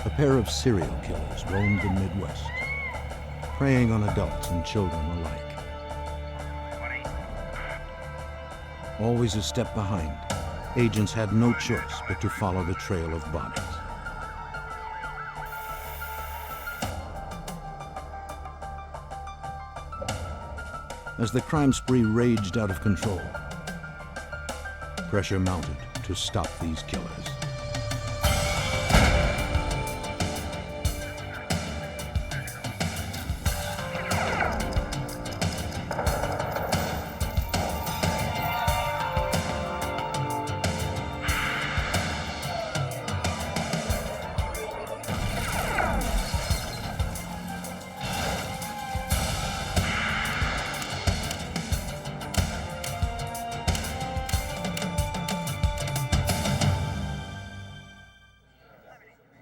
A pair of serial killers roamed the Midwest, preying on adults and children alike. Always a step behind, agents had no choice but to follow the trail of bodies. As the crime spree raged out of control, pressure mounted to stop these killers.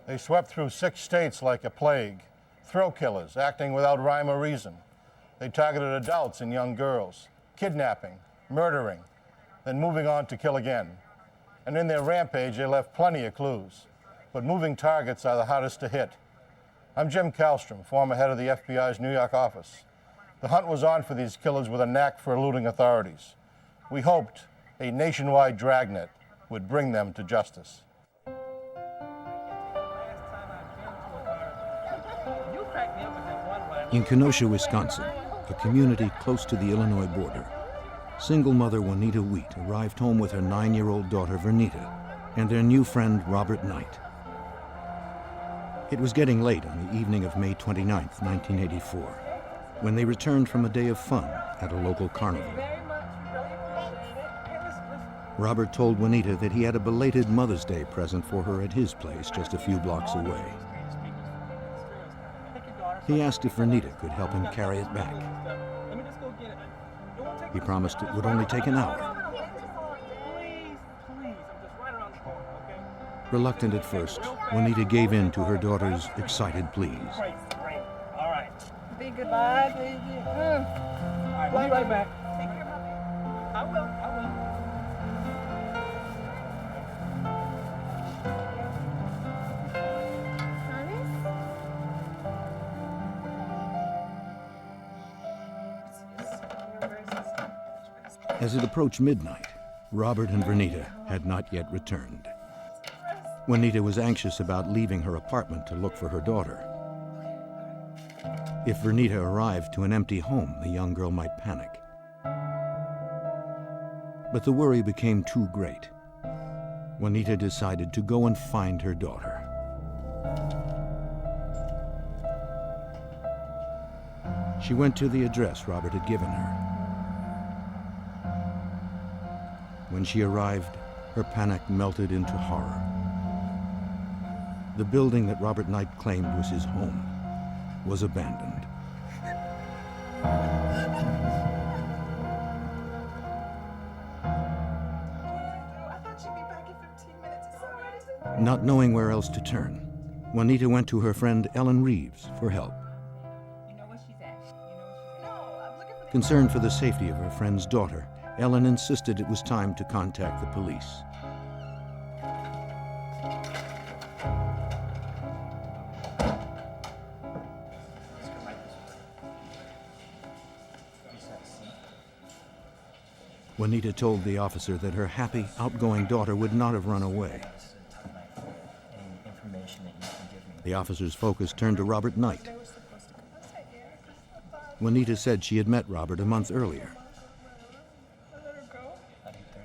They swept through 6 states like a plague, thrill killers acting without rhyme or reason. They targeted adults and young girls, kidnapping, murdering, then moving on to kill again. And in their rampage, they left plenty of clues. But moving targets are the hardest to hit. I'm Jim Kallstrom, former head of the FBI's New York office. The hunt was on for these killers with a knack for eluding authorities. We hoped a nationwide dragnet would bring them to justice. In Kenosha, Wisconsin, a community close to the Illinois border, single mother Juanita Wheat arrived home with her 9-year-old daughter Vernita and their new friend Robert Knight. It was getting late on the evening of May 29, 1984, when they returned from a day of fun at a local carnival. Robert told Juanita that he had a belated Mother's Day present for her at his place just a few blocks away. He asked if Vernita could help him carry it back. He promised it would only take an hour. Reluctant at first, Juanita gave in to her daughter's excited pleas. All right. Be goodbye, baby. All right, we'll be right back. Take care, mommy. I will. As it approached midnight, Robert and Vernita had not yet returned. Juanita was anxious about leaving her apartment to look for her daughter. If Vernita arrived to an empty home, the young girl might panic. But the worry became too great. Juanita decided to go and find her daughter. She went to the address Robert had given her. When she arrived, her panic melted into horror. The building that Robert Knight claimed was his home was abandoned. Not knowing where else to turn, Juanita went to her friend Ellen Reeves for help. Concerned for the safety of her friend's daughter, Ellen insisted it was time to contact the police. Juanita told the officer that her happy, outgoing daughter would not have run away. The officer's focus turned to Robert Knight. Juanita said she had met Robert a month earlier.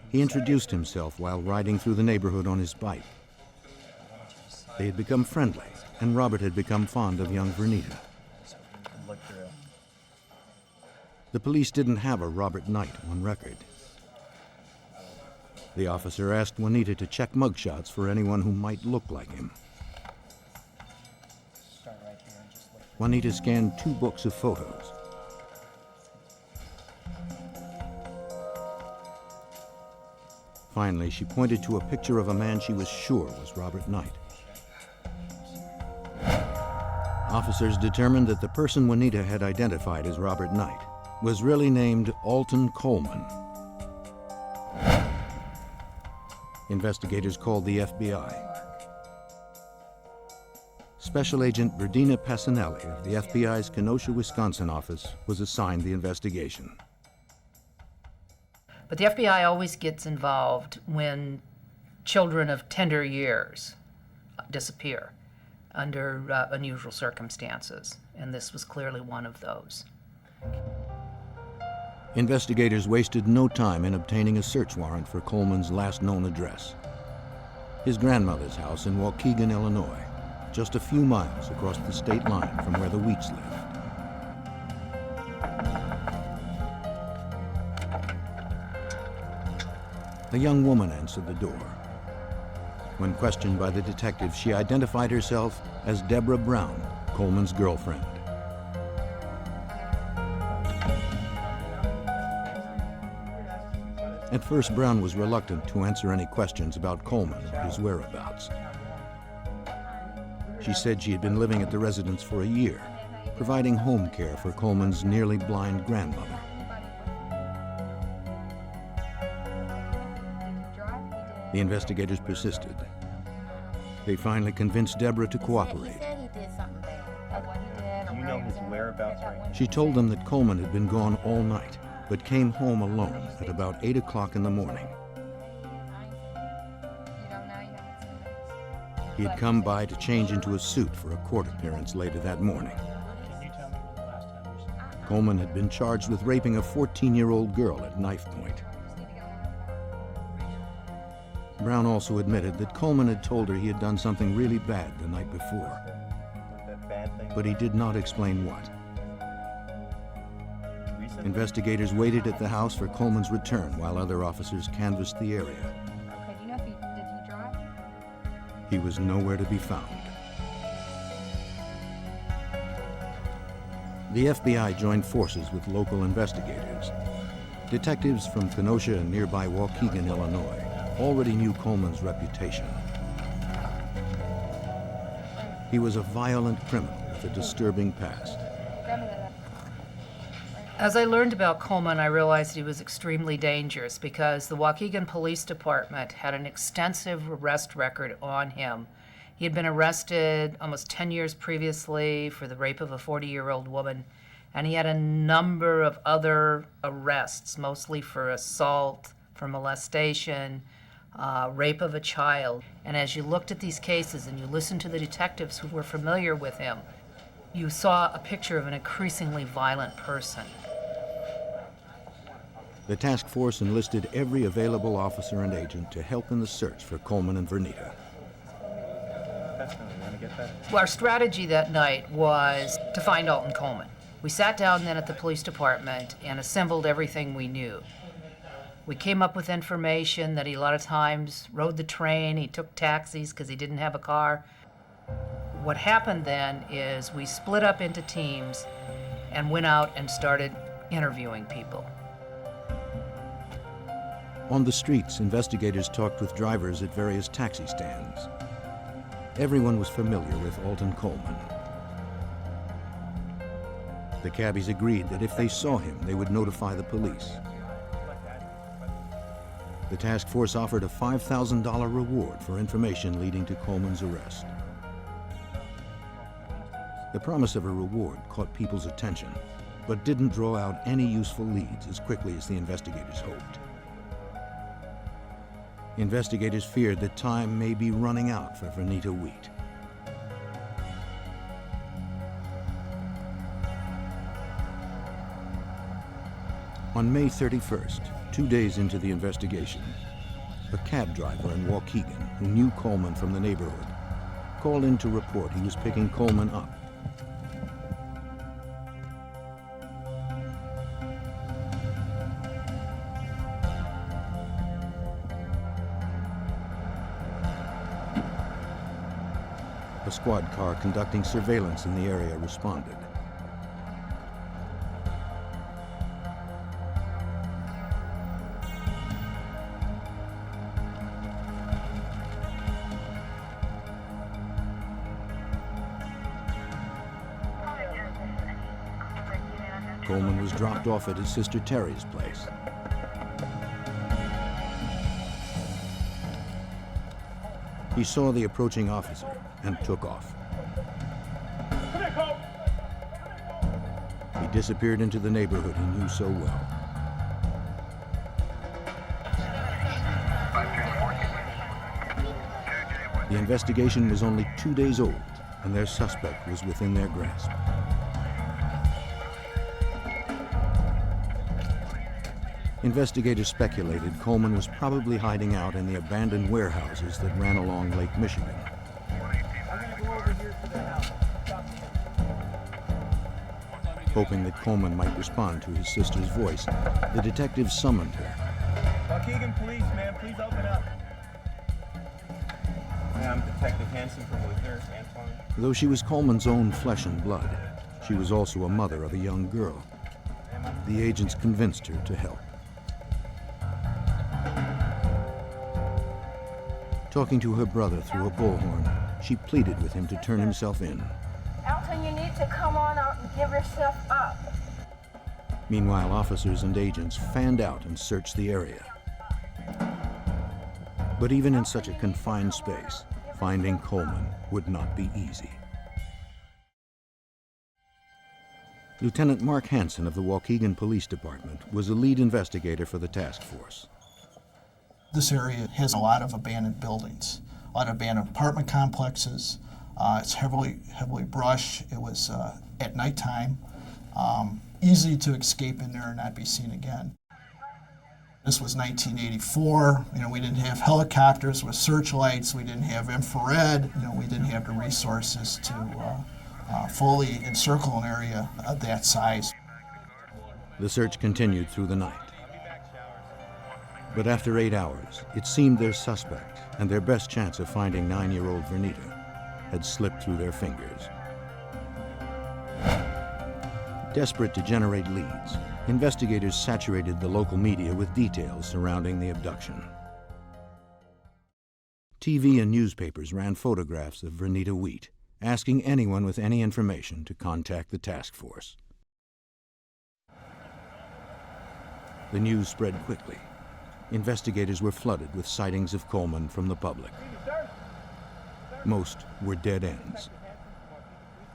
He introduced himself while riding through the neighborhood on his bike. They had become friendly, and Robert had become fond of young Vernita. The police didn't have a Robert Knight on record. The officer asked Juanita to check mugshots for anyone who might look like him. Juanita scanned 2 books of photos. Finally, she pointed to a picture of a man she was sure was Robert Knight. Officers determined that the person Juanita had identified as Robert Knight was really named Alton Coleman. Investigators called the FBI. Special Agent Berdina Passanelli of the FBI's Kenosha, Wisconsin office was assigned the investigation. But the FBI always gets involved when children of tender years disappear under unusual circumstances, and this was clearly one of those. Investigators wasted no time in obtaining a search warrant for Coleman's last known address, his grandmother's house in Waukegan, Illinois, just a few miles across the state line from where the Wheats lived. A young woman answered the door. When questioned by the detective, she identified herself as Deborah Brown, Coleman's girlfriend. At first, Brown was reluctant to answer any questions about Coleman or his whereabouts. She said she had been living at the residence for a year, providing home care for Coleman's nearly blind grandmother. The investigators persisted. They finally convinced Deborah to cooperate. Do you know his whereabouts right now? She told them that Coleman had been gone all night, but came home alone at about 8 o'clock in the morning. He had come by to change into a suit for a court appearance later that morning. Can you tell me the last time you saw him? Coleman had been charged with raping a 14-year-old girl at knife point. Brown also admitted that Coleman had told her he had done something really bad the night before, That bad thing? but he did not explain what. Recently? Investigators waited at the house for Coleman's return while other officers canvassed the area. Okay, do you know if did he drive? He was nowhere to be found. The FBI joined forces with local investigators. Detectives from Kenosha and nearby Waukegan, Illinois, already knew Coleman's reputation. He was a violent criminal with a disturbing past. As I learned about Coleman, I realized he was extremely dangerous because the Waukegan Police Department had an extensive arrest record on him. He had been arrested almost 10 years previously for the rape of a 40-year-old woman, and he had a number of other arrests, mostly for assault, for molestation, rape of a child. And as you looked at these cases and you listened to the detectives who were familiar with him, you saw a picture of an increasingly violent person. The task force enlisted every available officer and agent to help in the search for Coleman and Vernita. Definitely, you want to get that? Well, our strategy that night was to find Alton Coleman. We sat down then at the police department and assembled everything we knew. We came up with information that he a lot of times rode the train, he took taxis because he didn't have a car. What happened then is we split up into teams and went out and started interviewing people. On the streets, investigators talked with drivers at various taxi stands. Everyone was familiar with Alton Coleman. The cabbies agreed that if they saw him, they would notify the police. The task force offered a $5,000 reward for information leading to Coleman's arrest. The promise of a reward caught people's attention, but didn't draw out any useful leads as quickly as the investigators hoped. Investigators feared that time may be running out for Vernita Wheat. On May 31st, 2 days into the investigation, a cab driver in Waukegan who knew Coleman from the neighborhood called in to report he was picking Coleman up. A squad car conducting surveillance in the area responded. Coleman was dropped off at his sister Terry's place. He saw the approaching officer and took off. disappeared into the neighborhood he knew so well. The investigation was only 2 days old, and their suspect was within their grasp. Investigators speculated Coleman was probably hiding out in the abandoned warehouses that ran along Lake Michigan. Hoping that Coleman might respond to his sister's voice, the detectives summoned her. Waukegan Police, ma'am, please open up. I'm Detective Hansen from Luther, Antoine. Though she was Coleman's own flesh and blood, she was also a mother of a young girl. The agents convinced her to help. Talking to her brother through a bullhorn, she pleaded with him to turn himself in. Alton, you need to come on out and give yourself up. Meanwhile, officers and agents fanned out and searched the area. But even in such a confined space, finding Coleman would not be easy. Lieutenant Mark Hansen of the Waukegan Police Department was the lead investigator for the task force. This area has a lot of abandoned buildings, a lot of abandoned apartment complexes. It's heavily brushed. It was at nighttime, easy to escape in there and not be seen again. This was 1984. We didn't have helicopters with searchlights. We didn't have infrared. We didn't have the resources to fully encircle an area of that size. The search continued through the night. But after 8 hours, it seemed their suspect and their best chance of finding 9-year-old Vernita had slipped through their fingers. Desperate to generate leads, investigators saturated the local media with details surrounding the abduction. TV and newspapers ran photographs of Vernita Wheat, asking anyone with any information to contact the task force. The news spread quickly. Investigators were flooded with sightings of Coleman from the public. Most were dead ends.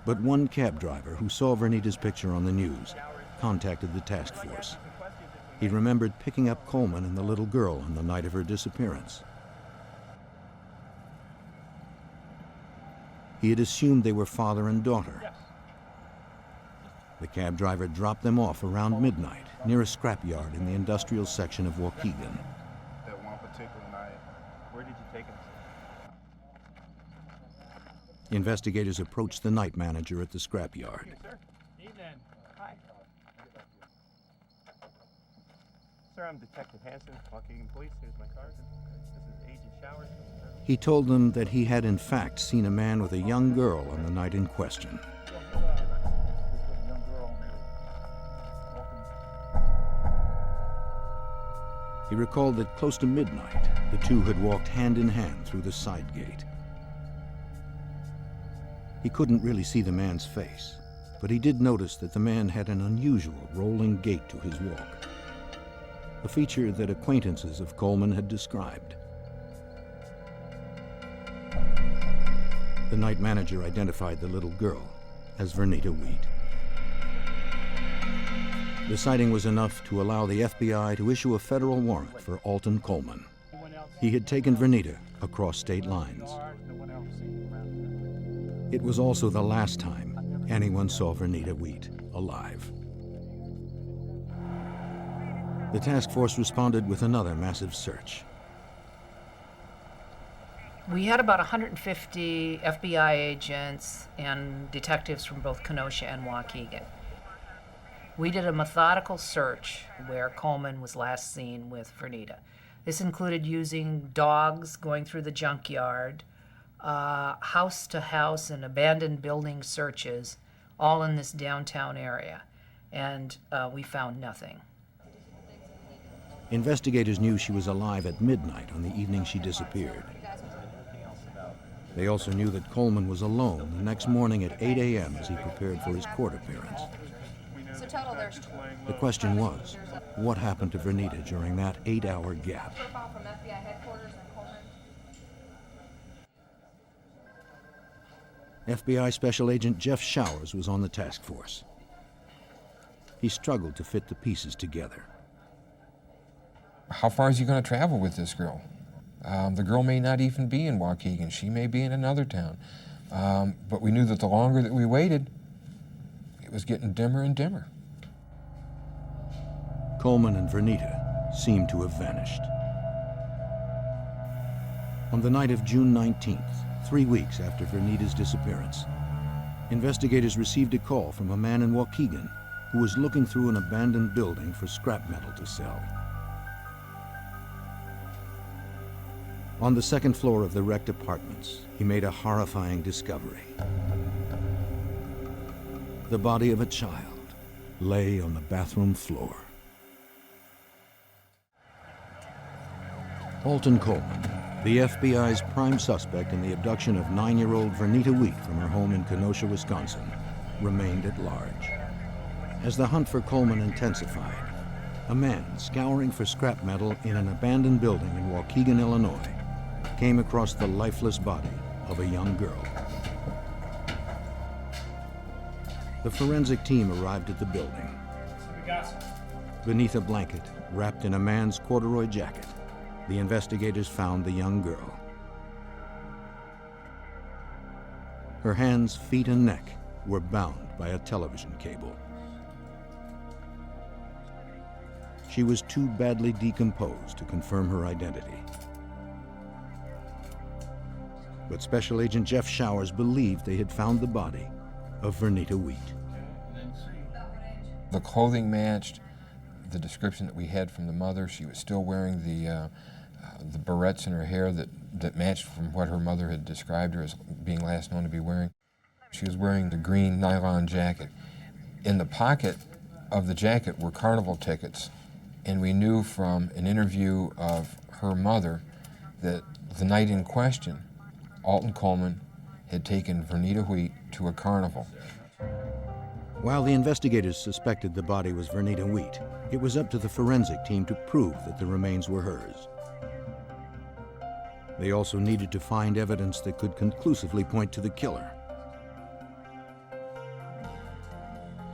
But one cab driver who saw Vernita's picture on the news contacted the task force. He remembered picking up Coleman and the little girl on the night of her disappearance. He had assumed they were father and daughter. The cab driver dropped them off around midnight near a scrapyard in the industrial section of Waukegan. That one particular night. Where did you take him to? Investigators approached the night manager at the scrapyard. Sir, I'm Detective Hansen, Waukegan Police. Here's my card. This is Agent Showers. He told them that he had in fact seen a man with a young girl on the night in question. He recalled that close to midnight, the two had walked hand in hand through the side gate. He couldn't really see the man's face, but he did notice that the man had an unusual rolling gait to his walk, a feature that acquaintances of Coleman had described. The night manager identified the little girl as Vernita Wheat. The sighting was enough to allow the FBI to issue a federal warrant for Alton Coleman. He had taken Vernita across state lines. It was also the last time anyone saw Vernita Wheat alive. The task force responded with another massive search. We had about 150 FBI agents and detectives from both Kenosha and Waukegan. We did a methodical search where Coleman was last seen with Vernita. This included using dogs going through the junkyard, house-to-house and abandoned building searches, all in this downtown area, and we found nothing. Investigators knew she was alive at midnight on the evening she disappeared. They also knew that Coleman was alone the next morning at 8 a.m. as he prepared for his court appearance. So total there's The question was, what happened to Vernita during that 8-hour gap? profile from FBI headquarters in Coleman. FBI Special Agent Jeff Showers was on the task force. he struggled to fit the pieces together. How far is he going to travel with this girl? The girl may not even be in Waukegan. She may be in another town. But we knew that the longer that we waited, it was getting dimmer and dimmer. Coleman and Vernita seemed to have vanished. On the night of June 19th, 3 weeks after Vernita's disappearance, investigators received a call from a man in Waukegan who was looking through an abandoned building for scrap metal to sell. On the second floor of the wrecked apartments, he made a horrifying discovery. The body of a child lay on the bathroom floor. Alton Coleman, the FBI's prime suspect in the abduction of 9-year-old Vernita Wheat from her home in Kenosha, Wisconsin, remained at large. As the hunt for Coleman intensified, a man scouring for scrap metal in an abandoned building in Waukegan, Illinois, came across the lifeless body of a young girl. The forensic team arrived at the building. Beneath a blanket, wrapped in a man's corduroy jacket, the investigators found the young girl. Her hands, feet, and neck were bound by a television cable. She was too badly decomposed to confirm her identity. But Special Agent Jeff Showers believed they had found the body of Vernita Wheat. The clothing matched the description that we had from the mother. She was still wearing the barrettes in her hair that matched from what her mother had described her as being last known to be wearing. She was wearing the green nylon jacket. In the pocket of the jacket were carnival tickets, and we knew from an interview of her mother that the night in question, Alton Coleman had taken Vernita Wheat to a carnival. While the investigators suspected the body was Vernita Wheat, it was up to the forensic team to prove that the remains were hers. They also needed to find evidence that could conclusively point to the killer.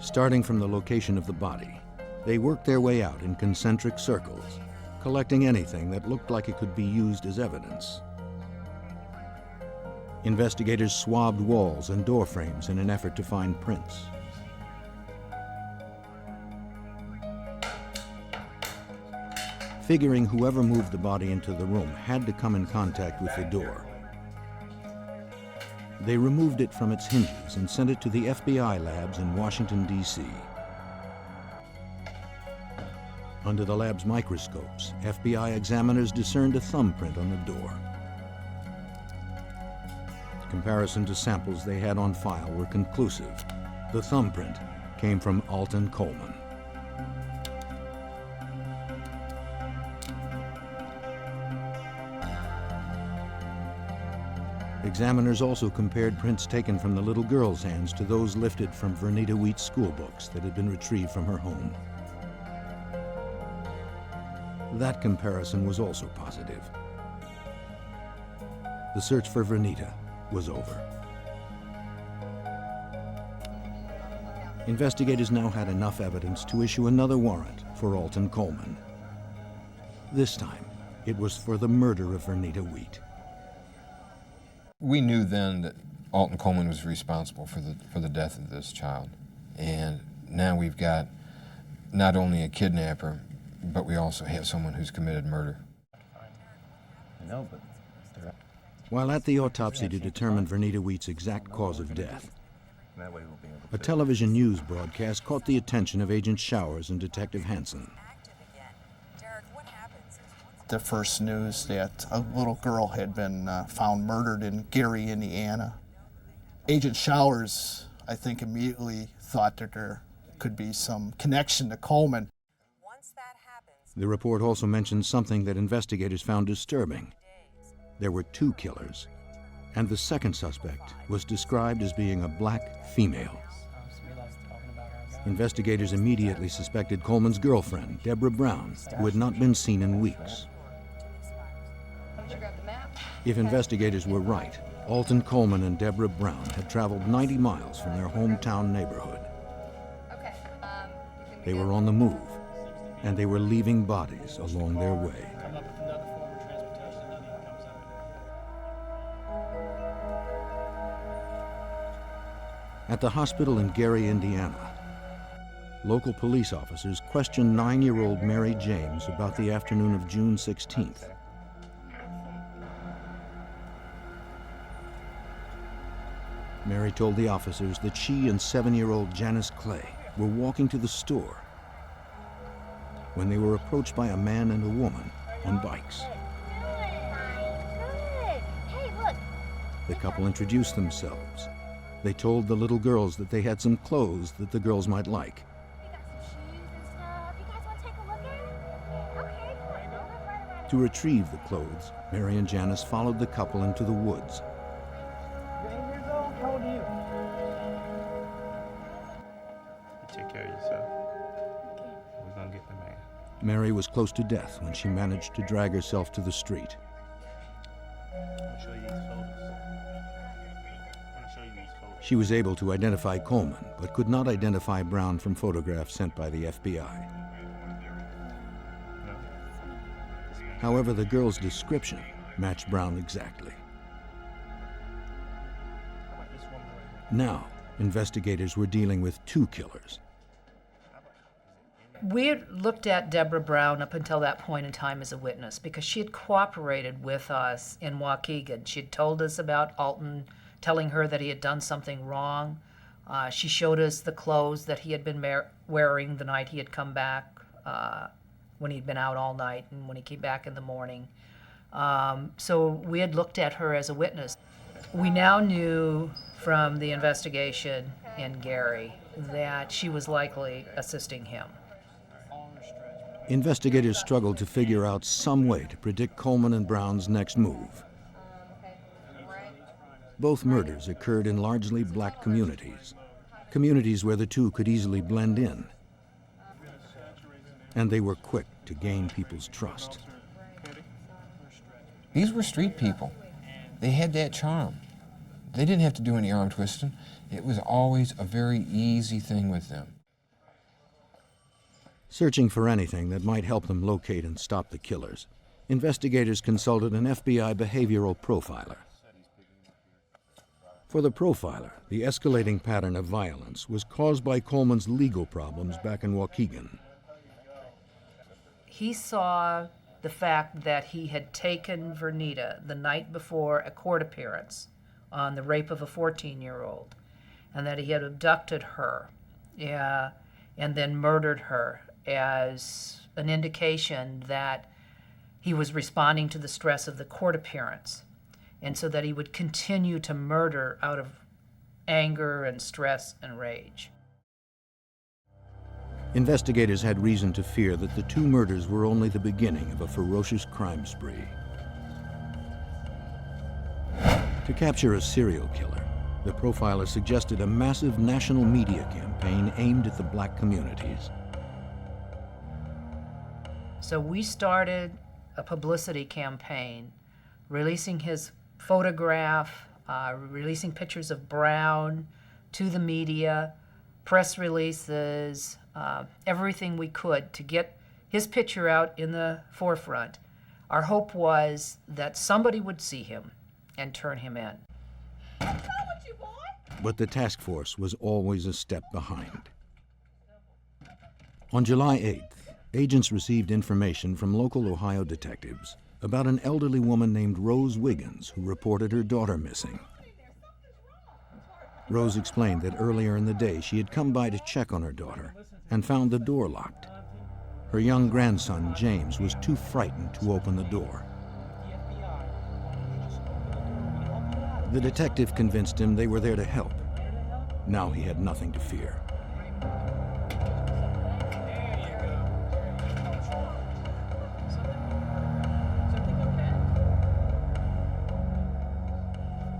Starting from the location of the body, they worked their way out in concentric circles, collecting anything that looked like it could be used as evidence. Investigators swabbed walls and door frames in an effort to find prints. Figuring whoever moved the body into the room had to come in contact with the door, they removed it from its hinges and sent it to the FBI labs in Washington, D.C. Under the lab's microscopes, FBI examiners discerned a thumbprint on the door. In comparison to samples they had on file were conclusive. The thumbprint came from Alton Coleman. Examiners also compared prints taken from the little girl's hands to those lifted from Vernita Wheat's school books that had been retrieved from her home. That comparison was also positive. The search for Vernita was over. Investigators now had enough evidence to issue another warrant for Alton Coleman. This time, it was for the murder of Vernita Wheat. We knew then that Alton Coleman was responsible for the death of this child. And now we've got not only a kidnapper, but we also have someone who's committed murder. While at the autopsy to determine Vernita Wheat's exact cause of death, a television news broadcast caught the attention of Agent Showers and Detective Hansen. The first news that a little girl had been found murdered in Gary, Indiana. Agent Showers, I think, immediately thought that there could be some connection to Coleman. The report also mentioned something that investigators found disturbing. There were 2 killers, and the second suspect was described as being a black female. Investigators immediately suspected Coleman's girlfriend, Deborah Brown, who had not been seen in weeks. If investigators were right, Alton Coleman and Deborah Brown had traveled 90 miles from their hometown neighborhood. They were on the move, and they were leaving bodies along their way. Come up with another form of transportation, nothing comes of it. At the hospital in Gary, Indiana, local police officers questioned 9-year-old Mary James about the afternoon of June 16th. Mary told the officers that she and 7-year-old Janice Clay were walking to the store when they were approached by a man and a woman on bikes. Hey, look. The couple introduced themselves. They told the little girls that they had some clothes that the girls might like. We got some shoes and stuff. You guys want to take a look at it? Okay, come on. We'll look right around. To retrieve the clothes, Mary and Janice followed the couple into the woods. You're 8 years old? How old are you? You take care of yourself. We're gonna get the man. Mary was close to death when she managed to drag herself to the street. I'll show you these photos. I'll show you these photos. She was able to identify Coleman, but could not identify Brown from photographs sent by the FBI. No. However, the girl's description matched Brown exactly. How about this woman right here? Now, investigators were dealing with 2 killers. We had looked at Deborah Brown up until that point in time as a witness because she had cooperated with us in Waukegan. She had told us about Alton telling her that he had done something wrong. She showed us the clothes that he had been wearing the night he had come back, when he'd been out all night and when he came back in the morning. So we had looked at her as a witness. We now knew from the investigation in Gary that she was likely assisting him. Investigators struggled to figure out some way to predict Coleman and Brown's next move. Both murders occurred in largely black communities, communities where the two could easily blend in. And they were quick to gain people's trust. These were street people. They had that charm. They didn't have to do any arm twisting. It was always a very easy thing with them. Searching for anything that might help them locate and stop the killers, investigators consulted an FBI behavioral profiler. For the profiler, the escalating pattern of violence was caused by Coleman's legal problems back in Waukegan. He saw the fact that he had taken Vernita the night before a court appearance on the rape of a 14-year-old, and that he had abducted her and then murdered her as an indication that he was responding to the stress of the court appearance, and so that he would continue to murder out of anger and stress and rage. Investigators had reason to fear that the 2 murders were only the beginning of a ferocious crime spree. To capture a serial killer, the profiler suggested a massive national media campaign aimed at the black communities. So we started a publicity campaign, releasing his photograph, releasing pictures of Brown to the media, press releases, everything we could to get his picture out in the forefront. Our hope was that somebody would see him and turn him in. But the task force was always a step behind. On July 8th, agents received information from local Ohio detectives about an elderly woman named Rose Wiggins who reported her daughter missing. Rose explained that earlier in the day she had come by to check on her daughter and found the door locked. Her young grandson, James, was too frightened to open the door. The detective convinced him they were there to help. Now he had nothing to fear.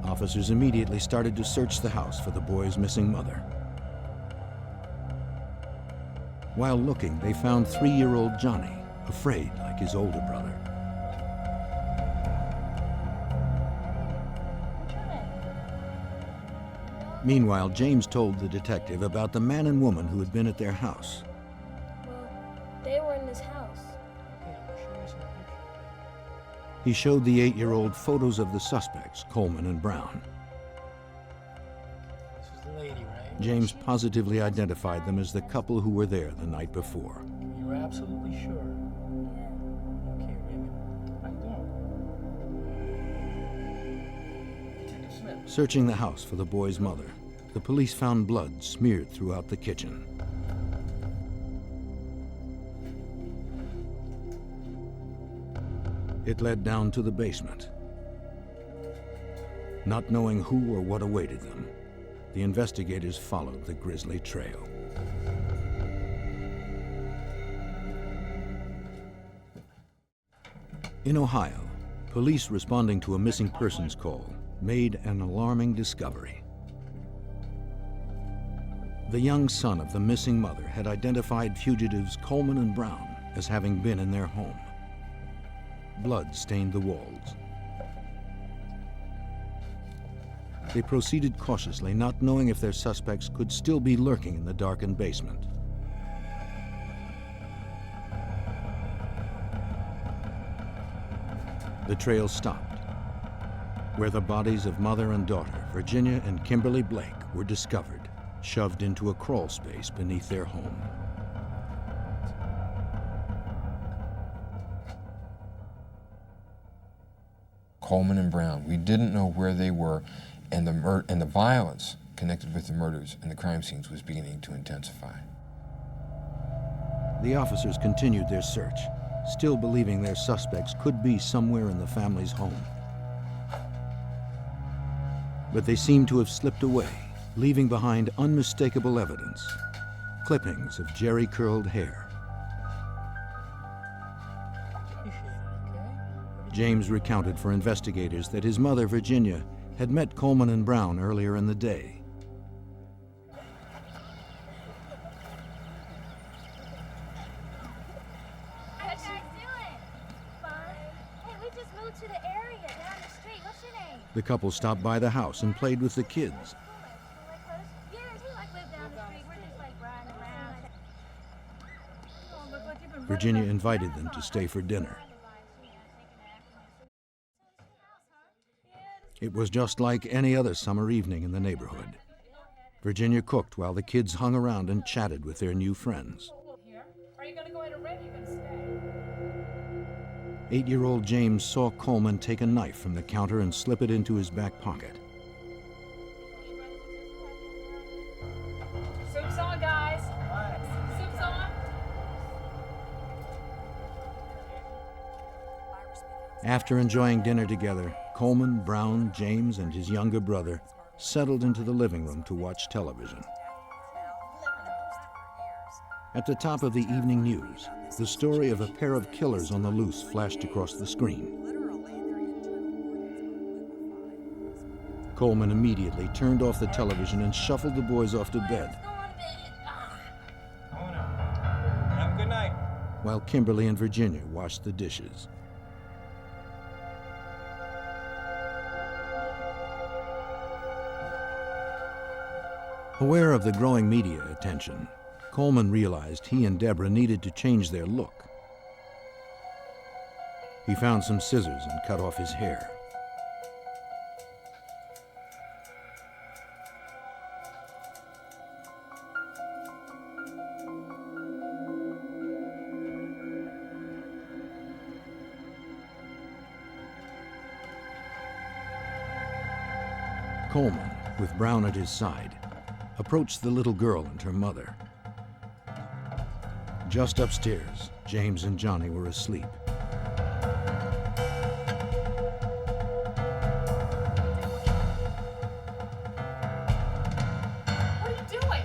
Officers immediately started to search the house for the boy's missing mother. While looking, they found 3-year-old Johnny, afraid like his older brother. Meanwhile, James told the detective about the man and woman who had been at their house. He showed the 8-year-old photos of the suspects, Coleman and Brown. This is the lady, right? James positively identified them as the couple who were there the night before. You're absolutely sure? Okay, Raymond. How you doing? Detective Smith. Searching the house for the boy's mother, the police found blood smeared throughout the kitchen. It led down to the basement. Not knowing who or what awaited them, the investigators followed the grisly trail. In Ohio, police responding to a missing persons call made an alarming discovery. The young son of the missing mother had identified fugitives Coleman and Brown as having been in their home. Blood stained the walls. They proceeded cautiously, not knowing if their suspects could still be lurking in the darkened basement. The trail stopped, where the bodies of mother and daughter, Virginia and Kimberly Blake, were discovered, shoved into a crawl space beneath their home. Coleman and Brown. We didn't know where they were, and the violence connected with the murders and the crime scenes was beginning to intensify. The officers continued their search, still believing their suspects could be somewhere in the family's home. But they seemed to have slipped away, leaving behind unmistakable evidence, clippings of jerry-curled hair. James recounted for investigators that his mother, Virginia, had met Coleman and Brown earlier in the day. How you guys doing? Fine. Hey, we just moved to the area down the street. What's your name? The couple stopped by the house and played with the kids. Yeah, we like live down the street. We're just like riding around. Virginia invited them to stay for dinner. It was just like any other summer evening in the neighborhood. Virginia cooked while the kids hung around and chatted with their new friends. Are you going to go in a ring? You're going to stay. 8-year-old James saw Coleman take a knife from the counter and slip it into his back pocket. Soup's on, guys. Soup's on. After enjoying dinner together, Coleman, Brown, James, and his younger brother settled into the living room to watch television. At the top of the evening news, the story of a pair of killers on the loose flashed across the screen. Coleman immediately turned off the television and shuffled the boys off to bed, Have a good night. while Kimberly and Virginia washed the dishes. Aware of the growing media attention, Coleman realized he and Deborah needed to change their look. He found some scissors and cut off his hair. Coleman, with Brown at his side, approached the little girl and her mother. Just upstairs, James and Johnny were asleep. What are you doing?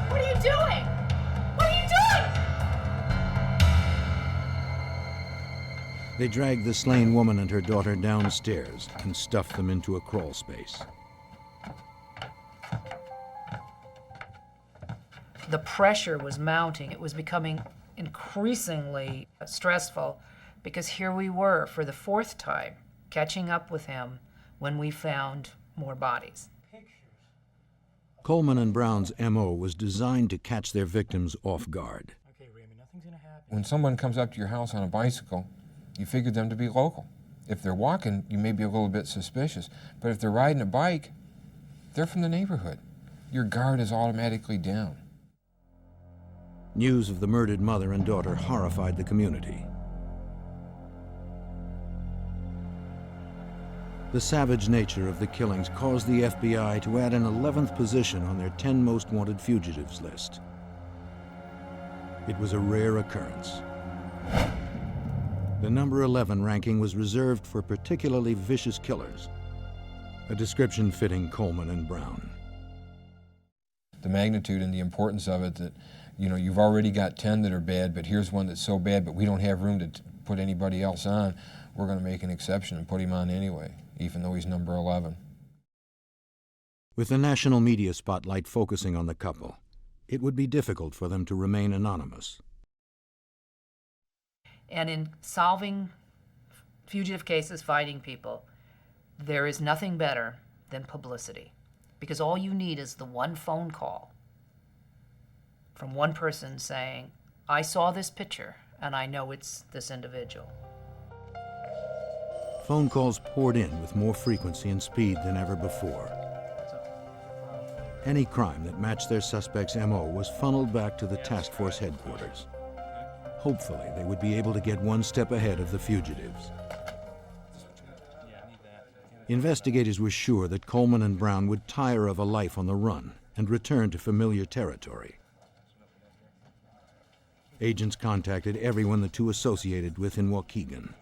What are you doing? What are you doing? They dragged the slain woman and her daughter downstairs and stuffed them into a crawl space. The pressure was mounting. It was becoming increasingly stressful because here we were for the 4th time catching up with him when we found more bodies. Coleman and Brown's MO was designed to catch their victims off guard. Okay, Raymond, nothing's gonna happen. When someone comes up to your house on a bicycle you figure them to be local. If they're walking, you may be a little bit suspicious. But if they're riding a bike, they're from the neighborhood. Your guard is automatically down. News of the murdered mother and daughter horrified the community. The savage nature of the killings caused the FBI to add an 11th position on their 10 most wanted fugitives list. It was a rare occurrence. The number 11 ranking was reserved for particularly vicious killers, a description fitting Coleman and Brown. The magnitude and the importance of it, that, you know, you've already got 10 that are bad, but here's one that's so bad, but we don't have room to put anybody else on. We're going to make an exception and put him on anyway, even though he's number 11. With the national media spotlight focusing on the couple, it would be difficult for them to remain anonymous. And in solving fugitive cases, finding people, there is nothing better than publicity, because all you need is the one phone call from one person saying, I saw this picture and I know it's this individual. Phone calls poured in with more frequency and speed than ever before. Any crime that matched their suspect's MO was funneled back to the task force headquarters. Hopefully, they would be able to get one step ahead of the fugitives. Investigators were sure that Coleman and Brown would tire of a life on the run and return to familiar territory. Agents contacted everyone the two associated with in Waukegan.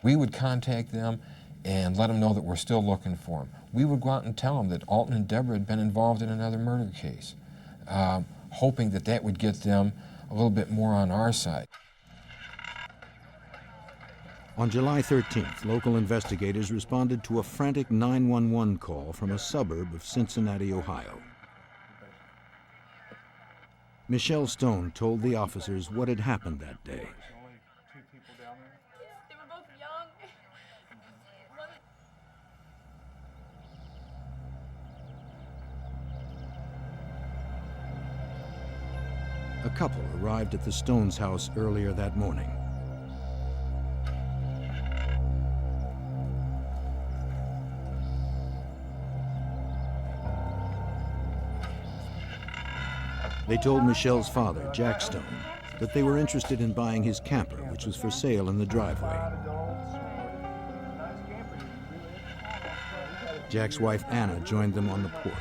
We would contact them and let them know that we're still looking for them. We would go out and tell them that Alton and Deborah had been involved in another murder case, hoping that that would get them a little bit more on our side. On July 13th, local investigators responded to a frantic 911 call from a suburb of Cincinnati, Ohio. Michelle Stone told the officers what had happened that day. They were both young. A couple arrived at the Stones' house earlier that morning. They told Michelle's father, Jack Stone, that they were interested in buying his camper, which was for sale in the driveway. Jack's wife, Anna, joined them on the porch.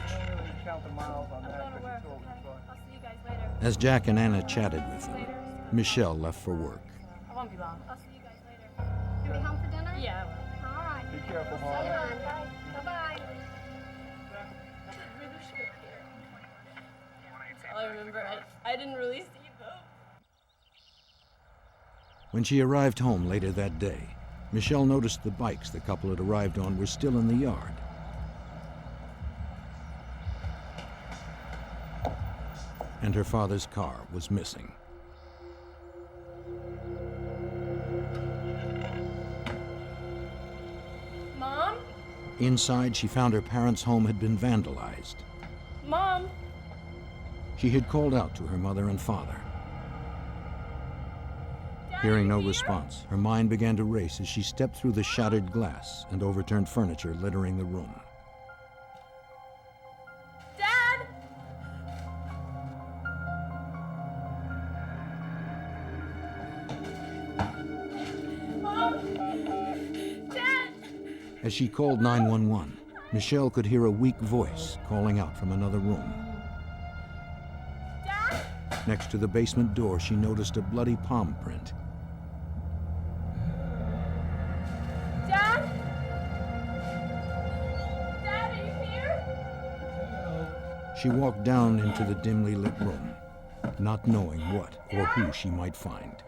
As Jack and Anna chatted with them, Michelle left for work. I won't be long. I'll see you guys later. You'll be home for dinner? Yeah. All right. Be careful, Mom. Bye-bye. All I remember, I didn't really see them. When she arrived home later that day, Michelle noticed the bikes the couple had arrived on were still in the yard. And her father's car was missing. Mom? Inside, she found her parents' home had been vandalized. Mom? She had called out to her mother and father. Hearing no response, her mind began to race as she stepped through the shattered glass and overturned furniture littering the room. Dad? Mom? Dad? As she called 911, Michelle could hear a weak voice calling out from another room. Next to the basement door, she noticed a bloody palm print. Dad? Dad, are you here? She walked down into the dimly lit room, not knowing what or who she might find.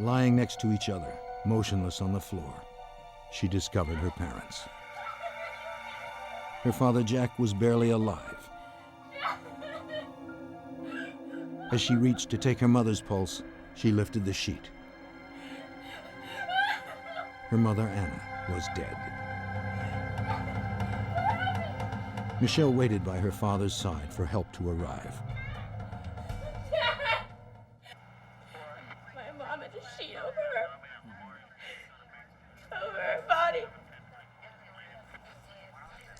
Lying next to each other, motionless on the floor, she discovered her parents. Her father, Jack, was barely alive. As she reached to take her mother's pulse, she lifted the sheet. Her mother, Anna, was dead. Michelle waited by her father's side for help to arrive.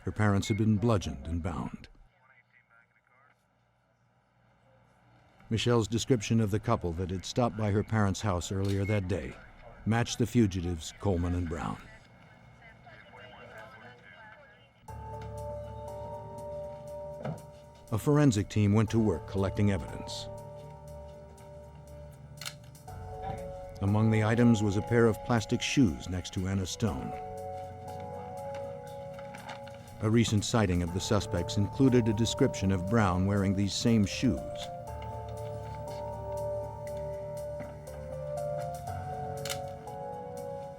Her parents had been bludgeoned and bound. Michelle's description of the couple that had stopped by her parents' house earlier that day matched the fugitives, Coleman and Brown. A forensic team went to work collecting evidence. Among the items was a pair of plastic shoes next to Anna Stone. A recent sighting of the suspects included a description of Brown wearing these same shoes.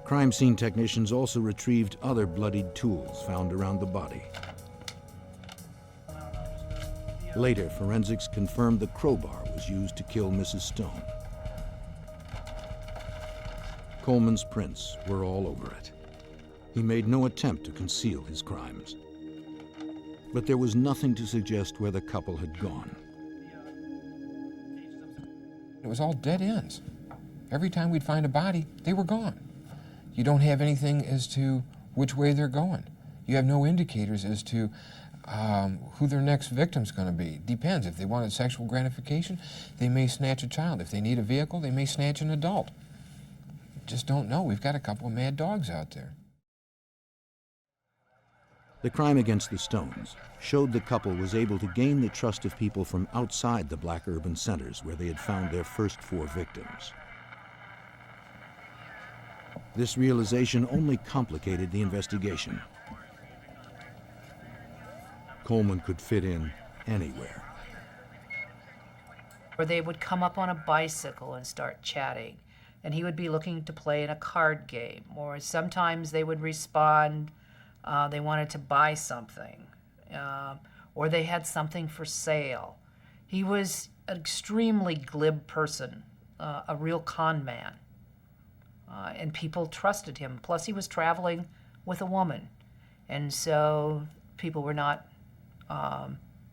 Crime scene technicians also retrieved other bloodied tools found around the body. Later, forensics confirmed the crowbar was used to kill Mrs. Stone. Coleman's prints were all over it. He made no attempt to conceal his crimes. But there was nothing to suggest where the couple had gone. It was all dead ends. Every time we'd find a body, they were gone. You don't have anything as to which way they're going. You have no indicators as to who their next victim's going to be. Depends. If they wanted sexual gratification, they may snatch a child. If they need a vehicle, they may snatch an adult. Just don't know. We've got a couple of mad dogs out there. The crime against the Stones showed the couple was able to gain the trust of people from outside the black urban centers where they had found their first 4 victims. This realization only complicated the investigation. Coleman could fit in anywhere. Or they would come up on a bicycle and start chatting, and he would be looking to play in a card game. Or sometimes they would respond, they wanted to buy something, or they had something for sale. He was an extremely glib person, a real con man. And people trusted him. Plus, he was traveling with a woman. And so people were not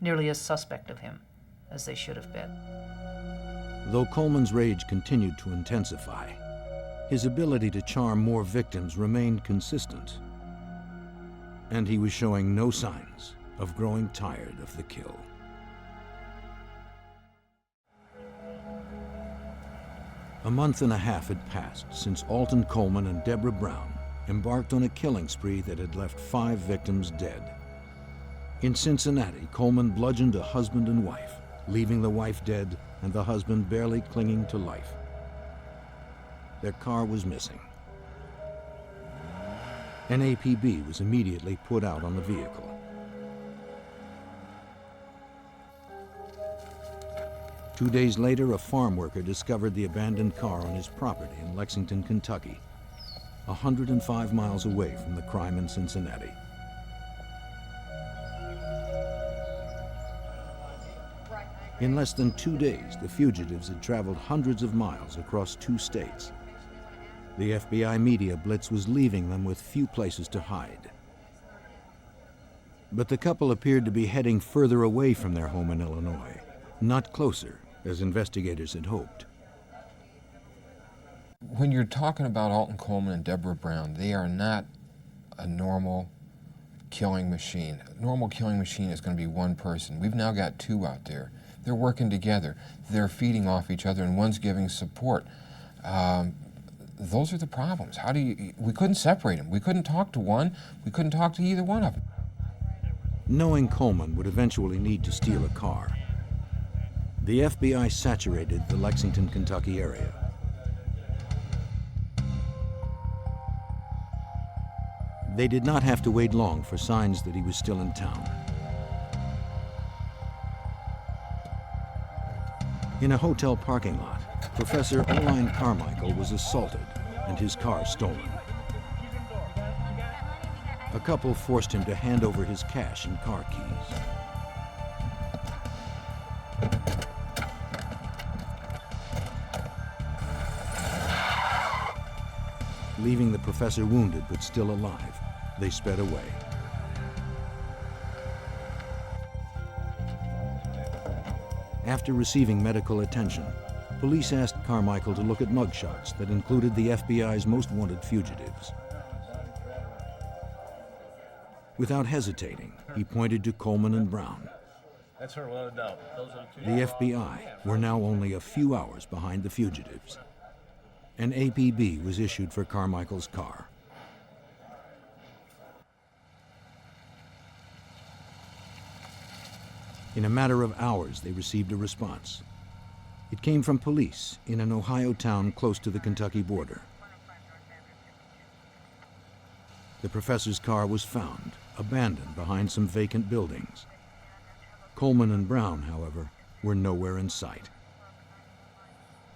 nearly as suspect of him as they should have been. Though Coleman's rage continued to intensify, his ability to charm more victims remained consistent. And he was showing no signs of growing tired of the kill. A month and a half had passed since Alton Coleman and Deborah Brown embarked on a killing spree that had left 5 victims dead. In Cincinnati, Coleman bludgeoned a husband and wife, leaving the wife dead and the husband barely clinging to life. Their car was missing. An APB was immediately put out on the vehicle. Two days later, a farm worker discovered the abandoned car on his property in Lexington, Kentucky, 105 miles away from the crime in Cincinnati. In less than 2 days, the fugitives had traveled hundreds of miles across 2 states. The FBI media blitz was leaving them with few places to hide. But the couple appeared to be heading further away from their home in Illinois, not closer, as investigators had hoped. When you're talking about Alton Coleman and Deborah Brown, they are not a normal killing machine. A normal killing machine is going to be one person. We've now got 2 out there. They're working together. They're feeding off each other, and one's giving support. Those are the problems. We couldn't separate them. We couldn't talk to one. We couldn't talk to either one of them. Knowing Coleman would eventually need to steal a car, the FBI saturated the Lexington, Kentucky area. They did not have to wait long for signs that he was still in town. In a hotel parking lot, Professor Oline Carmichael was assaulted and his car stolen. A couple forced him to hand over his cash and car keys. Leaving the professor wounded but still alive, they sped away. After receiving medical attention, police asked Carmichael to look at mugshots that included the FBI's most wanted fugitives. Without hesitating, he pointed to Coleman and Brown. That's her, without a doubt. Those are the two. The FBI were now only a few hours behind the fugitives. An APB was issued for Carmichael's car. In a matter of hours, they received a response. It came from police in an Ohio town close to the Kentucky border. The professor's car was found, abandoned behind some vacant buildings. Coleman and Brown, however, were nowhere in sight.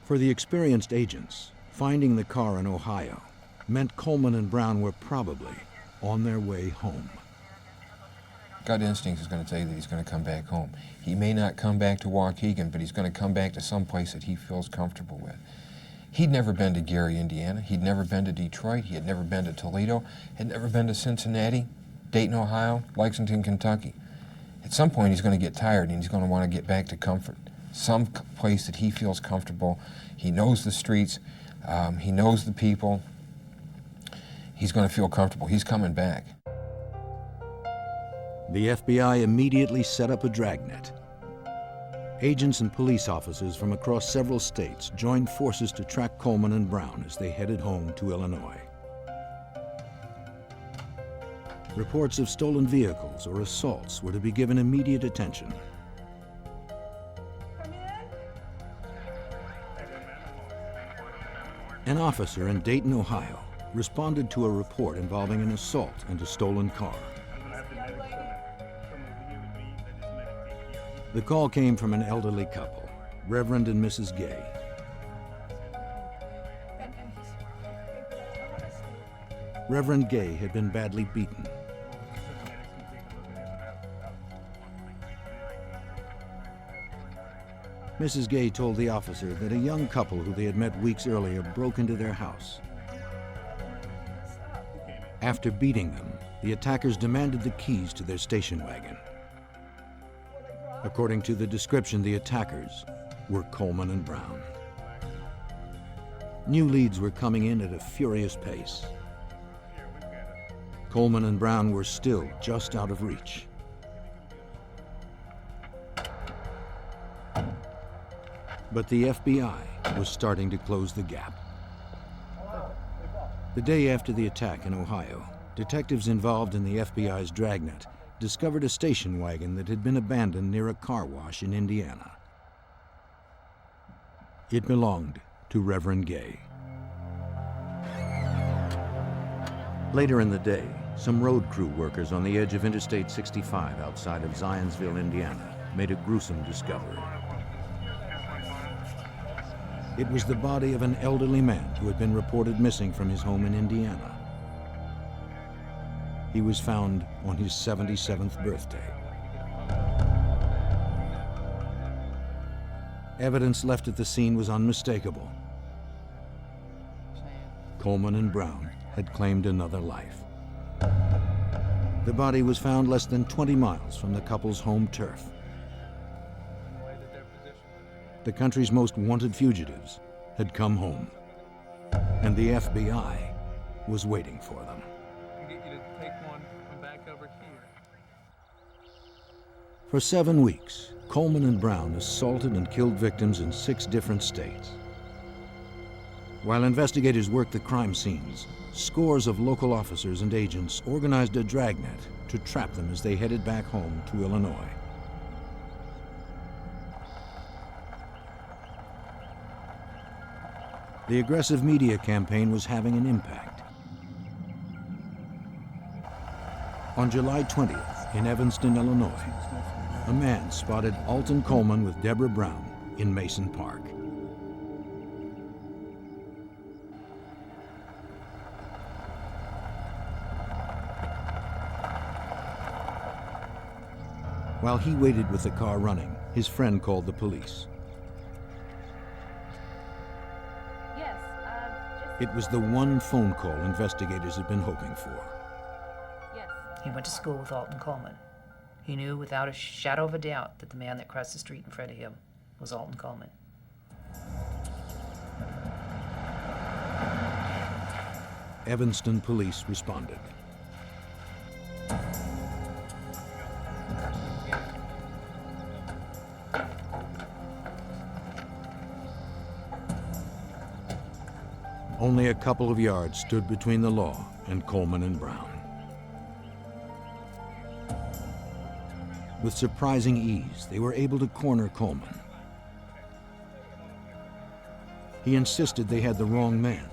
For the experienced agents, finding the car in Ohio meant Coleman and Brown were probably on their way home. Gut instinct is going to tell you that he's going to come back home. He may not come back to Waukegan, but he's going to come back to some place that he feels comfortable with. He'd never been to Gary, Indiana. He'd never been to Detroit. He had never been to Toledo. Had never been to Cincinnati, Dayton, Ohio, Lexington, Kentucky. At some point, he's going to get tired and he's going to want to get back to comfort. Some place that he feels comfortable. He knows the streets. He knows the people. He's going to feel comfortable. He's coming back. The FBI immediately set up a dragnet. Agents and police officers from across several states joined forces to track Coleman and Brown as they headed home to Illinois. Reports of stolen vehicles or assaults were to be given immediate attention. An officer in Dayton, Ohio, responded to a report involving an assault and a stolen car. The call came from an elderly couple, Reverend and Mrs. Gay. Reverend Gay had been badly beaten. Mrs. Gay told the officer that a young couple who they had met weeks earlier broke into their house. After beating them, the attackers demanded the keys to their station wagon. According to the description, the attackers were Coleman and Brown. New leads were coming in at a furious pace. Coleman and Brown were still just out of reach. But the FBI was starting to close the gap. The day after the attack in Ohio, detectives involved in the FBI's dragnet discovered a station wagon that had been abandoned near a car wash in Indiana. It belonged to Reverend Gay. Later in the day, some road crew workers on the edge of Interstate 65 outside of Zionsville, Indiana, made a gruesome discovery. It was the body of an elderly man who had been reported missing from his home in Indiana. He was found on his 77th birthday. Evidence left at the scene was unmistakable. Coleman and Brown had claimed another life. The body was found less than 20 miles from the couple's home turf. The country's most wanted fugitives had come home, and the FBI was waiting for them. For 7 weeks, Coleman and Brown assaulted and killed victims in 6 different states. While investigators worked the crime scenes, scores of local officers and agents organized a dragnet to trap them as they headed back home to Illinois. The aggressive media campaign was having an impact. On July 20th, in Evanston, Illinois, a man spotted Alton Coleman with Deborah Brown in Mason Park. While he waited with the car running, his friend called the police. It was the one phone call investigators had been hoping for. He went to school with Alton Coleman. He knew without a shadow of a doubt that the man that crossed the street in front of him was Alton Coleman. Evanston police responded. Only a couple of yards stood between the law and Coleman and Brown. With surprising ease, they were able to corner Coleman. He insisted they had the wrong man.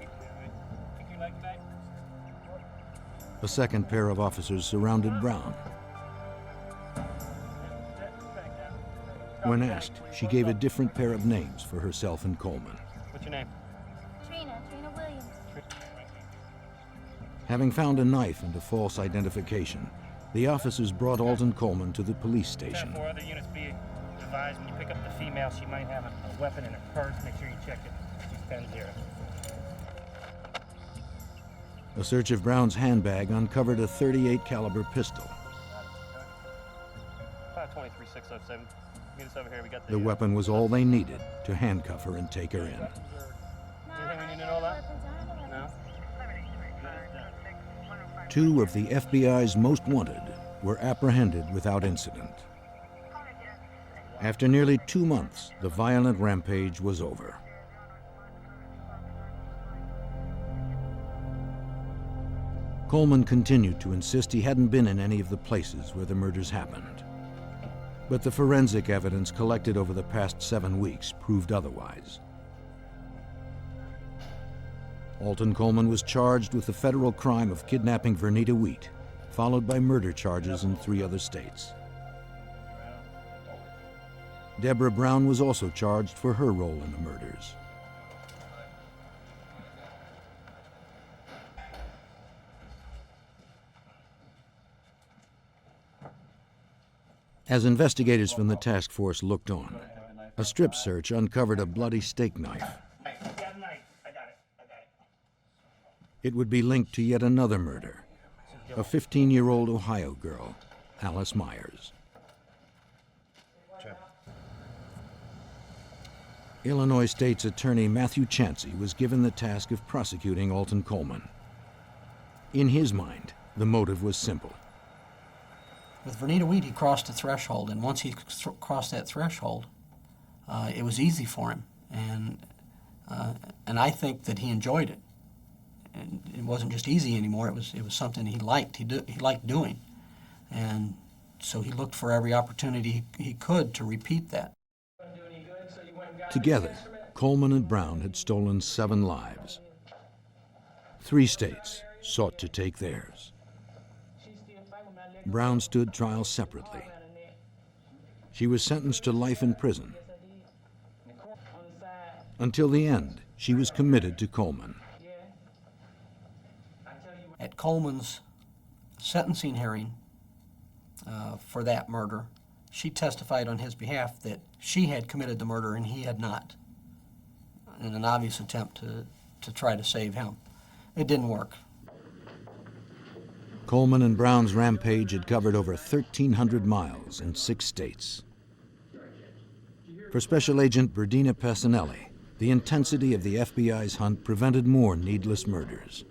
A second pair of officers surrounded Brown. When asked, she gave a different pair of names for herself and Coleman. What's your name? Trina Williams. Having found a knife and a false identification, the officers brought Alton Coleman to the police station. 4 other units be advised when you pick up the female, she might have a weapon in her purse. Make sure you check it. She's 10-0. A search of Brown's handbag uncovered a .38 caliber pistol. 523-607. Meet us over here. We got The weapon was all they needed to handcuff her and take her in. Anything we need to know about? No? 2 of the FBI's most wanted were apprehended without incident. After nearly 2 months, the violent rampage was over. Coleman continued to insist he hadn't been in any of the places where the murders happened. But the forensic evidence collected over the past 7 weeks proved otherwise. Alton Coleman was charged with the federal crime of kidnapping Vernita Wheat, followed by murder charges in 3 other states. Deborah Brown was also charged for her role in the murders. As investigators from the task force looked on, a strip search uncovered a bloody steak knife. It would be linked to yet another murder, a 15-year-old Ohio girl, Alice Myers. Illinois State's Attorney Matthew Chancey was given the task of prosecuting Alton Coleman. In his mind, the motive was simple. With Vernita Wheat, he crossed a threshold, and once he crossed that threshold, it was easy for him, and I think that he enjoyed it. And it wasn't just easy anymore; it was something he liked. He liked doing, and so he looked for every opportunity he could to repeat that. Together, Coleman and Brown had stolen 7 lives. 3 states sought to take theirs. Brown stood trial separately. She was sentenced to life in prison. Until the end, she was committed to Coleman. At Coleman's sentencing hearing for that murder, she testified on his behalf that she had committed the murder and he had not, in an obvious attempt to try to save him. It didn't work. Coleman and Brown's rampage had covered over 1,300 miles in 6 states. For Special Agent Berdina Passanelli, the intensity of the FBI's hunt prevented more needless murders.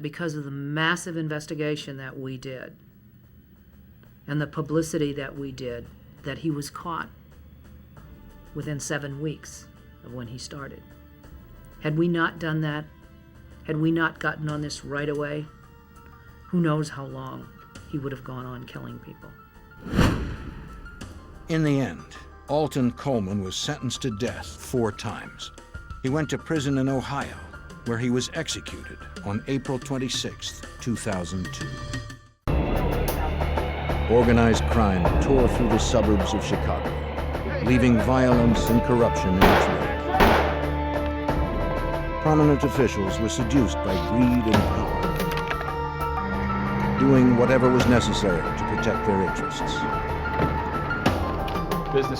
Because of the massive investigation that we did and the publicity that we did, that he was caught within 7 weeks of when he started. Had we not done that, had we not gotten on this right away, who knows how long he would have gone on killing people. In the end, Alton Coleman was sentenced to death 4 times. He went to prison in Ohio, where he was executed on April 26, 2002. Organized crime tore through the suburbs of Chicago, leaving violence and corruption in its wake. Prominent officials were seduced by greed and power, doing whatever was necessary to protect their interests.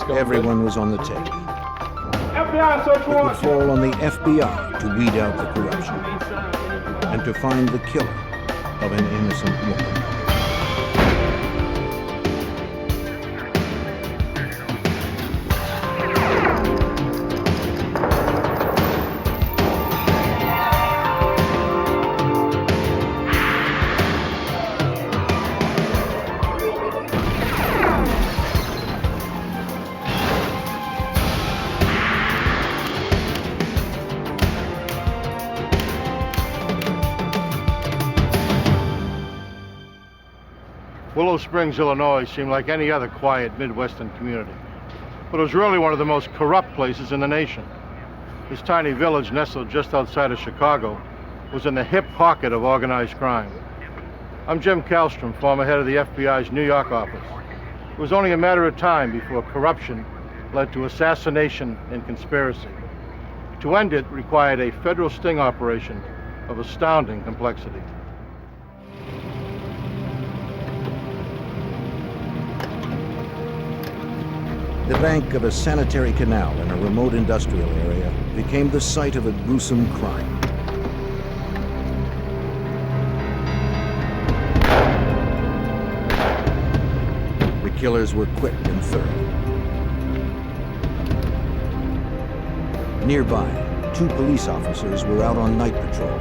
Everyone was on the take. It would fall on the FBI to weed out the corruption and to find the killer of an innocent woman. Willow Springs, Illinois seemed like any other quiet Midwestern community, but it was really one of the most corrupt places in the nation. This tiny village nestled just outside of Chicago was in the hip pocket of organized crime. I'm Jim Kallstrom, former head of the FBI's New York office. It was only a matter of time before corruption led to assassination and conspiracy. To end it required a federal sting operation of astounding complexity. The bank of a sanitary canal in a remote industrial area became the site of a gruesome crime. The killers were quick and thorough. Nearby, 2 police officers were out on night patrol.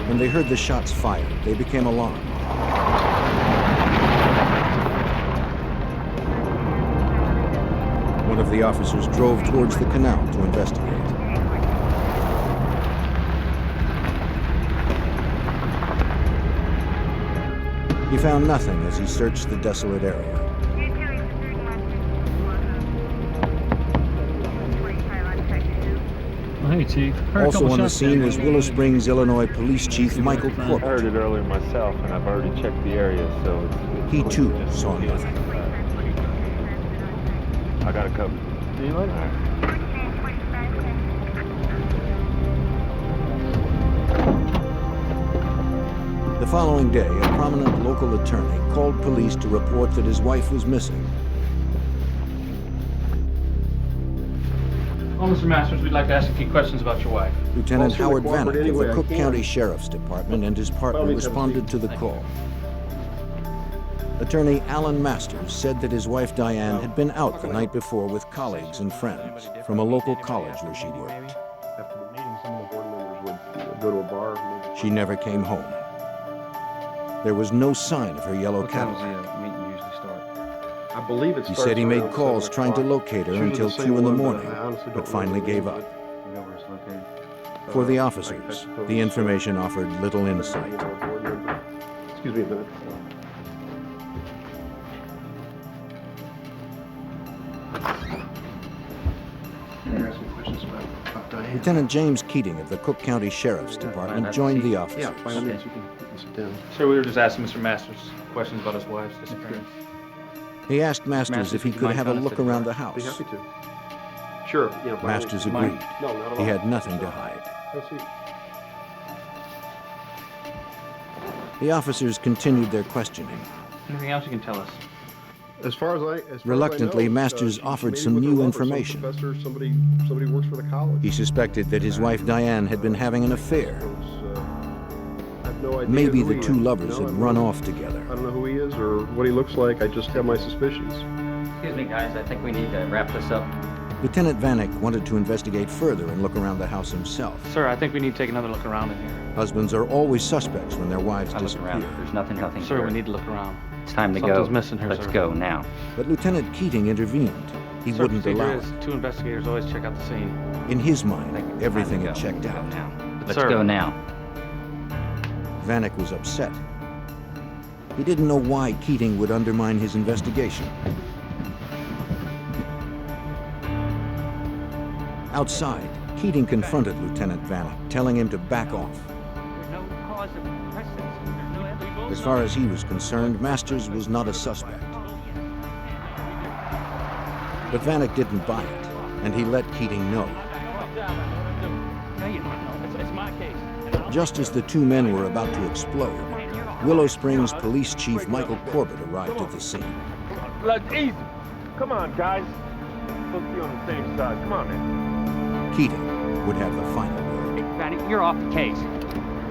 When they heard the shots fired, they became alarmed. One of the officers drove towards the canal to investigate. He found nothing as he searched the desolate area. Hey, Chief. Also on the scene was Willow Springs, Illinois Police Chief Michael I Corbett. heard it earlier myself, and I've already checked the area, so He too saw nothing. I got it covered. See you later. The following day, a prominent local attorney called police to report that his wife was missing. Well, Mr. Masters, we'd like to ask a few questions about your wife. Lieutenant Howard Vanek of the Cook County Sheriff's Department and his partner responded to the call. Attorney Alan Masters said that his wife Diane had been out the night before with colleagues and friends from a local college where she worked. After the meeting, some of the board members would go to a bar. She never came home. There was no sign of her yellow Cadillac. I believe it He said he made calls trying to locate her until 2 in the morning, but finally gave up. For the officers, the information offered little insight. Excuse me a minute. Lieutenant James Keating of the Cook County Sheriff's Department joined the officers. Yeah, by all means, you can sit down. Sir, we were just asking Mr. Masters questions about his wife's disappearance. He asked Masters if he could have a look around the Be house. happy to. Sure. Yeah, by all Masters means. agreed. No, not at He all. had nothing to hide. Proceed. The officers continued their questioning. Anything else you can tell us? As far as I Reluctantly, Masters offered some new information. Professor, somebody works for the college. He suspected that his wife Diane had been having an affair. I have no idea Maybe who the he two is. lovers No, had I run don't- off together. I don't know who he is or what he looks like. I just have my suspicions. Excuse me, guys. I think we need to wrap this up. Lieutenant Vanek wanted to investigate further and look around the house himself. Sir, I think we need to take another look around in here. Husbands are always suspects when their wives I look around. disappear. There's nothing Sir, here. we need to look around. It's time to Something's go. missing here, Let's sir. go now. But Lieutenant Keating intervened. He Sir, wouldn't procedure allow is it. 2 investigators always check out the scene. In his mind, Time to everything go. had checked out. Now. Let's Sir. go now. Vanek was upset. He didn't know why Keating would undermine his investigation. Outside, Keating confronted Lieutenant Vanek, telling him to back off. There's no cause of precedence. There's no evidence. As far as he was concerned, Masters was not a suspect. But Vanek didn't buy it, and he let Keating know. No, you don't. It's my case. Just as the two men were about to explode, Willow Springs Police Chief Michael Corbett arrived at the scene. Look, easy. Come on, guys. Let's be on the same side. Come on, man. Keating would have the final word. Hey, Vanny, you're off the case.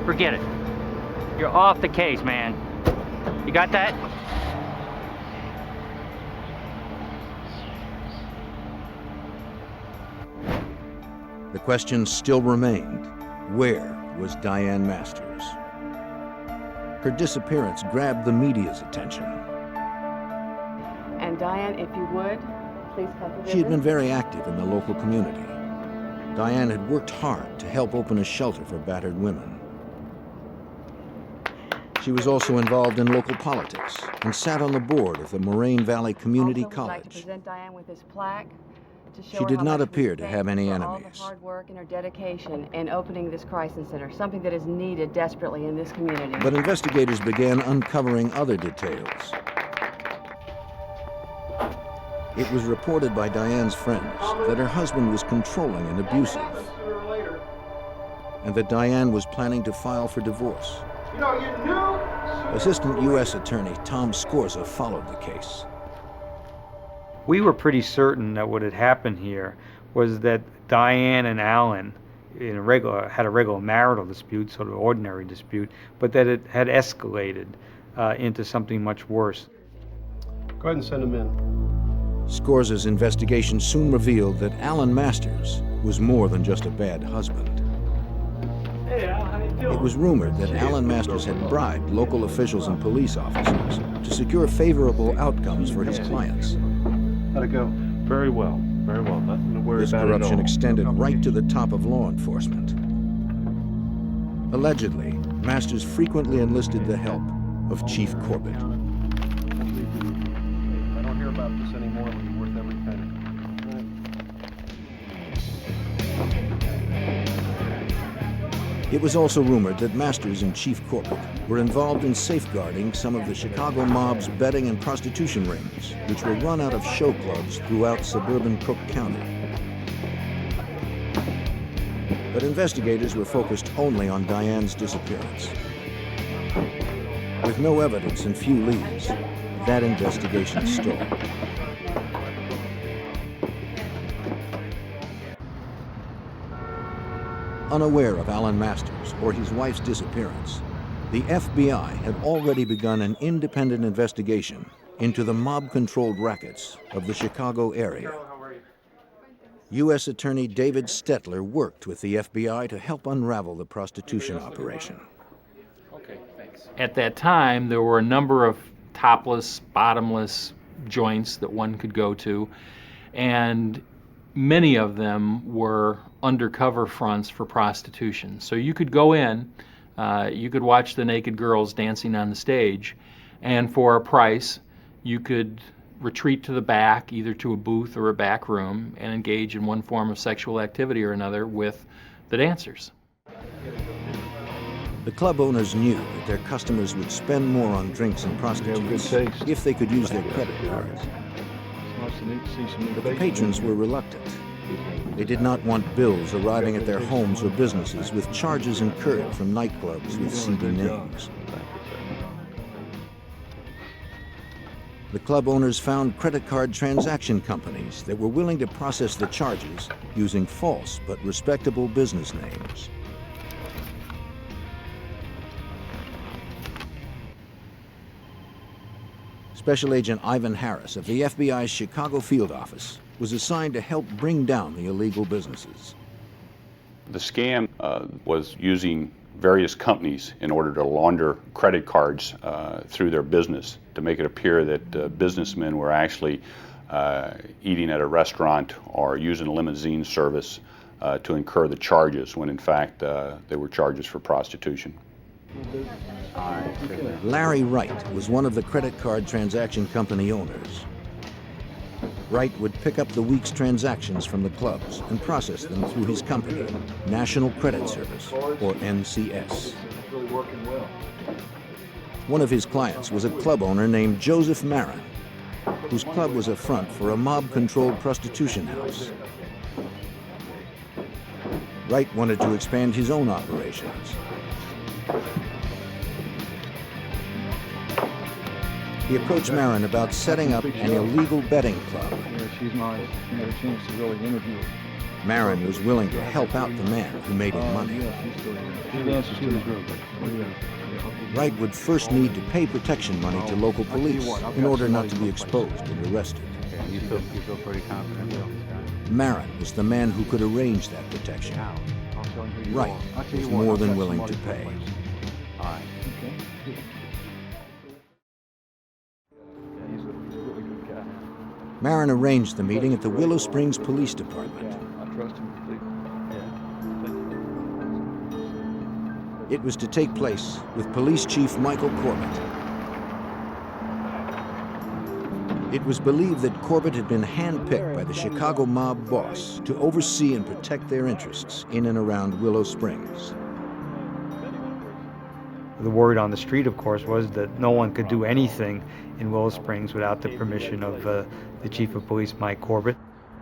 Forget it. You're off the case, man. You got that? The question still remained, where was Diane Masters? Her disappearance grabbed the media's attention. And Diane, if you would, please come to She had been very active in the local community. Diane had worked hard to help open a shelter for battered women. She was also involved in local politics and sat on the board of the Moraine Valley Community Also, we'd like to College. present Diane with this plaque to show She her did how not much we appear to thank have any her for all enemies. the hard work and her dedication in opening this crisis center, something that is needed desperately in this community. But investigators began uncovering other details. It was reported by Diane's friends that her husband was controlling and abusive, and that Diane was planning to file for divorce. Assistant U.S. Attorney Tom Scorza followed the case. We were pretty certain that what had happened here was that Diane and Alan had a regular marital dispute, sort of ordinary dispute, but that it had escalated into something much worse. Go ahead and send him in. Scorza's investigation soon revealed that Alan Masters was more than just a bad husband. Hey, Al, how you doing? It was rumored that Alan Masters had bribed local officials and police officers to secure favorable outcomes for his clients. How'd it go? Very well, very well. Nothing to worry This about at corruption all. extended right to the top of law enforcement. Allegedly, Masters frequently enlisted the help of Chief Corbett. If I don't hear about this anymore, it'll be worth every penny. It was also rumored that Masters and Chief Corbett were involved in safeguarding some of the Chicago mob's betting and prostitution rings, which were run out of show clubs throughout suburban Cook County. But investigators were focused only on Diane's disappearance. With no evidence and few leads, that investigation stalled. Unaware of Alan Masters or his wife's disappearance, the FBI had already begun an independent investigation into the mob-controlled rackets of the Chicago area. U.S. Attorney David Stetler worked with the FBI to help unravel the prostitution operation. Okay, thanks. At that time, there were a number of topless, bottomless joints that one could go to, and many of them were undercover fronts for prostitution. So you could go in, you could watch the naked girls dancing on the stage, and for a price, you could retreat to the back, either to a booth or a back room, and engage in one form of sexual activity or another with the dancers. The club owners knew that their customers would spend more on drinks and prostitutes if they could use their credit cards. But the patrons were reluctant. They did not want bills arriving at their homes or businesses with charges incurred from nightclubs with seedy names. The club owners found credit card transaction companies that were willing to process the charges using false but respectable business names. Special Agent Ivan Harris of the FBI's Chicago field office was assigned to help bring down the illegal businesses. The scam was using various companies in order to launder credit cards through their business to make it appear that businessmen were actually eating at a restaurant or using a limousine service to incur the charges when in fact they were charges for prostitution. Larry Wright was one of the credit card transaction company owners. Wright would pick up the week's transactions from the clubs and process them through his company, National Credit Service, or NCS. One of his clients was a club owner named Joseph Marin, whose club was a front for a mob-controlled prostitution house. Wright wanted to expand his own operations. He approached Marin about setting up an illegal betting club. Marin was willing to help out the man who made him money. Wright would first need to pay protection money to local police in order not to be exposed and arrested. You feel pretty confident? Marin was the man who could arrange that protection. Wright was more than willing to pay. Marin arranged the meeting at the Willow Springs Police Department. I trust him completely. It was to take place with Police Chief Michael Corbett. It was believed that Corbett had been handpicked by the Chicago mob boss to oversee and protect their interests in and around Willow Springs. The word on the street, of course, was that no one could do anything in Willow Springs without the permission of the Chief of Police, Mike Corbett.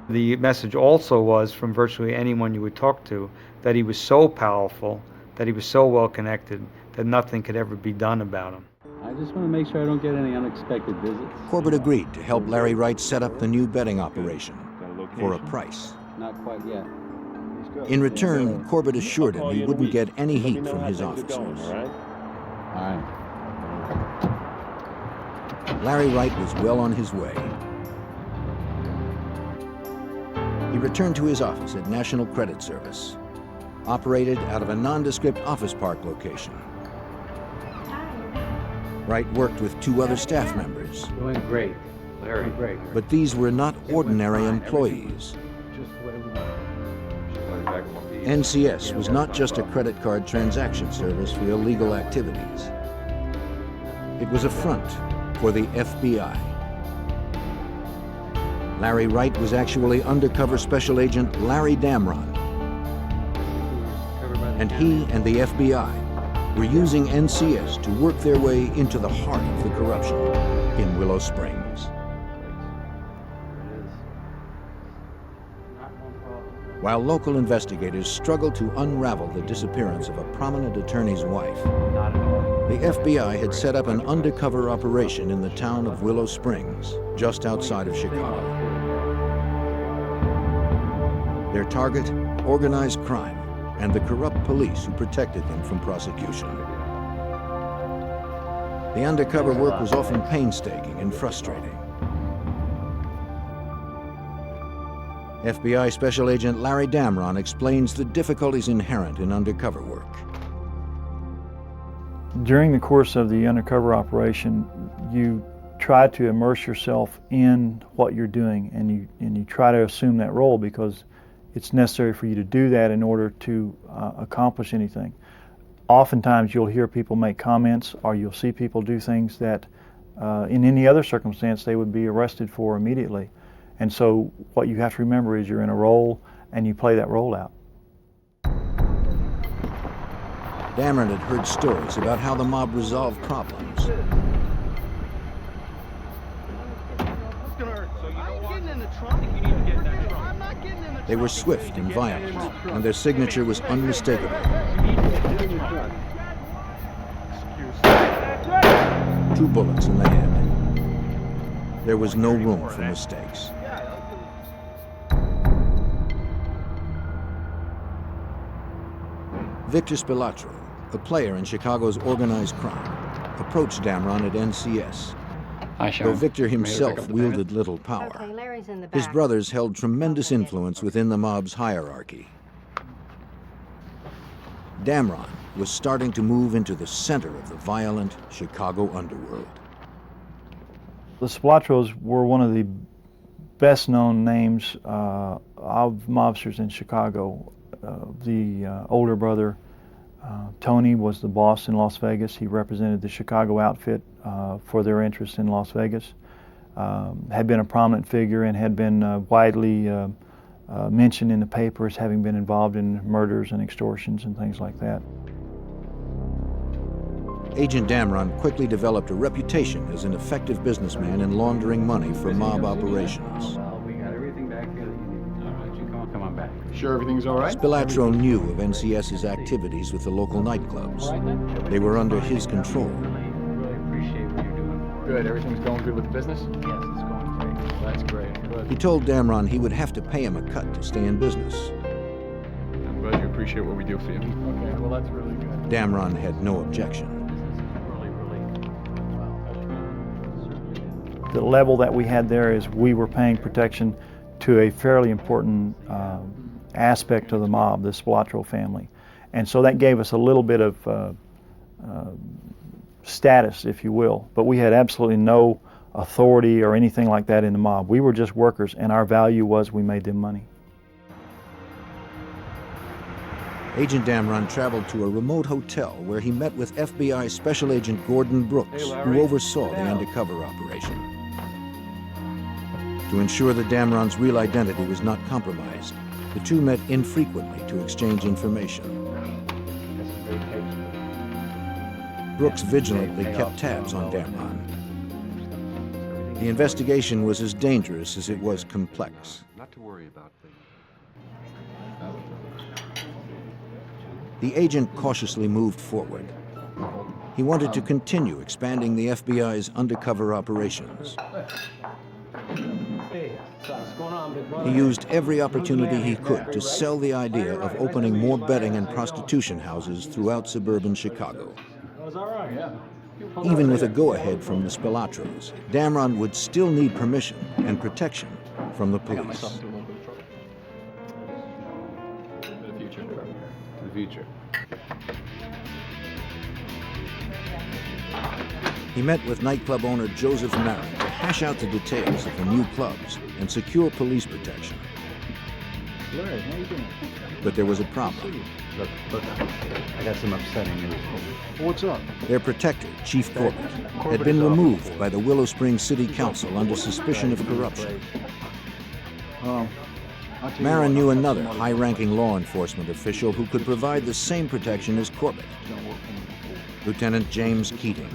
The message also was, from virtually anyone you would talk to, that he was so powerful, that he was so well connected, that nothing could ever be done about him. I just want to make sure I don't get any unexpected visits. Corbett agreed to help Larry Wright set up the new betting operation for a price. Not quite yet. In return, Corbett assured him he wouldn't get any heat from his officers. All right. Larry Wright was well on his way. He returned to his office at National Credit Service, operated out of a nondescript office park location. Wright worked with 2 other staff members. Doing great. Larry, great. But these were not ordinary employees. NCS was not just a credit card transaction service for illegal activities. It was a front for the FBI. Larry Wright was actually undercover special agent Larry Damron. And he and the FBI were using NCS to work their way into the heart of the corruption in Willow Springs. While local investigators struggled to unravel the disappearance of a prominent attorney's wife, the FBI had set up an undercover operation in the town of Willow Springs, just outside of Chicago. Their target, organized crime, and the corrupt police who protected them from prosecution. The undercover work was often painstaking and frustrating. FBI Special Agent Larry Damron explains the difficulties inherent in undercover work. During the course of the undercover operation, you try to immerse yourself in what you're doing, and you try to assume that role because it's necessary for you to do that in order to accomplish anything. Oftentimes you'll hear people make comments, or you'll see people do things that in any other circumstance they would be arrested for immediately. And so what you have to remember is you're in a role and you play that role out. Damron had heard stories about how the mob resolved problems. They were swift and violent, and their signature was unmistakable. 2 bullets in the head. There was no room for mistakes. Victor Spilatro, a player in Chicago's organized crime, approached Damron at NCS. Though Victor himself wielded little power, his brothers held tremendous influence within the mob's hierarchy. Damron was starting to move into the center of the violent Chicago underworld. The Spilatros were one of the best-known names of mobsters in Chicago. The older brother, Tony, was the boss in Las Vegas. He represented the Chicago outfit for their interests in Las Vegas. Had been a prominent figure and had been widely mentioned in the papers, having been involved in murders and extortions and things like that. Agent Damron quickly developed a reputation as an effective businessman in laundering money for mob operations. We got everything back here that you need. All right, you come on back. Sure everything's all right? Spilatro knew of NCS's activities with the local nightclubs. They were under his control. Really appreciate what you're doing. Good, everything's going good with the business? Yes, it's going great. That's great. Good. He told Damron he would have to pay him a cut to stay in business. I'm glad you appreciate what we do for you. Okay, well that's really good. Damron had no objection. The level that we had there is we were paying protection to a fairly important aspect of the mob, the Spilatro family. And so that gave us a little bit of status, if you will. But we had absolutely no authority or anything like that in the mob. We were just workers, and our value was we made them money. Agent Damron traveled to a remote hotel where he met with FBI Special Agent Gordon Brooks, who oversaw the undercover operation. To ensure that Damron's real identity was not compromised, the two met infrequently to exchange information. Brooks vigilantly kept tabs on Damron. The investigation was as dangerous as it was complex. Not to worry about things. The agent cautiously moved forward. He wanted to continue expanding the FBI's undercover operations. He used every opportunity he could to sell the idea of opening more betting and prostitution houses throughout suburban Chicago. Even with a go-ahead from the Spilatros, Damron would still need permission and protection from the police. Future. He met with nightclub owner Joseph Marin to hash out the details of the new clubs and secure police protection. Larry, how you doing? But there was a problem. Look, I got some upsetting news. What's up? Their protector, Chief Corbett, had been removed by the Willow Springs City Council under suspicion of corruption. Marin knew another high-ranking law enforcement official who could provide the same protection as Corbett. Lieutenant James Keating,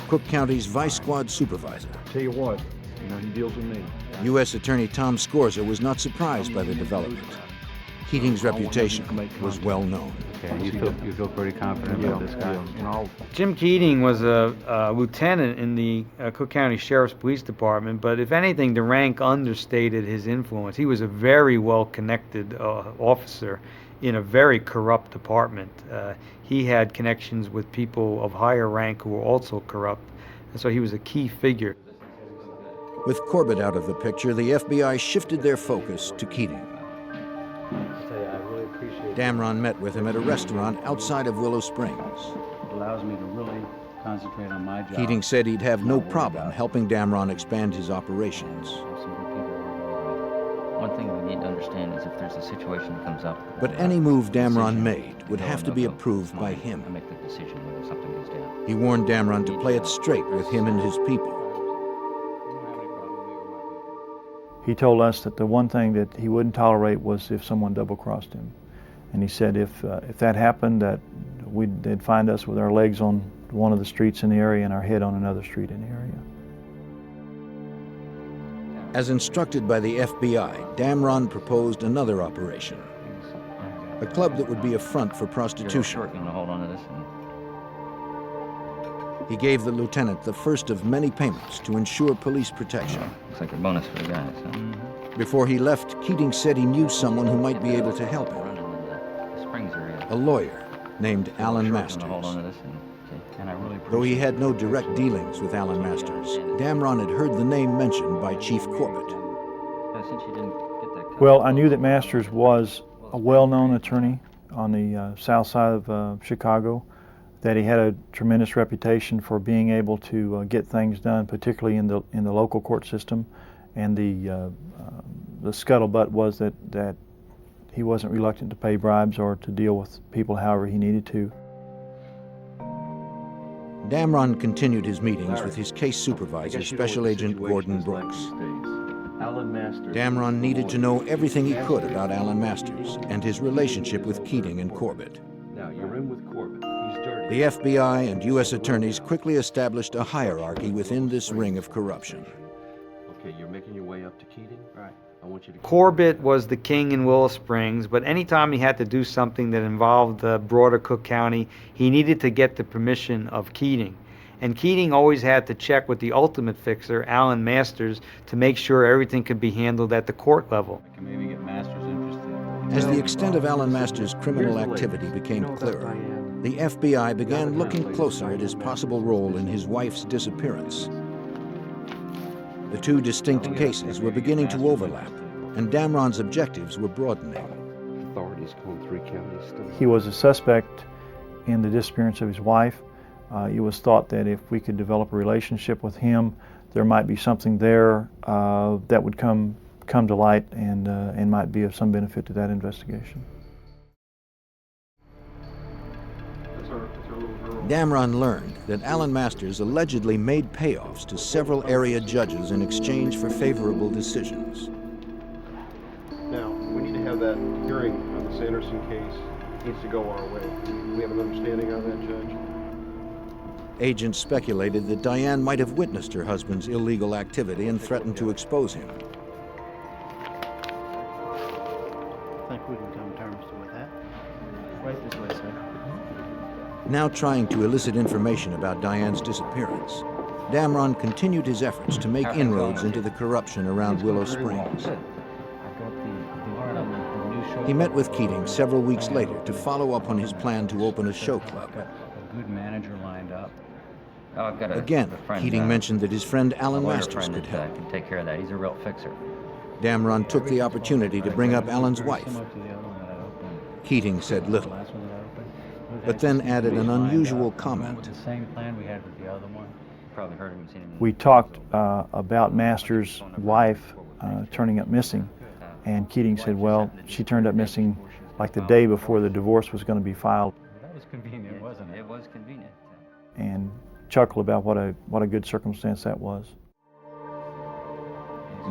Cook County's Vice Squad Supervisor. Tell you what, he deals with me. U.S. Attorney Tom Scorza was not surprised by the development. Keating's reputation was well known. Okay, you feel pretty confident about this guy? Jim Keating was a lieutenant in the Cook County Sheriff's Police Department, but if anything, the rank understated his influence. He was a very well-connected officer in a very corrupt department. He had connections with people of higher rank who were also corrupt, and so he was a key figure. With Corbett out of the picture, the FBI shifted their focus to Keating. Damron met with him at a restaurant outside of Willow Springs. It allows me to really concentrate on my job. Keating said he'd have no problem helping Damron expand his operations. One thing we need to understand is if there's a situation that comes up. But any move Damron made would have to be approved by him. I make the decision when something goes down. He warned Damron to play it straight with him and his people. He told us that the one thing that he wouldn't tolerate was if someone double-crossed him. And he said if that happened, that they'd find us with our legs on one of the streets in the area and our head on another street in the area. As instructed by the FBI, Damron proposed another operation. A club that would be a front for prostitution. You're going to hold on to this. He gave the lieutenant the first of many payments to ensure police protection. Looks like a bonus for the guys, huh? Before he left, Keating said he knew someone who might be able to help him. A lawyer named Alan Masters. Though he had no direct dealings with Alan Masters, Damron had heard the name mentioned by Chief Corbett. Well, I knew that Masters was a well-known attorney on the south side of Chicago, that he had a tremendous reputation for being able to get things done, particularly in the local court system, and the scuttlebutt was that he wasn't reluctant to pay bribes or to deal with people however he needed to. Damron continued his meetings with his case supervisor, Special Agent Gordon Brooks. Damron needed to know everything he could about Alan Masters and his relationship with Keating and Corbett. Now, you're in with Corbett. He's dirty. The FBI and U.S. attorneys quickly established a hierarchy within this ring of corruption. Okay, you're making your way up to Keating? Right. I want you to... Corbett was the king in Willow Springs, but anytime he had to do something that involved the broader Cook County, he needed to get the permission of Keating. And Keating always had to check with the ultimate fixer, Alan Masters, to make sure everything could be handled at the court level. I can maybe get Masters interested. As the extent of Alan Masters' criminal activity became clearer, the FBI began looking closer at his possible role in his wife's disappearance. The two distinct cases were beginning to overlap, and Damron's objectives were broadening. Authorities call 3 counties still. He was a suspect in the disappearance of his wife. It was thought that if we could develop a relationship with him, there might be something there that would come to light and might be of some benefit to that investigation. Damron learned that Alan Masters allegedly made payoffs to several area judges in exchange for favorable decisions. Now, we need to have that hearing on the Sanderson case. It needs to go our way. Do we have an understanding on that, Judge? Agents speculated that Diane might have witnessed her husband's illegal activity and threatened to expose him. I think we can come to terms with that. Right this way, sir. Now trying to elicit information about Diane's disappearance, Damron continued his efforts to make inroads into the corruption around Willow Springs. He met with Keating several weeks later to follow up on his plan to open a show club. A good manager lined up. Oh, I've got a Again, friend, Keating mentioned that his friend Alan a lawyer Masters friend could that, help. can take care of that. He's a real fixer. Damron took the opportunity to bring up Alan's wife. Keating said little, but then added an unusual comment. The same plan we had with the other one. Probably heard him, seen him. We talked about Masters' wife turning up missing, and Keating said, well, she turned up missing like the day before the divorce was going to be filed. That was convenient, wasn't it? It was convenient. And chuckled about what a good circumstance that was.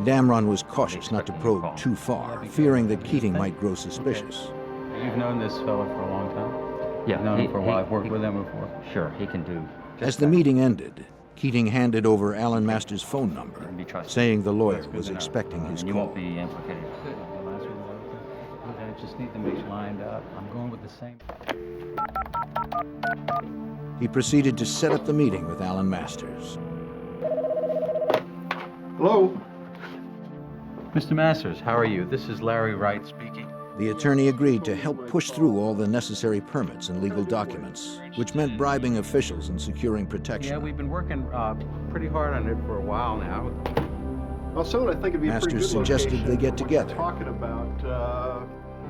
Damron was cautious not to probe too far, fearing that Keating might grow suspicious. You've known this fella for a long time? Yeah. You've known him for a while. I've worked with him before. Sure, he can do. As the meeting ended, Keating handed over Alan Masters' phone number, saying the lawyer was expecting his You call. won't be implicated. I just need them each lined up. I'm going with the same. He proceeded to set up the meeting with Alan Masters. Hello? Mr. Masters, how are you? This is Larry Wright speaking. The attorney agreed to help push through all the necessary permits and legal documents, which meant bribing officials and securing protection. Yeah, we've been working pretty hard on it for a while now. Well, soon I think it'd be a pretty Masters good suggested location. they get together. Talking about,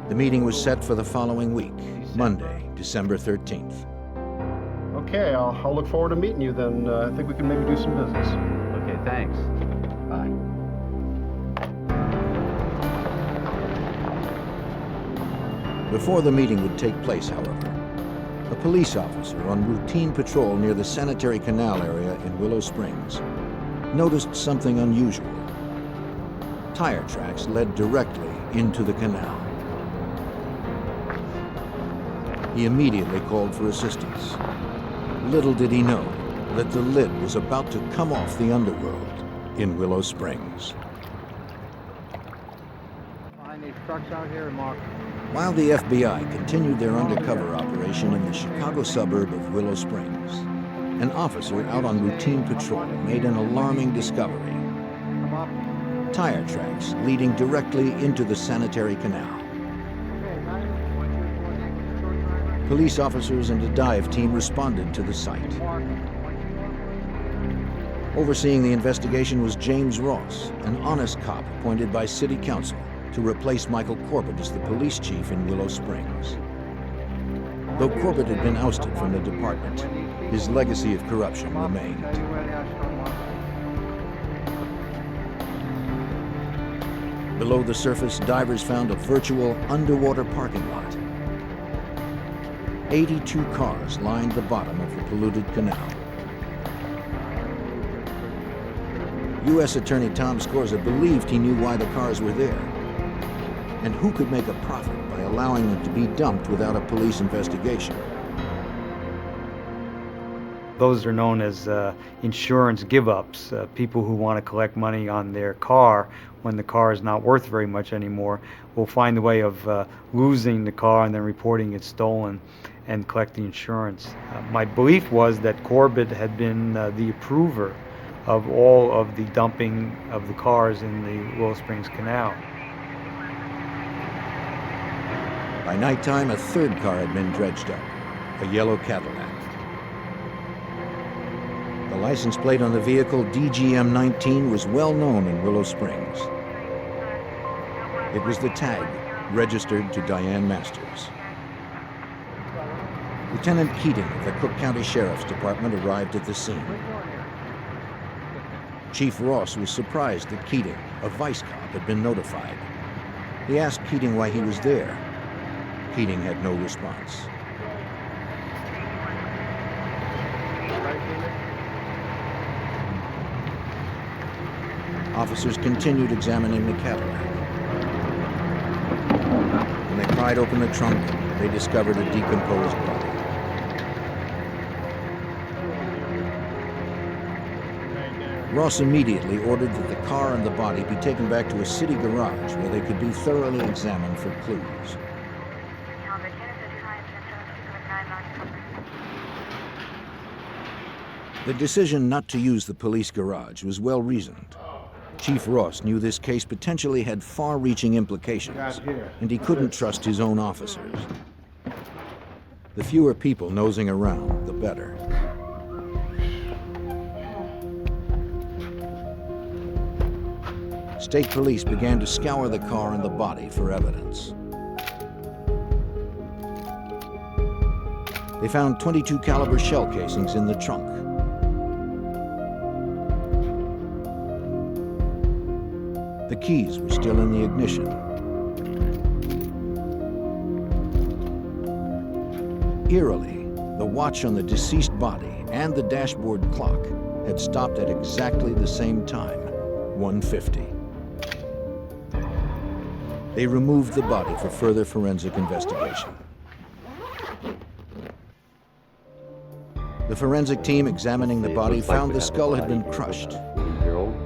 The meeting was set for the following week, Monday, December 13th. Okay, I'll look forward to meeting you then. I think we can maybe do some business. Okay, thanks. Bye. Before the meeting would take place, however, a police officer on routine patrol near the sanitary canal area in Willow Springs noticed something unusual. Tire tracks led directly into the canal. He immediately called for assistance. Little did he know that the lid was about to come off the underworld in Willow Springs. Find these trucks out here and mark. While the FBI continued their undercover operation in the Chicago suburb of Willow Springs, an officer out on routine patrol made an alarming discovery. Tire tracks leading directly into the sanitary canal. Police officers and a dive team responded to the site. Overseeing the investigation was James Ross, an honest cop appointed by City Council to replace Michael Corbett as the police chief in Willow Springs. Though Corbett had been ousted from the department, his legacy of corruption remained. Below the surface, divers found a virtual underwater parking lot. 82 cars lined the bottom of the polluted canal. U.S. Attorney Tom Scorza believed he knew why the cars were there. And who could make a profit by allowing them to be dumped without a police investigation? Those are known as insurance give-ups, people who want to collect money on their car when the car is not worth very much anymore will find a way of losing the car and then reporting it stolen and collect the insurance. My belief was that Corbett had been the approver of all of the dumping of the cars in the Willow Springs Canal. By nighttime, a third car had been dredged up, a yellow Cadillac. The license plate on the vehicle, DGM-19, was well known in Willow Springs. It was the tag registered to Diane Masters. Lieutenant Keating of the Cook County Sheriff's Department arrived at the scene. Chief Ross was surprised that Keating, a vice cop, had been notified. He asked Keating why he was there. Keating had no response. officers continued examining the Cadillac. When they pried open the trunk, they discovered a decomposed body. Ross immediately ordered that the car and the body be taken back to a city garage where they could be thoroughly examined for clues. The decision not to use the police garage was well reasoned. Chief Ross knew this case potentially had far-reaching implications, and he couldn't trust his own officers. The fewer people nosing around, the better. State police began to scour the car and the body for evidence. They found .22 caliber shell casings in the trunk. The keys were still in the ignition. Eerily, the watch on the deceased body and the dashboard clock had stopped at exactly the same time, 1:50. They removed the body for further forensic investigation. The forensic team examining the body found the skull had been crushed.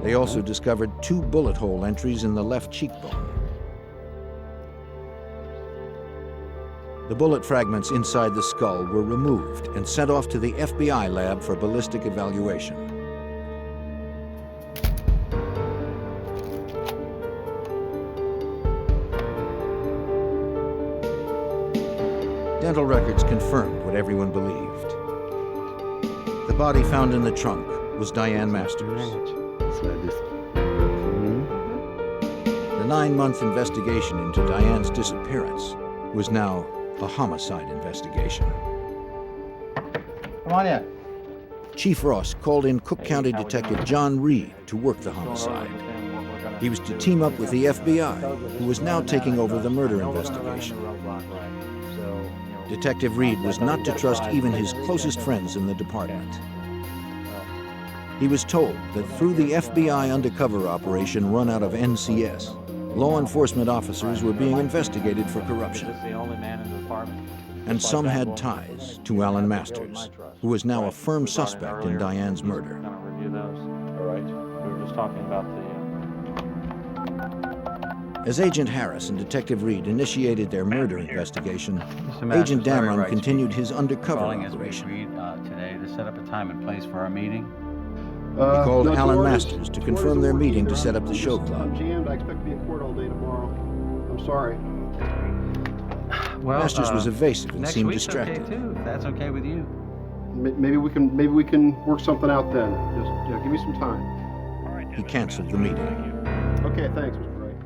They also discovered 2 bullet hole entries in the left cheekbone. The bullet fragments inside the skull were removed and sent off to the FBI lab for ballistic evaluation. Dental records confirmed what everyone believed. The body found in the trunk was Diane Masters. The 9-month investigation into Diane's disappearance was now a homicide investigation. Come on in. Chief Ross called in Cook County Detective John Reed to work the homicide. He was to team up with the FBI, who was now taking over the murder investigation. Detective Reed was not to trust even his closest friends in the department. He was told that through the FBI undercover operation run out of NCS, law enforcement officers were being investigated for corruption. And some had ties to Alan Masters, who was now a firm suspect in Diane's murder. As Agent Harris and Detective Reed initiated their murder investigation, Agent Damron continued his undercover operation. Today to set up a time and place for our meeting. He called Alan Masters to confirm their meeting to set up the show club. I'm jammed. I expect to be in court all day tomorrow. I'm sorry. Well, Masters was evasive and next seemed week's distracted. Okay too, if that's okay with you. Maybe we can work something out then. Just give me some time. He canceled the meeting. Okay, thanks, Mr. Wright.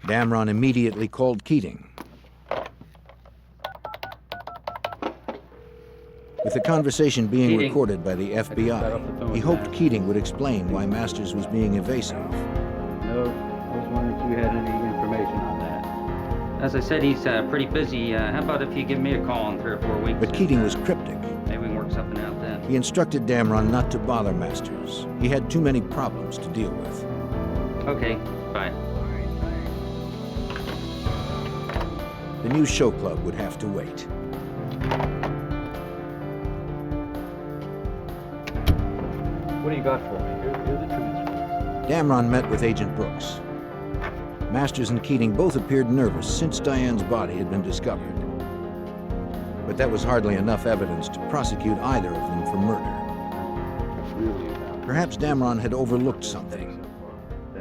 Damron immediately called Keating. With the conversation being recorded by the FBI, he hoped Keating would explain why Masters was being evasive. No, I was wondering if you had any information on that. As I said, he's pretty busy. How about if you give me a call in 3 or 4 weeks? But Keating was cryptic. Maybe we can work something out then. He instructed Damron not to bother Masters. He had too many problems to deal with. Okay, bye. The new show club would have to wait. What do you got for me? Here are the transcripts. Damron met with Agent Brooks. Masters and Keating both appeared nervous since Diane's body had been discovered. But that was hardly enough evidence to prosecute either of them for murder. Perhaps Damron had overlooked something.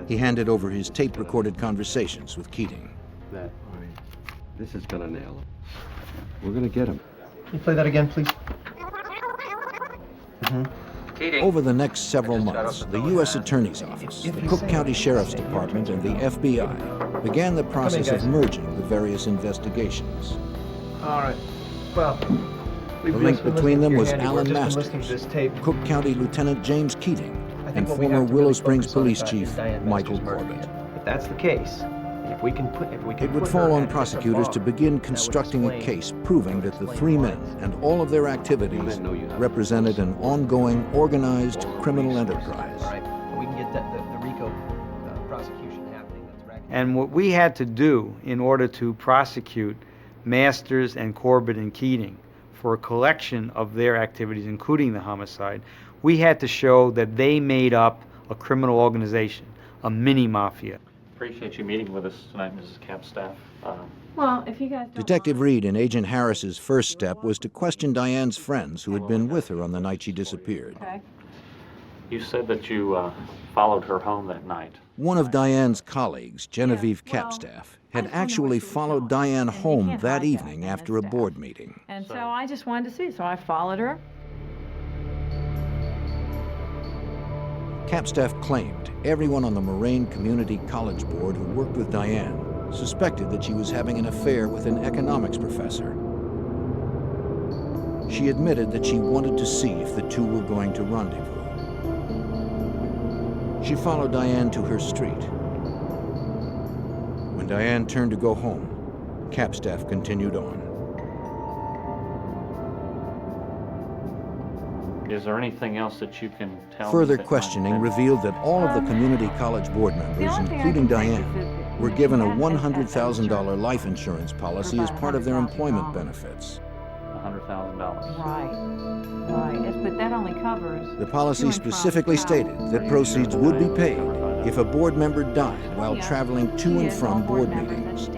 He handed over his tape-recorded conversations with Keating. This is gonna nail him. We're gonna get him. Can you play that again, please? Over the next several months, the U.S. Attorney's Office, the Cook County Sheriff's Department, and the FBI began the process of merging the various investigations. All right. Well, The link between them was Alan Masters, Cook County Lieutenant James Keating, and former Willow Springs Police Chief Michael Corbett. If that's the case, If we can It would fall on prosecutors to begin constructing a case proving that the three men and all of their activities represented an ongoing, organized criminal enterprise. All right, we can get the RICO prosecution happening. And what we had to do in order to prosecute Masters and Corbett and Keating for a collection of their activities, including the homicide, we had to show that they made up a criminal organization, a mini mafia. Appreciate you meeting with us tonight, Mrs. Capstaff. Well, if you guys don't Detective Reed and Agent Harris's first step was to question Diane's friends who had been with her on the night she disappeared. Okay. You said that you followed her home that night. One of Diane's colleagues, Genevieve Capstaff, had actually followed Diane home that evening after a board meeting. And so I just wanted to see, so I followed her. Capstaff claimed everyone on the Moraine Community College Board who worked with Diane suspected that she was having an affair with an economics professor. She admitted that she wanted to see if the two were going to rendezvous. She followed Diane to her street. When Diane turned to go home, Capstaff continued on. Is there anything else that you can tell me? Further that questioning revealed that all of the community college board members, including Diane, were given a $100,000 life insurance policy as part of their employment benefits. $100,000. Right, yes, but that only covers... The policy specifically stated that proceeds would be paid if a board member died while traveling to and from board meetings.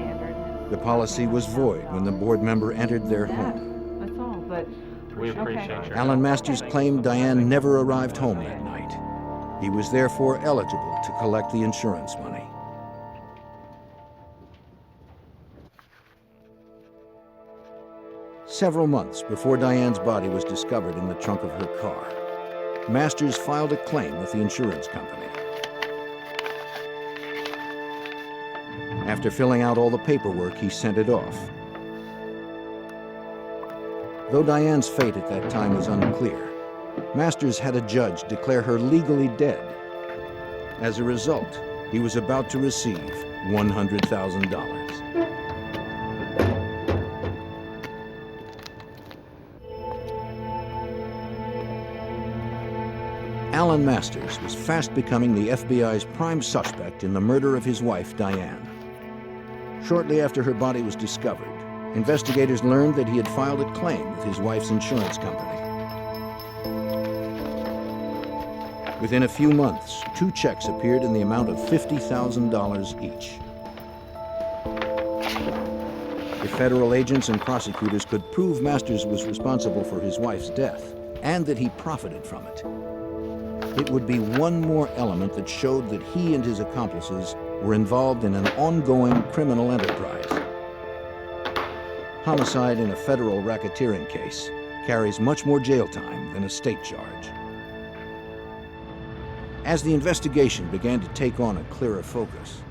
The policy was void when the board member entered their home. That's all, but... We appreciate your Alan Masters claimed Diane never arrived home that night. He was therefore eligible to collect the insurance money. Several months before Diane's body was discovered in the trunk of her car, Masters filed a claim with the insurance company. After filling out all the paperwork, he sent it off. Though Diane's fate at that time was unclear, Masters had a judge declare her legally dead. As a result, he was about to receive $100,000. Alan Masters was fast becoming the FBI's prime suspect in the murder of his wife, Diane. Shortly after her body was discovered, investigators learned that he had filed a claim with his wife's insurance company. Within a few months, 2 checks appeared in the amount of $50,000 each. If federal agents and prosecutors could prove Masters was responsible for his wife's death and that he profited from it, it would be one more element that showed that he and his accomplices were involved in an ongoing criminal enterprise. Homicide in a federal racketeering case carries much more jail time than a state charge. As the investigation began to take on a clearer focus,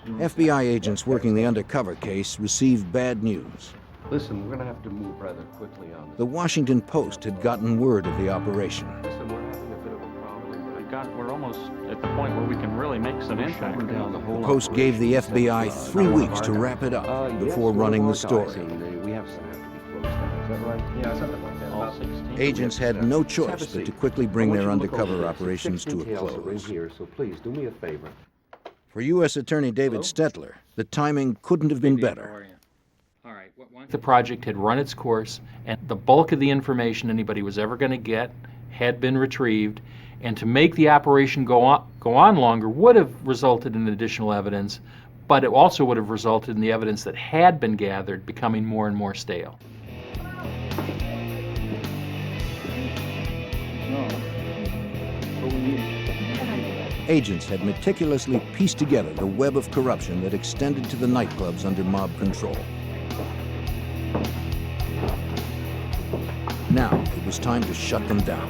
FBI agents working the Undercover case received bad news. Listen, we're going to have to move rather quickly on this. The Washington Post had gotten word of the operation. Listen, we're having a bit of a problem. We're almost at the point where we can really make some impact. The Post gave the FBI 3 weeks to wrap it up before running the story. We have some have to be closed down. Is that right? Yeah, something like that. All 16. Agents had no choice but to quickly bring their undercover operations to a close. Here, so please do me a favor. For U.S. Attorney David Stetler, the timing couldn't have been better. The project had run its course, and the bulk of the information anybody was ever going to get had been retrieved, and to make the operation go on longer would have resulted in additional evidence, but it also would have resulted in the evidence that had been gathered becoming more and more stale. Agents had meticulously pieced together the web of corruption that extended to the nightclubs under mob control. Now it was time to shut them down.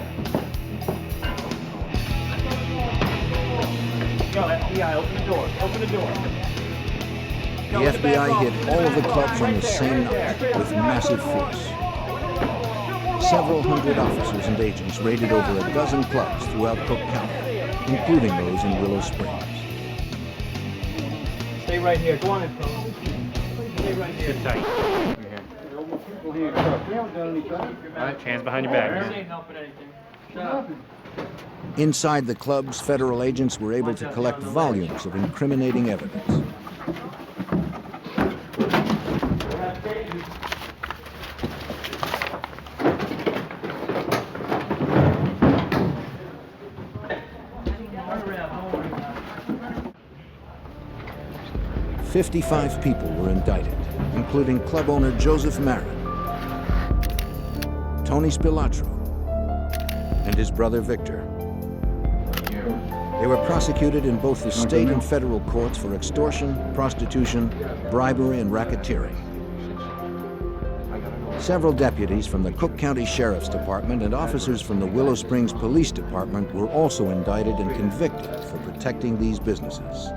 Go, FBI, open the door. Open the door. The FBI hit all of the clubs on the same night with massive force. Several hundred officers and agents raided over a dozen clubs throughout Cook County, including those in Willow Springs. Stay right here. Go on in, fellas. Stay right here. Sit tight. All right, hands behind your back. This ain't helping anything. Shut up. Inside the clubs, federal agents were able to collect volumes of incriminating evidence. "55 people were indicted, including club owner Joseph Marin, Tony Spilatro, and his brother Victor. They were prosecuted in both the state and federal courts for extortion, prostitution, bribery, and racketeering. Several deputies from the Cook County Sheriff's Department and officers from the Willow Springs Police Department were also indicted and convicted for protecting these businesses.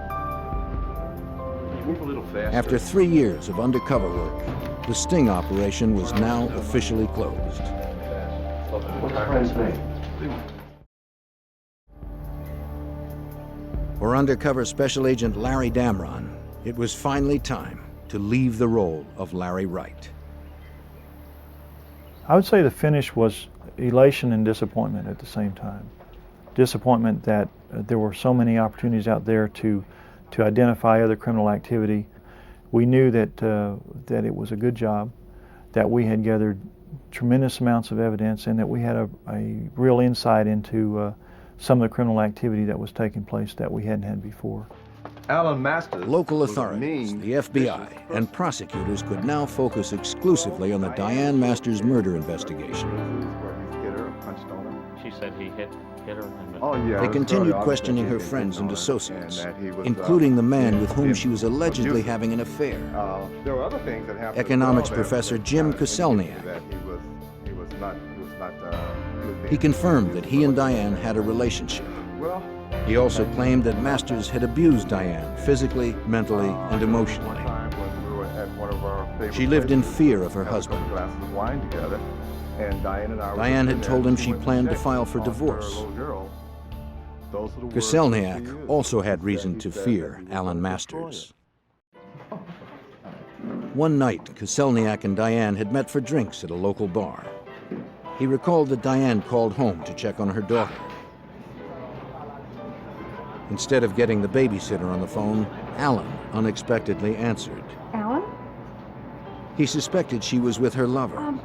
After 3 years of undercover work, the sting operation was now officially closed. What's your friend's name? For undercover Special Agent Larry Damron, it was finally time to leave the role of Larry Wright. I would say the finish was elation and disappointment at the same time. Disappointment that there were so many opportunities out there to identify other criminal activity. We knew that it was a good job, that we had gathered tremendous amounts of evidence, and that we had a real insight into some of the criminal activity that was taking place that we hadn't had before. Alan Masters. Local authorities, the FBI, and prosecutors could now focus exclusively on the Diane Masters murder investigation. She said he hit her. They continued questioning her friends and associates, including the man with whom she was allegedly having an affair. There were other things that happened. Economics professor Jim Koselniak. He confirmed that he and Diane had a relationship. He also claimed that Masters had abused Diane physically, mentally, and emotionally. She lived in fear of her husband. Diane had told him she planned to file for divorce. Koselniak also had reason to fear Alan Masters. One night, Koselniak and Diane had met for drinks at a local bar. He recalled that Diane called home to check on her daughter. Instead of getting the babysitter on the phone, Alan unexpectedly answered. Alan? He suspected she was with her lover.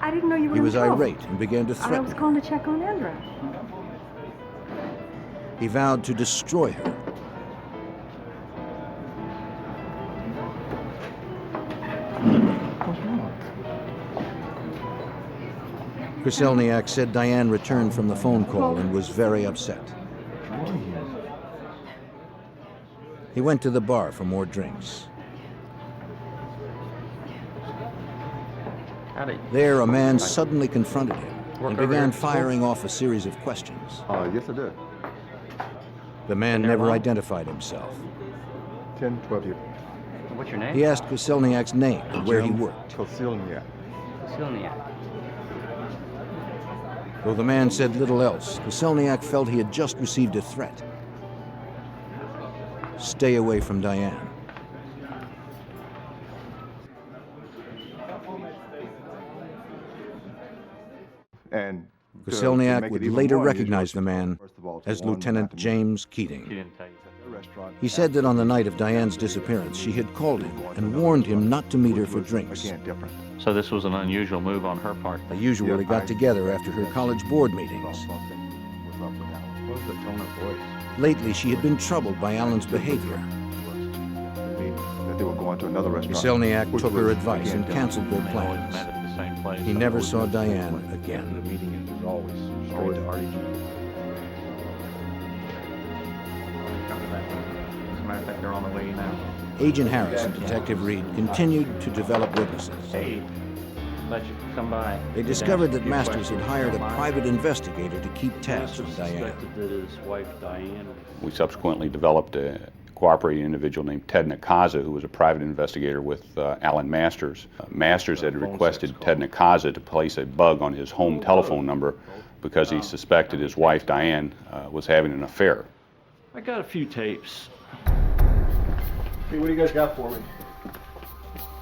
I didn't know you were He was in trouble. irate and began to I threaten was her. calling to check on Andra. He vowed to destroy her. Koselniak said Diane returned from the phone call and was very upset. He went to the bar for more drinks. There, a man suddenly confronted him and began firing off a series of questions. Yes, I did. The man never identified himself. 10, 12 years. What's your name? He asked Koselniak's name and where he worked. Koselniak. Koselniak. Though the man said little else, Koselniak felt he had just received a threat. Stay away from Diane. And Koselniak would later recognize the man as Lieutenant James Keating. He said that on the night of Diane's disappearance, she had called him and warned him not to meet her for drinks. So this was an unusual move on her part. They usually got together after her college board meetings. What was the tone of voice? Lately, she had been troubled by Alan's behavior. That they were going to another restaurant. Koselniak took her advice and canceled their plans. Met at the same place. He never saw Diane again. The meeting is always straight to RDG. As a matter of fact, they're on the way now. Agent Harris and Detective Reed continued to develop witnesses. Hey, let you come by. They discovered that Masters had hired a private investigator to keep tabs on Diane. That his wife Diane. We subsequently developed a cooperating individual named Ted Nakaza, who was a private investigator with Alan Masters. Masters had requested Ted Nakaza to place a bug on his home telephone number because he suspected his wife Diane was having an affair. I got a few tapes. Hey, what do you guys got for me?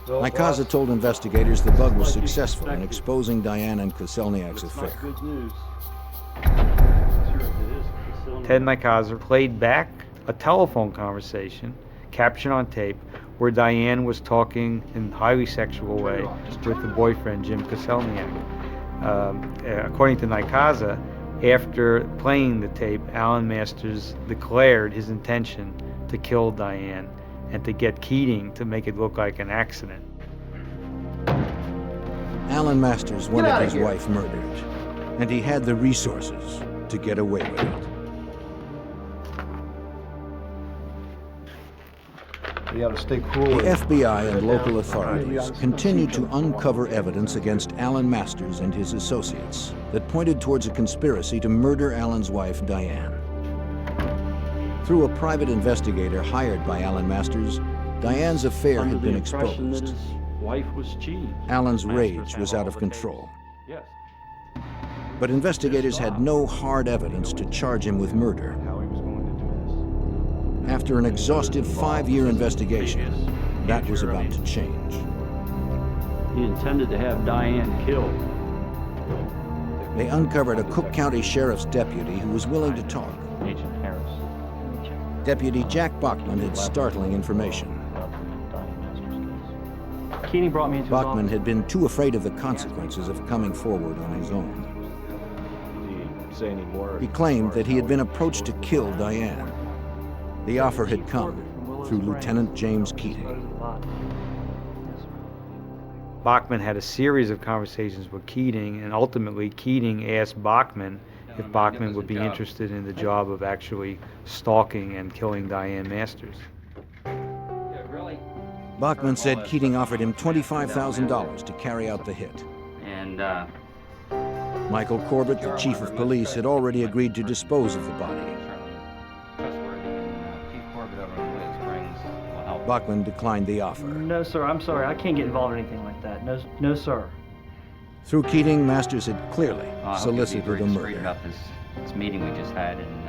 Nykaza told investigators the bug was successful in exposing Diane and Koselniak's affair. Good news. Ted Nykaza played back a telephone conversation, captured on tape, where Diane was talking in a highly sexual way with the boyfriend, Jim Koselniak. According to Nykaza, after playing the tape, Alan Masters declared his intention to kill Diane and to get Keating to make it look like an accident. Alan Masters wanted his wife murdered, and he had the resources to get away with it. You gotta stay cool. The FBI and local authorities continued to uncover evidence against Alan Masters and his associates that pointed towards a conspiracy to murder Alan's wife, Diane. Through a private investigator hired by Alan Masters, Diane's affair had been exposed. His wife was cheating. Alan's rage was out of control. Yes. But investigators had no hard evidence to charge him with murder. After an exhaustive 5-year investigation, that was about to change. He intended to have Diane killed. They uncovered a Cook County Sheriff's deputy who was willing to talk. Agent Harris. Deputy Jack Bachman had startling information. Keating brought me into his Bachman office. had been too afraid of the consequences of coming forward on his own. Did he say any more? He claimed that he had been approached to kill Diane. The offer had come through Lieutenant James Keating. Bachman had a series of conversations with Keating, and ultimately Keating asked Bachman if Bachman would be interested in the job of actually stalking and killing Diane Masters. Bachman said Keating offered him $25,000 to carry out the hit. And, Michael Corbett, the chief of police, had already agreed to dispose of the body. Bachman declined the offer. No, sir, I'm sorry. I can't get involved in anything like that. No, sir. Through Keating, Masters had clearly solicited a straight murder. about this meeting we just had, and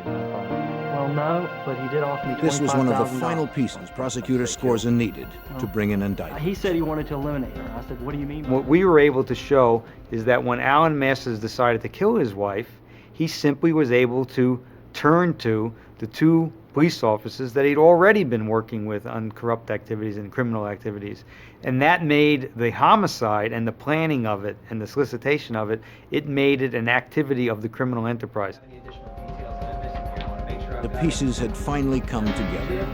Well, no, but he did offer me $25,000. This was one of the final pieces Prosecutor Scorza needed to bring an indictment. He said he wanted to eliminate her. I said, what do you mean? What we were able to show is that when Alan Masters decided to kill his wife, he simply was able to turn to the two police officers that he'd already been working with on corrupt activities and criminal activities. And that made the homicide and the planning of it and the solicitation of it, it made it an activity of the criminal enterprise. The pieces had finally come together.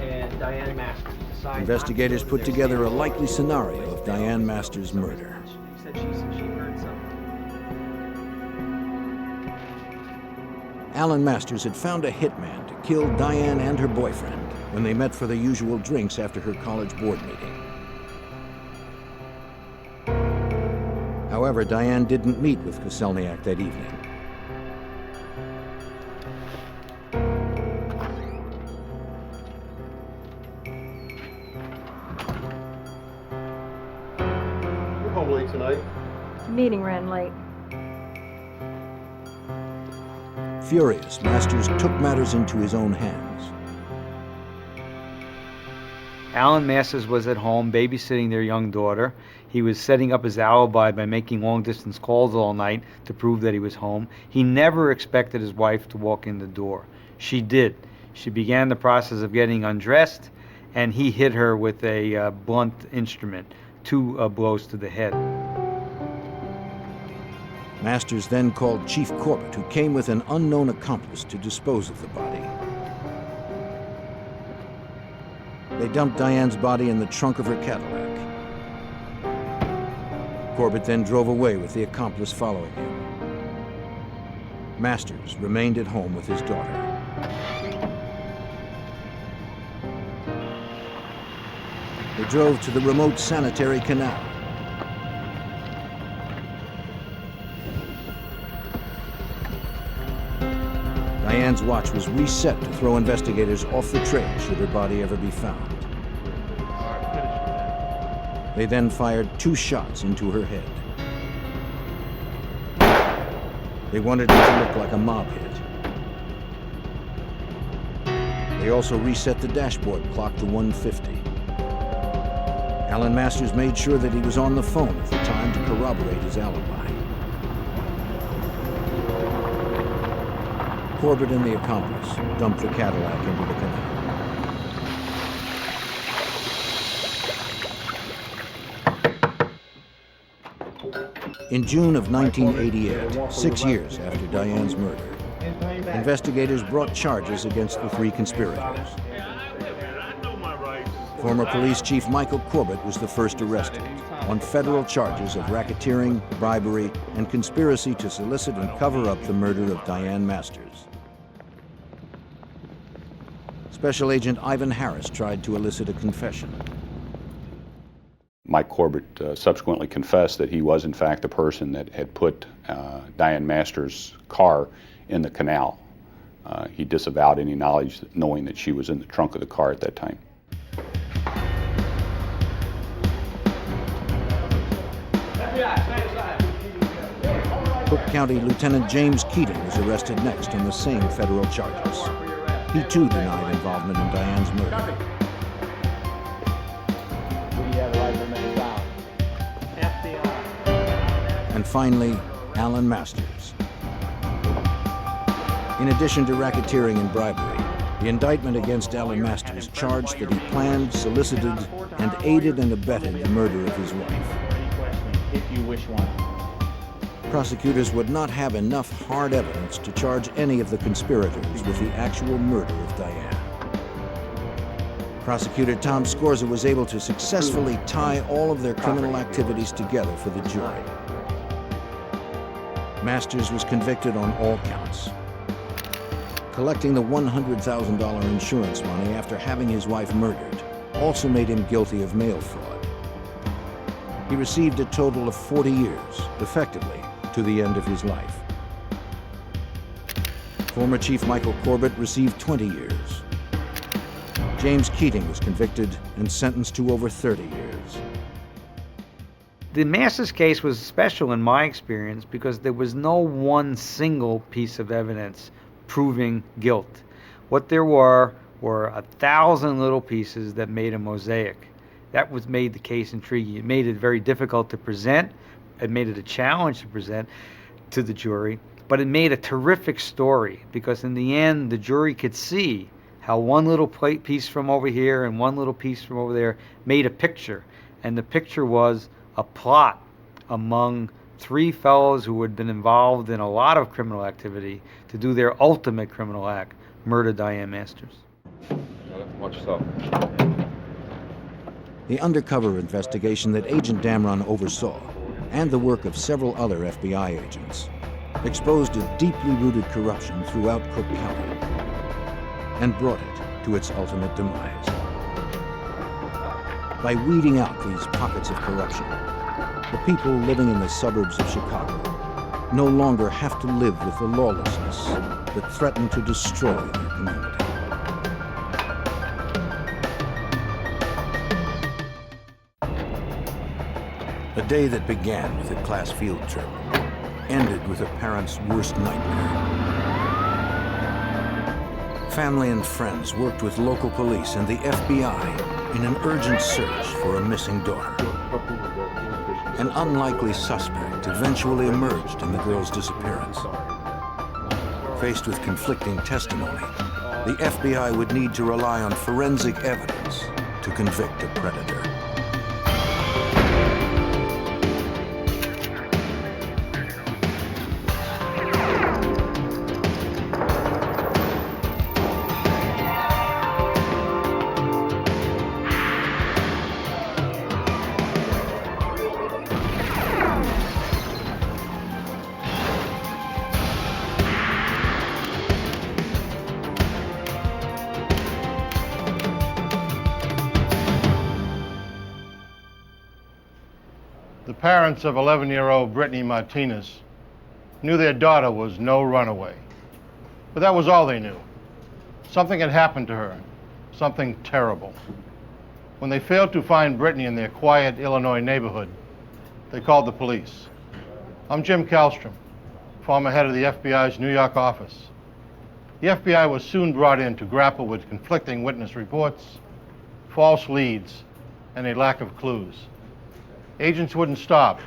And Diane Masters. Investigators put together a likely scenario of Diane Masters' murder. She said she heard something. Alan Masters had found a hitman to kill Diane and her boyfriend when they met for the usual drinks after her college board meeting. However, Diane didn't meet with Koselniak that evening. You're home late tonight. Meeting ran late. Furious, Masters took matters into his own hands. Alan Masters was at home babysitting their young daughter. He was setting up his alibi by making long-distance calls all night to prove that he was home. He never expected his wife to walk in the door. She did. She began the process of getting undressed, and he hit her with a blunt instrument, 2 blows to the head. Masters then called Chief Corbett, who came with an unknown accomplice to dispose of the body. They dumped Diane's body in the trunk of her Cadillac. Corbett then drove away with the accomplice following him. Masters remained at home with his daughter. They drove to the remote sanitary canal. Diane's watch was reset to throw investigators off the trail should her body ever be found. They then fired 2 shots into her head. They wanted it to look like a mob hit. They also reset the dashboard clock to 1:50. Alan Masters made sure that he was on the phone at the time to corroborate his alibi. Corbett and the accomplice dumped the Cadillac into the canal. In June of 1988, 6 years after Diane's murder, investigators brought charges against the three conspirators. Former police chief Michael Corbett was the first arrested on federal charges of racketeering, bribery, and conspiracy to solicit and cover up the murder of Diane Masters. Special Agent Ivan Harris tried to elicit a confession. Mike Corbett subsequently confessed that he was in fact the person that had put Diane Masters' car in the canal. He disavowed any knowledge, knowing that she was in the trunk of the car at that time. Cook County Lieutenant James Keating was arrested next on the same federal charges. He too denied involvement in Diane's murder. And finally, Alan Masters. In addition to racketeering and bribery, the indictment against Alan Masters charged that he planned, solicited, and aided and abetted the murder of his wife. If you wish one. Prosecutors would not have enough hard evidence to charge any of the conspirators with the actual murder of Diane. Prosecutor Tom Scorza was able to successfully tie all of their criminal activities together for the jury. Masters was convicted on all counts. Collecting the $100,000 insurance money after having his wife murdered also made him guilty of mail fraud. He received a total of 40 years, effectively to the end of his life. Former Chief Michael Corbett received 20 years. James Keating was convicted and sentenced to over 30 years. The Masters case was special in my experience because there was no one single piece of evidence proving guilt. What there were 1,000 little pieces that made a mosaic. That was made the case intriguing. It made it very difficult to present. It made it a challenge to present to the jury, but it made a terrific story because in the end the jury could see how one little piece from over here and one little piece from over there made a picture, and the picture was a plot among three fellows who had been involved in a lot of criminal activity to do their ultimate criminal act, murder Diane Masters. Watch yourself. The undercover investigation that Agent Damron oversaw, and the work of several other FBI agents, exposed a deeply rooted corruption throughout Cook County and brought it to its ultimate demise. By weeding out these pockets of corruption, the people living in the suburbs of Chicago no longer have to live with the lawlessness that threatened to destroy their community. A day that began with a class field trip ended with a parent's worst nightmare. Family and friends worked with local police and the FBI in an urgent search for a missing daughter. An unlikely suspect eventually emerged in the girl's disappearance. Faced with conflicting testimony, the FBI would need to rely on forensic evidence to convict a predator. The parents of 11-year-old Brittany Martinez knew their daughter was no runaway. But that was all they knew. Something had happened to her, something terrible. When they failed to find Brittany in their quiet Illinois neighborhood, they called the police. I'm Jim Kallstrom, former head of the FBI's New York office. The FBI was soon brought in to grapple with conflicting witness reports, false leads, and a lack of clues. Agents wouldn't stop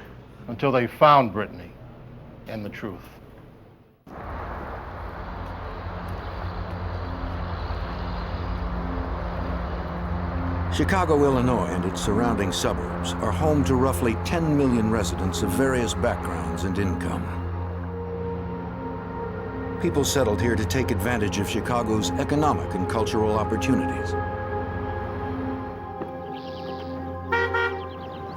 until they found Brittany and the truth. Chicago, Illinois, and its surrounding suburbs are home to roughly 10 million residents of various backgrounds and income. People settled here to take advantage of Chicago's economic and cultural opportunities.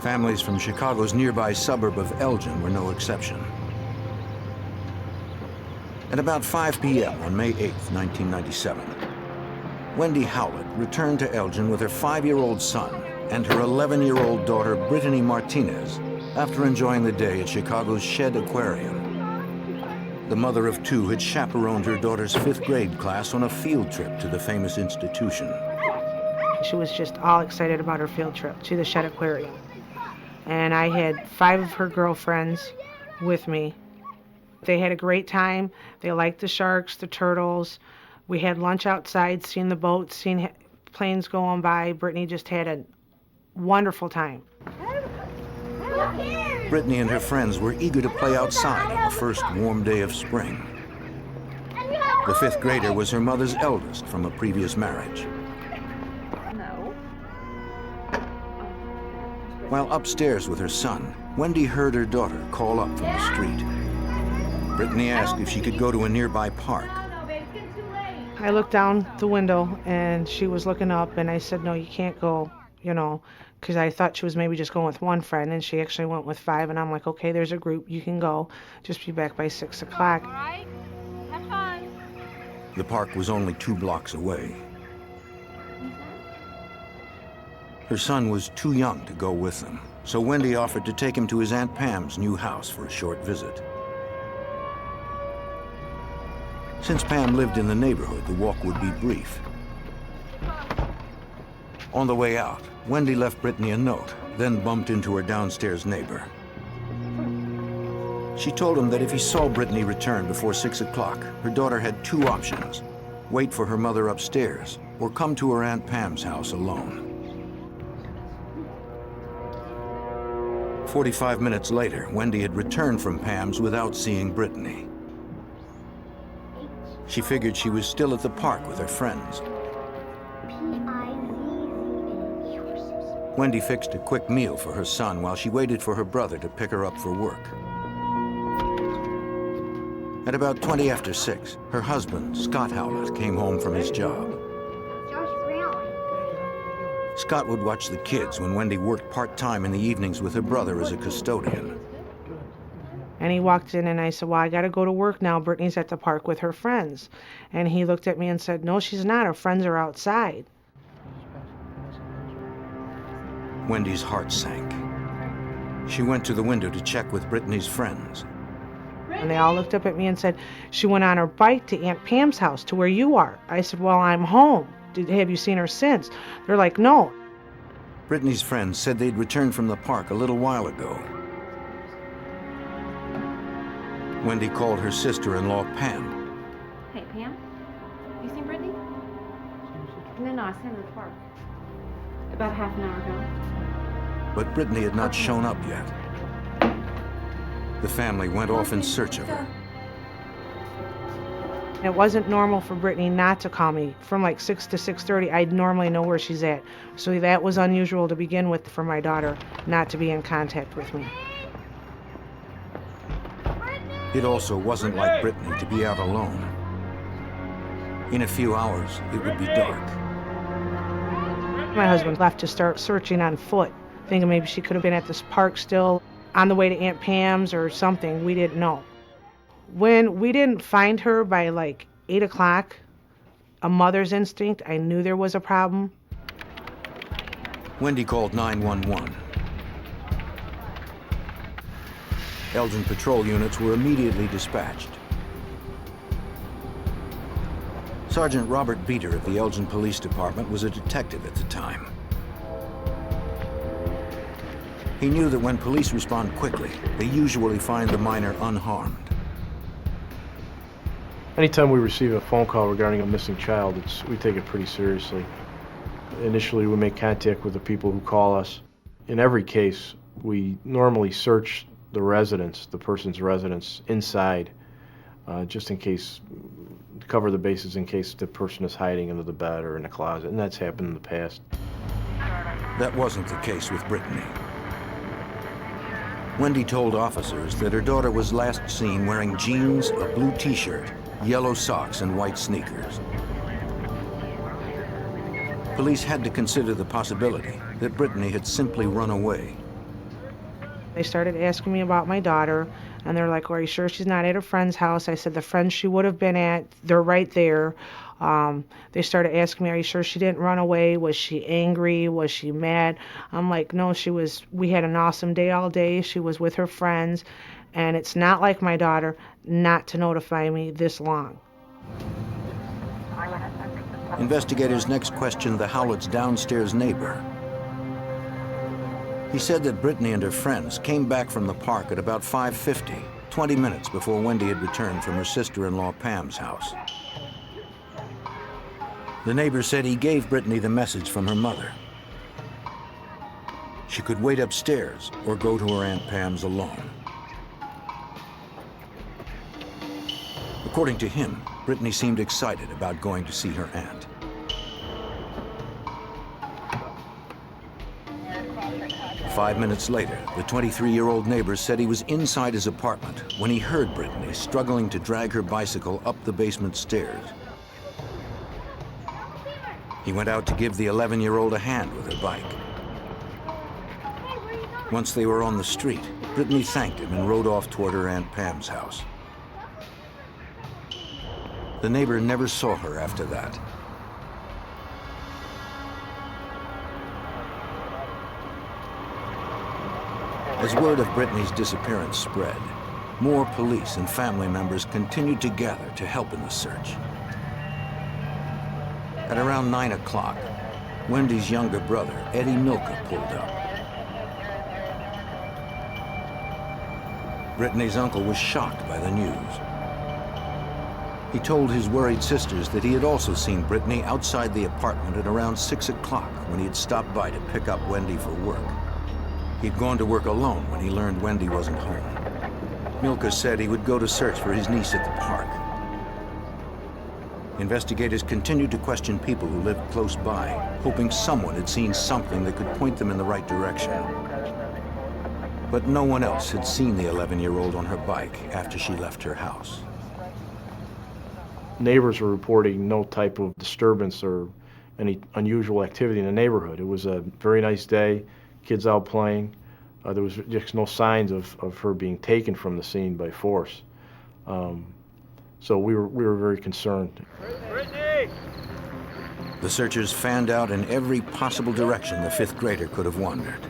Families from Chicago's nearby suburb of Elgin were no exception. At about 5 p.m. on May 8, 1997, Wendy Howlett returned to Elgin with her 5-year-old son and her 11-year-old daughter, Brittany Martinez, after enjoying the day at Chicago's Shed Aquarium. The mother of two had chaperoned her daughter's 5th grade class on a field trip to the famous institution. She was just all excited about her field trip to the Shed Aquarium. And I had 5 of her girlfriends with me. They had a great time. They liked the sharks, the turtles. We had lunch outside, seen the boats, seen planes going by. Brittany just had a wonderful time. Brittany and her friends were eager to play outside on the first warm day of spring. The 5th grader was her mother's eldest from a previous marriage. While upstairs with her son, Wendy heard her daughter call up from the street. Brittany asked if she could go to a nearby park. I looked down the window and she was looking up, and I said, no, you can't go, you know, because I thought she was maybe just going with one friend, and she actually went with 5, and I'm like, okay, there's a group, you can go, just be back by 6 o'clock. All right, have fun. The park was only 2 blocks away. Her son was too young to go with them, so Wendy offered to take him to his Aunt Pam's new house for a short visit. Since Pam lived in the neighborhood, the walk would be brief. On the way out, Wendy left Brittany a note, then bumped into her downstairs neighbor. She told him that if he saw Brittany return before 6 o'clock, her daughter had 2 options: wait for her mother upstairs, or come to her Aunt Pam's house alone. 45 minutes later, Wendy had returned from Pam's without seeing Brittany. She figured she was still at the park with her friends. Wendy fixed a quick meal for her son while she waited for her brother to pick her up for work. At about 20 after 6, her husband, Scott Howlett, came home from his job. Scott would watch the kids when Wendy worked part-time in the evenings with her brother as a custodian. And he walked in and I said, well, I got to go to work now. Brittany's at the park with her friends. And he looked at me and said, no, she's not. Her friends are outside. Wendy's heart sank. She went to the window to check with Brittany's friends. And they all looked up at me and said, she went on her bike to Aunt Pam's house, to where you are. I said, well, I'm home. Have you seen her since? They're like, no. Brittany's friends said they'd returned from the park a little while ago. Wendy called her sister-in-law, Pam. Hey, Pam, you seen Brittany? No, I seen her at the park. About half an hour ago. But Brittany had not shown up yet. The family went off in search of her. It wasn't normal for Brittany not to call me. From like 6 to 6:30, I'd normally know where she's at. So that was unusual to begin with for my daughter not to be in contact with me. It also wasn't like Brittany to be out alone. In a few hours, it would be dark. My husband left to start searching on foot, thinking maybe she could have been at this park still, on the way to Aunt Pam's or something. We didn't know. When we didn't find her by like 8 o'clock, a mother's instinct, I knew there was a problem. Wendy called 911. Elgin patrol units were immediately dispatched. Sergeant Robert Beater of the Elgin Police Department was a detective at the time. He knew that when police respond quickly, they usually find the minor unharmed. Anytime we receive a phone call regarding a missing child, we take it pretty seriously. Initially, we make contact with the people who call us. In every case, we normally search the residence, the person's residence, inside, just in case, to cover the bases in case the person is hiding under the bed or in the closet, and that's happened in the past. That wasn't the case with Brittany. Wendy told officers that her daughter was last seen wearing jeans, a blue t-shirt, yellow socks, and white sneakers. Police had to consider the possibility that Brittany had simply run away. They started asking me about my daughter, and they're like, are you sure she's not at her friend's house? I said, the friends she would have been at, they're right there. They started asking me, are you sure she didn't run away? Was she angry? Was she mad? I'm like, no, we had an awesome day all day. She was with her friends, and it's not like my daughter not to notify me this long. Investigators next questioned the Howlett's downstairs neighbor. He said that Brittany and her friends came back from the park at about 5:50, 20 minutes before Wendy had returned from her sister-in-law Pam's house. The neighbor said he gave Brittany the message from her mother. She could wait upstairs or go to her Aunt Pam's alone. According to him, Brittany seemed excited about going to see her aunt. Five minutes later, the 23-year-old neighbor said he was inside his apartment when he heard Brittany struggling to drag her bicycle up the basement stairs. He went out to give the 11-year-old a hand with her bike. Once they were on the street, Brittany thanked him and rode off toward her Aunt Pam's house. The neighbor never saw her after that. As word of Brittany's disappearance spread, more police and family members continued to gather to help in the search. At around 9 o'clock, Wendy's younger brother, Eddie Milka, pulled up. Brittany's uncle was shocked by the news. He told his worried sisters that he had also seen Brittany outside the apartment at around 6 o'clock when he had stopped by to pick up Wendy for work. He'd gone to work alone when he learned Wendy wasn't home. Milka said he would go to search for his niece at the park. Investigators continued to question people who lived close by, hoping someone had seen something that could point them in the right direction. But no one else had seen the 11-year-old on her bike after she left her house. Neighbors were reporting no type of disturbance or any unusual activity in the neighborhood. It was a very nice day, kids out playing. There was just no signs of her being taken from the scene by force. So we were very concerned. Brittany! The searchers fanned out in every possible direction the fifth grader could have wandered.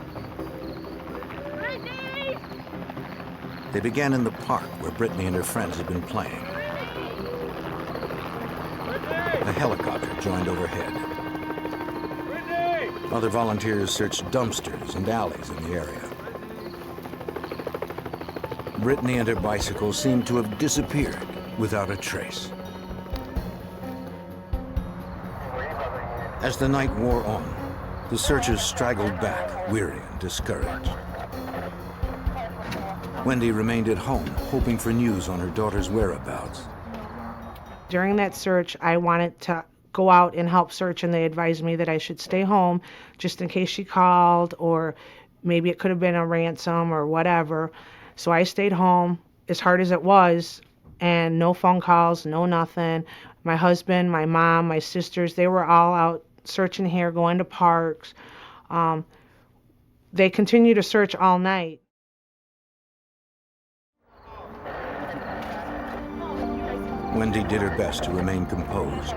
Brittany! They began in the park where Brittany and her friends had been playing. A helicopter joined overhead. Brittany! Other volunteers searched dumpsters and alleys in the area. Brittany and her bicycle seemed to have disappeared without a trace. As the night wore on, the searchers straggled back, weary and discouraged. Wendy remained at home, hoping for news on her daughter's whereabouts. During that search, I wanted to go out and help search, and they advised me that I should stay home just in case she called, or maybe it could have been a ransom or whatever. So I stayed home, as hard as it was, and no phone calls, no nothing. My husband, my mom, my sisters, they were all out searching here, going to parks. They continued to search all night. Wendy did her best to remain composed.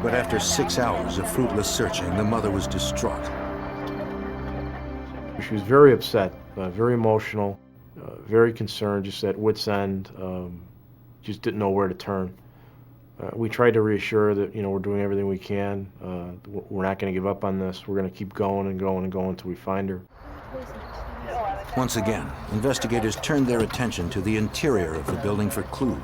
But after 6 hours of fruitless searching, the mother was distraught. She was very upset, very emotional, very concerned, just at wit's end, just didn't know where to turn. We tried to reassure her that, we're doing everything we can. We're not going to give up on this. We're going to keep going and going and going until we find her. Once again, investigators turned their attention to the interior of the building for clues.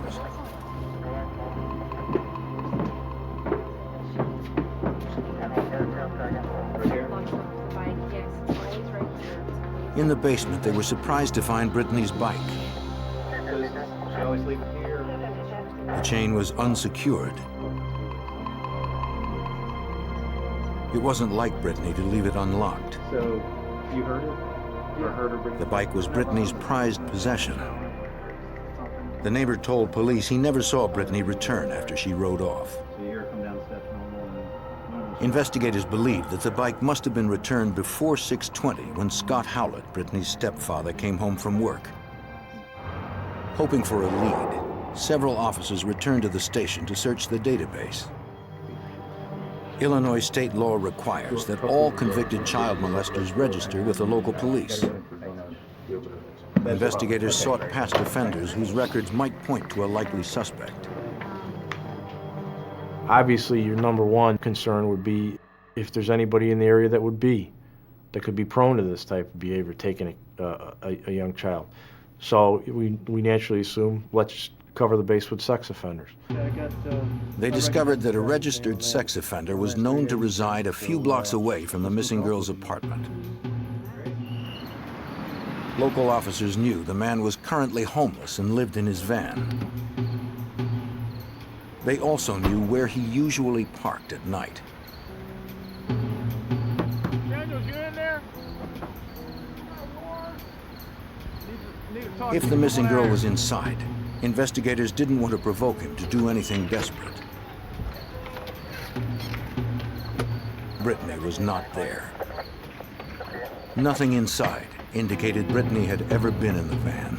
In the basement, they were surprised to find Brittany's bike. She always leave it here. The chain was unsecured. It wasn't like Brittany to leave it unlocked. So, you heard it? Or heard her bring The bike was Brittany's prized possession. The neighbor told police he never saw Brittany return after she rode off. So you hear her come down the steps normal. Investigators believe that the bike must have been returned before 6:20 when Scott Howlett, Brittany's stepfather, came home from work. Hoping for a lead, several officers returned to the station to search the database. Illinois state law requires that all convicted child molesters register with the local police. Investigators sought past offenders whose records might point to a likely suspect. Obviously, your number one concern would be if there's anybody in the area that could be prone to this type of behavior, taking a young child. So we naturally assume, let's cover the base with sex offenders. They discovered that a registered sex offender was known to reside a few blocks away from the missing girl's apartment. Local officers knew the man was currently homeless and lived in his van. They also knew where he usually parked at night. If the missing girl was inside, investigators didn't want to provoke him to do anything desperate. Brittany was not there. Nothing inside indicated Brittany had ever been in the van.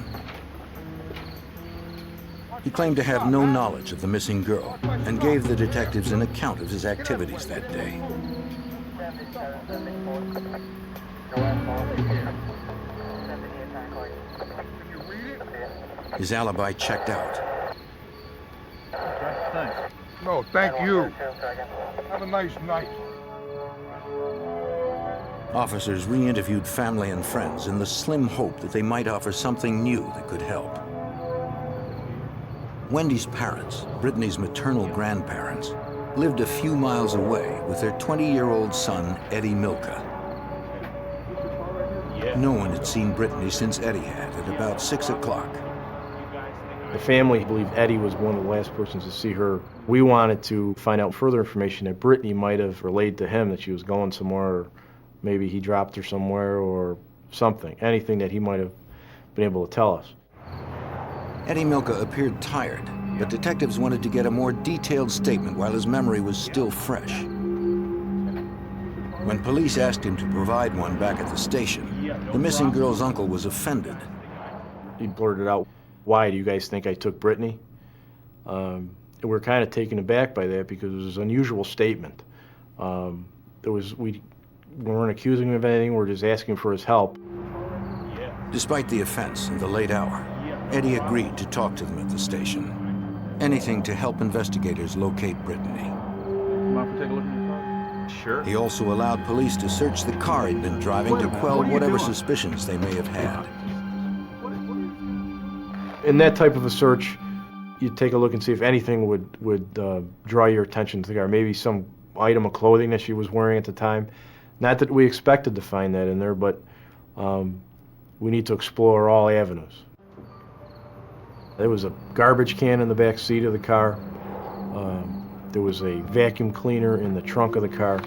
He claimed to have no knowledge of the missing girl and gave the detectives an account of his activities that day. His alibi checked out. No, thank you. Have a nice night. Officers re-interviewed family and friends in the slim hope that they might offer something new that could help. Wendy's parents, Brittany's maternal grandparents, lived a few miles away with their 20-year-old son, Eddie Milka. No one had seen Brittany since Eddie had at about 6 o'clock. The family believed Eddie was one of the last persons to see her. We wanted to find out further information that Brittany might have relayed to him, that she was going somewhere, or maybe he dropped her somewhere or something, anything that he might have been able to tell us. Eddie Milka appeared tired, but detectives wanted to get a more detailed statement while his memory was still fresh. When police asked him to provide one back at the station, the missing girl's uncle was offended. He blurted out, "Why do you guys think I took Brittany?" And we were kind of taken aback by that because it was an unusual statement. We weren't accusing him of anything, we were just asking for his help. Despite the offense and the late hour, Eddie agreed to talk to them at the station. Anything to help investigators locate Brittany. Mind if we take a look at your car? Sure. He also allowed police to search the car he'd been driving to quell whatever suspicions they may have had. In that type of a search, you'd take a look and see if anything would draw your attention to the car. Maybe some item of clothing that she was wearing at the time. Not that we expected to find that in there, but we need to explore all avenues. There was a garbage can in the back seat of the car. There was a vacuum cleaner in the trunk of the car.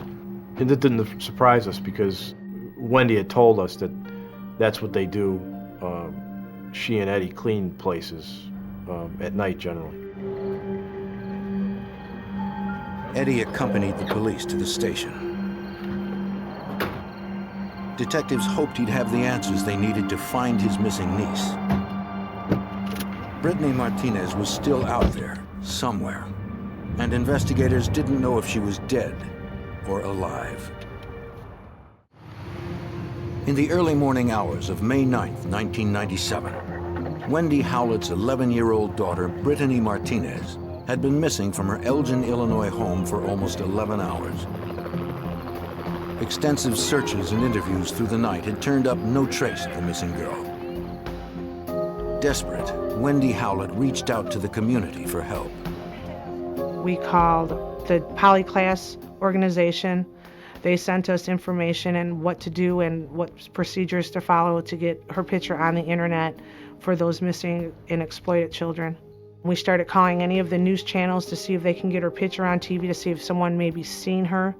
And that didn't surprise us because Wendy had told us that that's what they do. She and Eddie clean places at night generally. Eddie accompanied the police to the station. Detectives hoped he'd have the answers they needed to find his missing niece. Brittany Martinez was still out there, somewhere, and investigators didn't know if she was dead or alive. In the early morning hours of May 9th, 1997, Wendy Howlett's 11-year-old daughter, Brittany Martinez, had been missing from her Elgin, Illinois home for almost 11 hours. Extensive searches and interviews through the night had turned up no trace of the missing girl. Desperate, Wendy Howlett reached out to the community for help. We called the Polyclass organization. They sent us information and what to do and what procedures to follow to get her picture on the internet for those missing and exploited children. We started calling any of the news channels to see if they can get her picture on TV, to see if someone maybe seen her.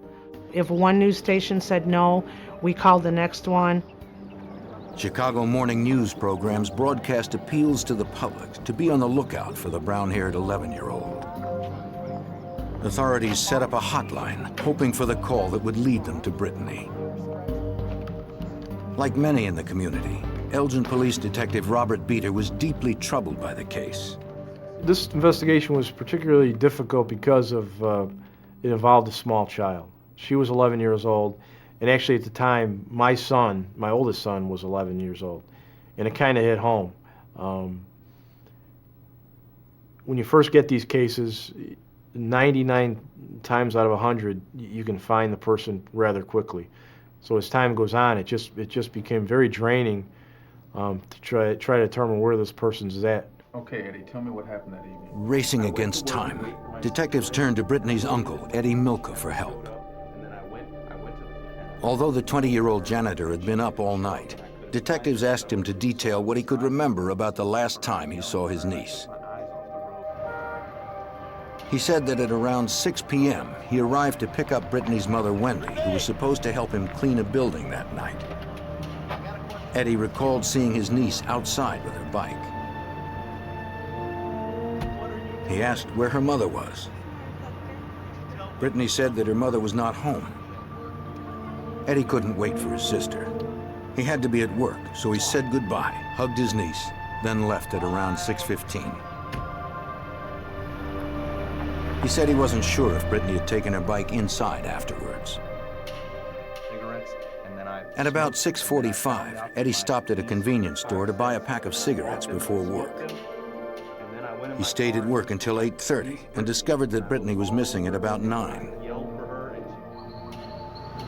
If one news station said no, we called the next one. Chicago morning news programs broadcast appeals to the public to be on the lookout for the brown-haired 11-year-old. Authorities set up a hotline, hoping for the call that would lead them to Brittany. Like many in the community, Elgin Police Detective Robert Beater was deeply troubled by the case. This investigation was particularly difficult because of it involved a small child. She was 11 years old, and actually at the time, my oldest son, was 11 years old, and it kind of hit home. When you first get these cases, 99 times out of 100, you can find the person rather quickly. So as time goes on, it just became very draining to try to determine where this person's at. Okay, Eddie, tell me what happened that evening. Racing against time, detectives turned to Brittany's uncle, Eddie Milka, for help. Although the 20-year-old janitor had been up all night, detectives asked him to detail what he could remember about the last time he saw his niece. He said that at around 6 p.m., he arrived to pick up Brittany's mother, Wendy, who was supposed to help him clean a building that night. Eddie recalled seeing his niece outside with her bike. He asked where her mother was. Brittany said that her mother was not home. Eddie couldn't wait for his sister. He had to be at work, so he said goodbye, hugged his niece, then left at around 6:15. He said he wasn't sure if Brittany had taken her bike inside afterwards. At about 6:45, Eddie stopped at a convenience store to buy a pack of cigarettes before work. He stayed at work until 8:30 and discovered that Brittany was missing at about 9.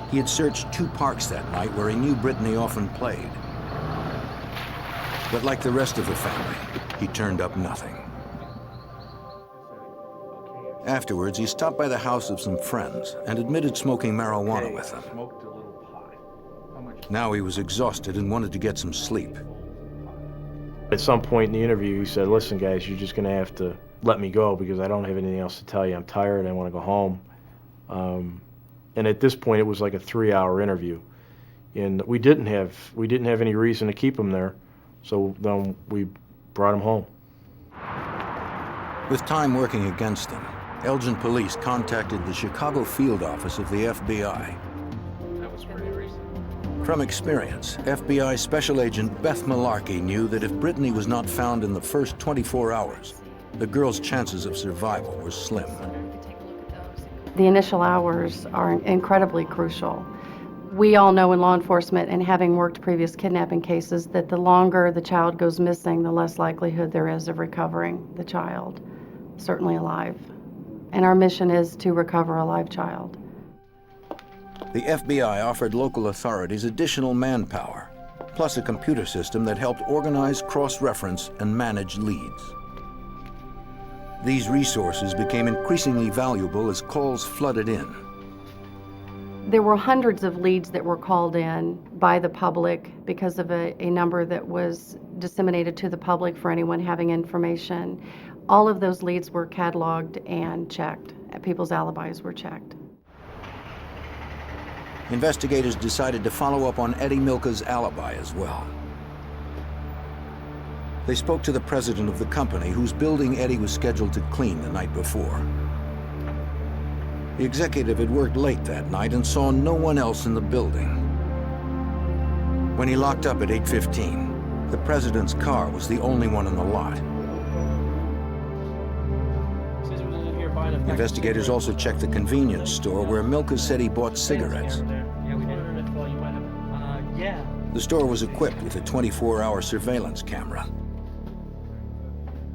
He had searched 2 parks that night where he knew Brittany often played. But like the rest of the family, he turned up nothing. Afterwards, he stopped by the house of some friends and admitted smoking marijuana with them. Now he was exhausted and wanted to get some sleep. At some point in the interview, he said, "Listen, guys, you're just going to have to let me go because I don't have anything else to tell you. I'm tired. I want to go home." And at this point, it was like a 3-hour interview, and we didn't have any reason to keep him there, so then we brought him home. With time working against them, Elgin police contacted the Chicago field office of the FBI. That was pretty recent. From experience, FBI Special Agent Beth Malarkey knew that if Brittany was not found in the first 24 hours, the girl's chances of survival were slim. The initial hours are incredibly crucial. We all know in law enforcement, and having worked previous kidnapping cases, that the longer the child goes missing, the less likelihood there is of recovering the child, certainly alive. And our mission is to recover a live child. The FBI offered local authorities additional manpower, plus a computer system that helped organize, cross-reference, and manage leads. These resources became increasingly valuable as calls flooded in. There were hundreds of leads that were called in by the public because of a number that was disseminated to the public for anyone having information. All of those leads were cataloged and checked. People's alibis were checked. Investigators decided to follow up on Eddie Milka's alibi as well. They spoke to the president of the company whose building Eddie was scheduled to clean the night before. The executive had worked late that night and saw no one else in the building. When he locked up at 8:15, the president's car was the only one in the lot. Investigators also checked the convenience store where Milka said he bought cigarettes. The store was equipped with a 24-hour surveillance camera.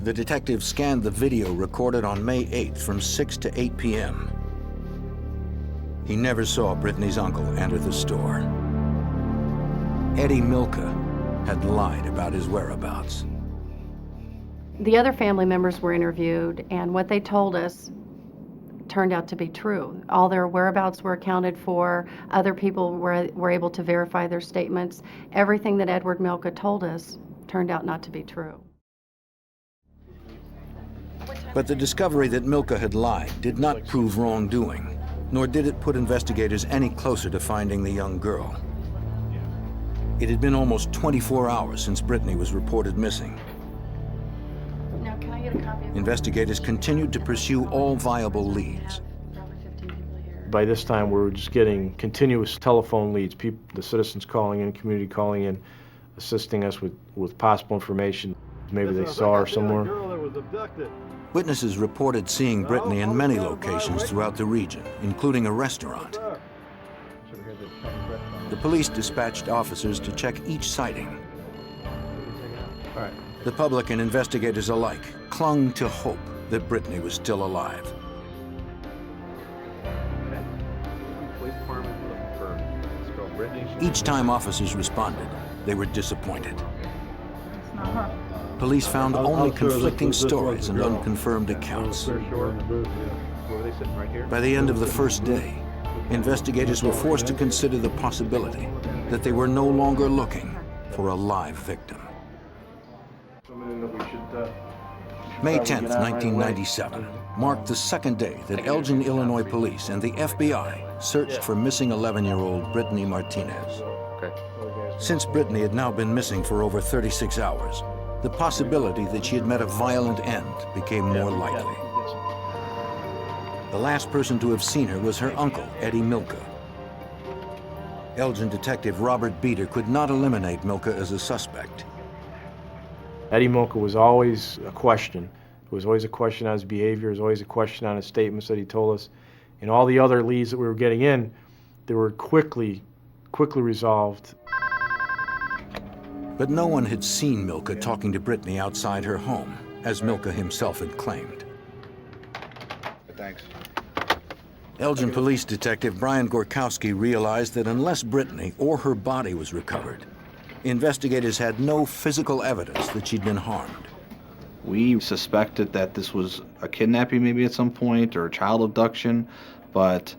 The detective scanned the video recorded on May 8th from 6 to 8 p.m. He never saw Brittany's uncle enter the store. Eddie Milka had lied about his whereabouts. The other family members were interviewed, and what they told us turned out to be true. All their whereabouts were accounted for. Other people were able to verify their statements. Everything that Edward Milka told us turned out not to be true. But the discovery that Milka had lied did not prove wrongdoing, nor did it put investigators any closer to finding the young girl. It had been almost 24 hours since Brittany was reported missing. Now, can I get a copy of Investigators continued to pursue all viable leads. By this time, we were just getting continuous telephone leads, the citizens calling in, community calling in, assisting us with possible information. Maybe they saw her somewhere. Witnesses reported seeing Brittany in many locations throughout the region, including a restaurant. The police dispatched officers to check each sighting. The public and investigators alike clung to hope that Brittany was still alive. Each time officers responded, they were disappointed. Police found only conflicting stories and unconfirmed accounts. By the end of the first day, investigators were forced to consider the possibility that they were no longer looking for a live victim. May 10th, 1997, marked the second day that Elgin, Illinois police and the FBI searched for missing 11-year-old Brittany Martinez. Since Brittany had now been missing for over 36 hours, the possibility that she had met a violent end became more likely. The last person to have seen her was her uncle, Eddie Milka. Elgin detective Robert Beater could not eliminate Milka as a suspect. Eddie Milka was always a question. It was always a question on his behavior. It was always a question on his statements that he told us. And all the other leads that we were getting in, they were quickly resolved. But no one had seen Milka talking to Brittany outside her home, as Milka himself had claimed. Thanks. Elgin police detective Brian Gorkowski realized that unless Brittany or her body was recovered, investigators had no physical evidence that she'd been harmed. We suspected that this was a kidnapping maybe at some point or a child abduction, but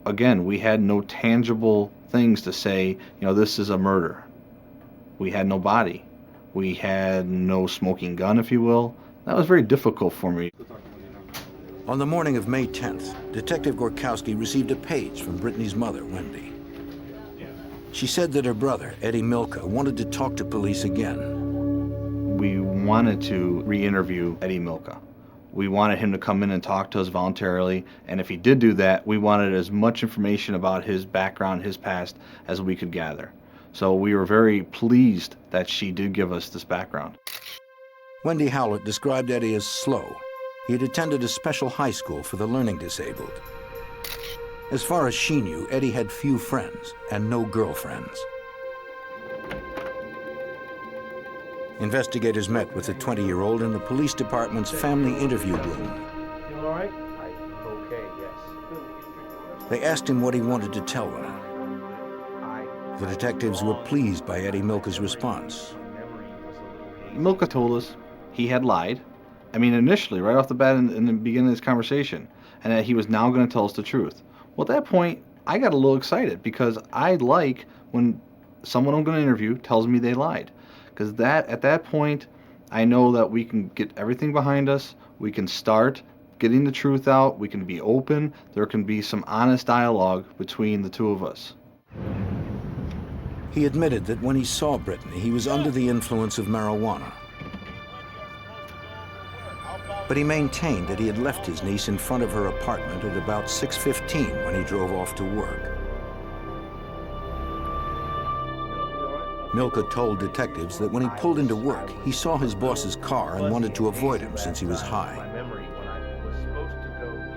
again, we had no tangible things to say, this is a murder. We had no body. We had no smoking gun, if you will. That was very difficult for me. On the morning of May 10th, Detective Gorkowski received a page from Brittany's mother, Wendy. She said that her brother, Eddie Milka, wanted to talk to police again. We wanted to re-interview Eddie Milka. We wanted him to come in and talk to us voluntarily, and if he did do that, we wanted as much information about his background, his past, as we could gather. So we were very pleased that she did give us this background. Wendy Howlett described Eddie as slow. He had attended a special high school for the learning disabled. As far as she knew, Eddie had few friends and no girlfriends. Investigators met with the 20-year-old in the police department's family interview room. Feeling all right? Okay, yes. They asked him what he wanted to tell them. The detectives were pleased by Eddie Milka's response. Milka told us he had lied. I mean, initially, right off the bat in the beginning of this conversation, and that he was now going to tell us the truth. Well, at that point, I got a little excited because I like when someone I'm going to interview tells me they lied. Because at that point, I know that we can get everything behind us. We can start getting the truth out. We can be open. There can be some honest dialogue between the two of us. He admitted that when he saw Brittany, he was under the influence of marijuana. But he maintained that he had left his niece in front of her apartment at about 6:15 when he drove off to work. Milka told detectives that when he pulled into work, he saw his boss's car and wanted to avoid him since he was high.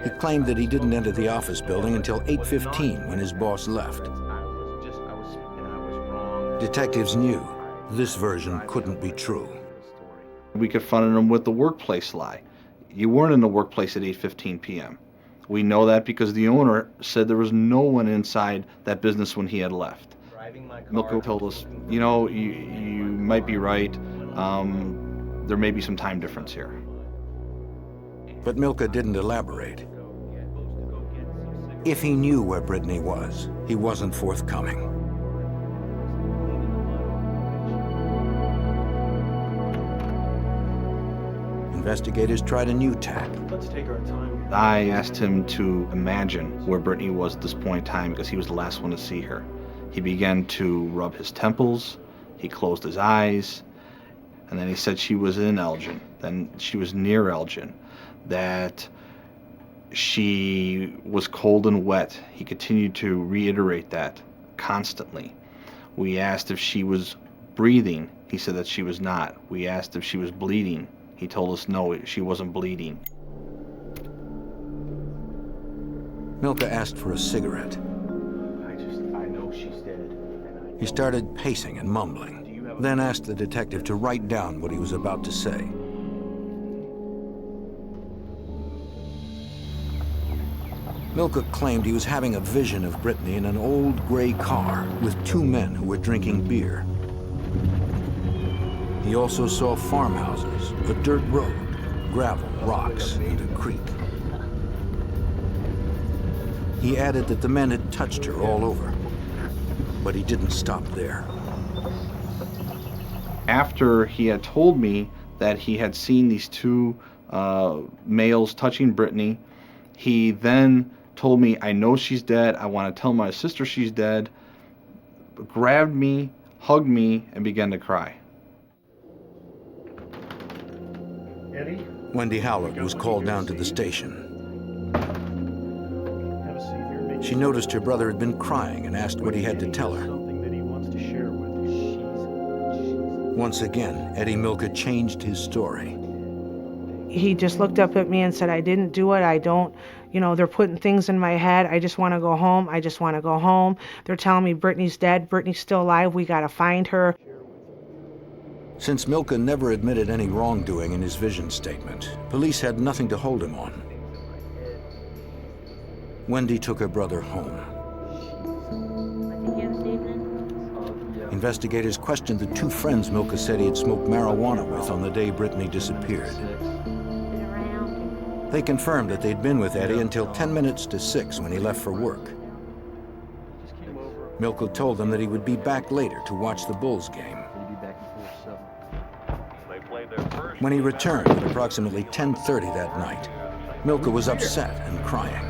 He claimed that he didn't enter the office building until 8:15 when his boss left. Detectives knew this version couldn't be true. We confronted him with the workplace lie. You weren't in the workplace at 8:15 p.m. We know that because the owner said there was no one inside that business when he had left. Milka told us, you know, you might be right. There may be some time difference here. But Milka didn't elaborate. If he knew where Brittany was, he wasn't forthcoming. Investigators tried a new tack. Let's take our time. I asked him to imagine where Brittany was at this point in time because he was the last one to see her. He began to rub his temples, he closed his eyes, and then he said she was in Elgin, then she was near Elgin, that she was cold and wet. He continued to reiterate that constantly. We asked if she was breathing. He said that she was not. We asked if she was bleeding. He told us no, she wasn't bleeding. Milka asked for a cigarette. I know she's dead. He started pacing and mumbling, then asked the detective to write down what he was about to say. Milka claimed he was having a vision of Brittany in an old gray car with two men who were drinking beer. He also saw farmhouses, a dirt road, gravel, rocks, and a creek. He added that the men had touched her all over, but he didn't stop there. After he had told me that he had seen these two males touching Brittany, he then told me, I know she's dead, I want to tell my sister she's dead, grabbed me, hugged me, and began to cry. Eddie? Wendy Howard was called down to the station. She noticed her brother had been crying and asked what he had to tell her. Once again, Eddie Milka changed his story. He just looked up at me and said, I didn't do it. I don't, they're putting things in my head. I just want to go home. I just want to go home. They're telling me Brittany's dead. Brittany's still alive. We got to find her. Since Milka never admitted any wrongdoing in his vision statement, police had nothing to hold him on. Wendy took her brother home. Investigators questioned the two friends Milka said he had smoked marijuana with on the day Brittany disappeared. They confirmed that they'd been with Eddie until 10 minutes to 6 when he left for work. Milka told them that he would be back later to watch the Bulls game. When he returned at approximately 10:30 that night, Milka was upset and crying.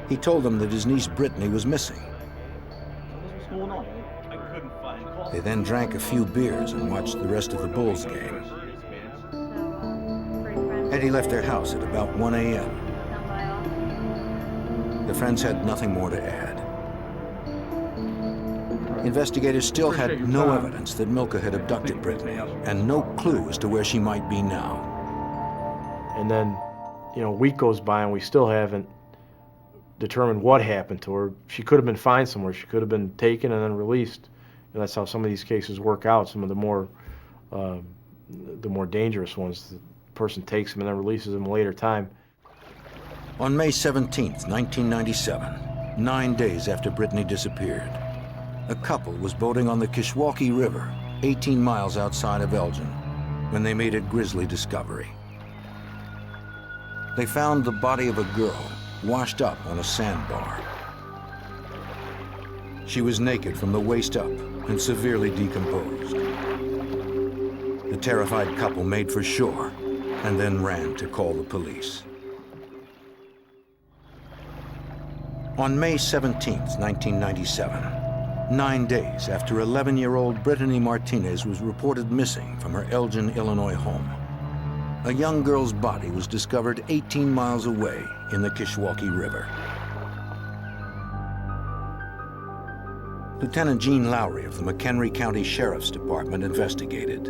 He told them that his niece Brittany was missing. They then drank a few beers and watched the rest of the Bulls game. Eddie left their house at about 1 a.m. The friends had nothing more to add. Investigators still had no evidence that Milka had abducted Brittany, and no clue as to where she might be now. And then, a week goes by and we still haven't determined what happened to her. She could have been found somewhere. She could have been taken and then released. And that's how some of these cases work out. Some of the more dangerous ones, the person takes them and then releases them a later time. On May 17th, 1997, 9 days after Brittany disappeared, a couple was boating on the Kishwaukee River, 18 miles outside of Elgin, when they made a grisly discovery. They found the body of a girl washed up on a sandbar. She was naked from the waist up and severely decomposed. The terrified couple made for shore and then ran to call the police. On May 17th, 1997, 9 days after 11-year-old Brittany Martinez was reported missing from her Elgin, Illinois home, a young girl's body was discovered 18 miles away in the Kishwaukee River. Lieutenant Gene Lowry of the McHenry County Sheriff's Department investigated.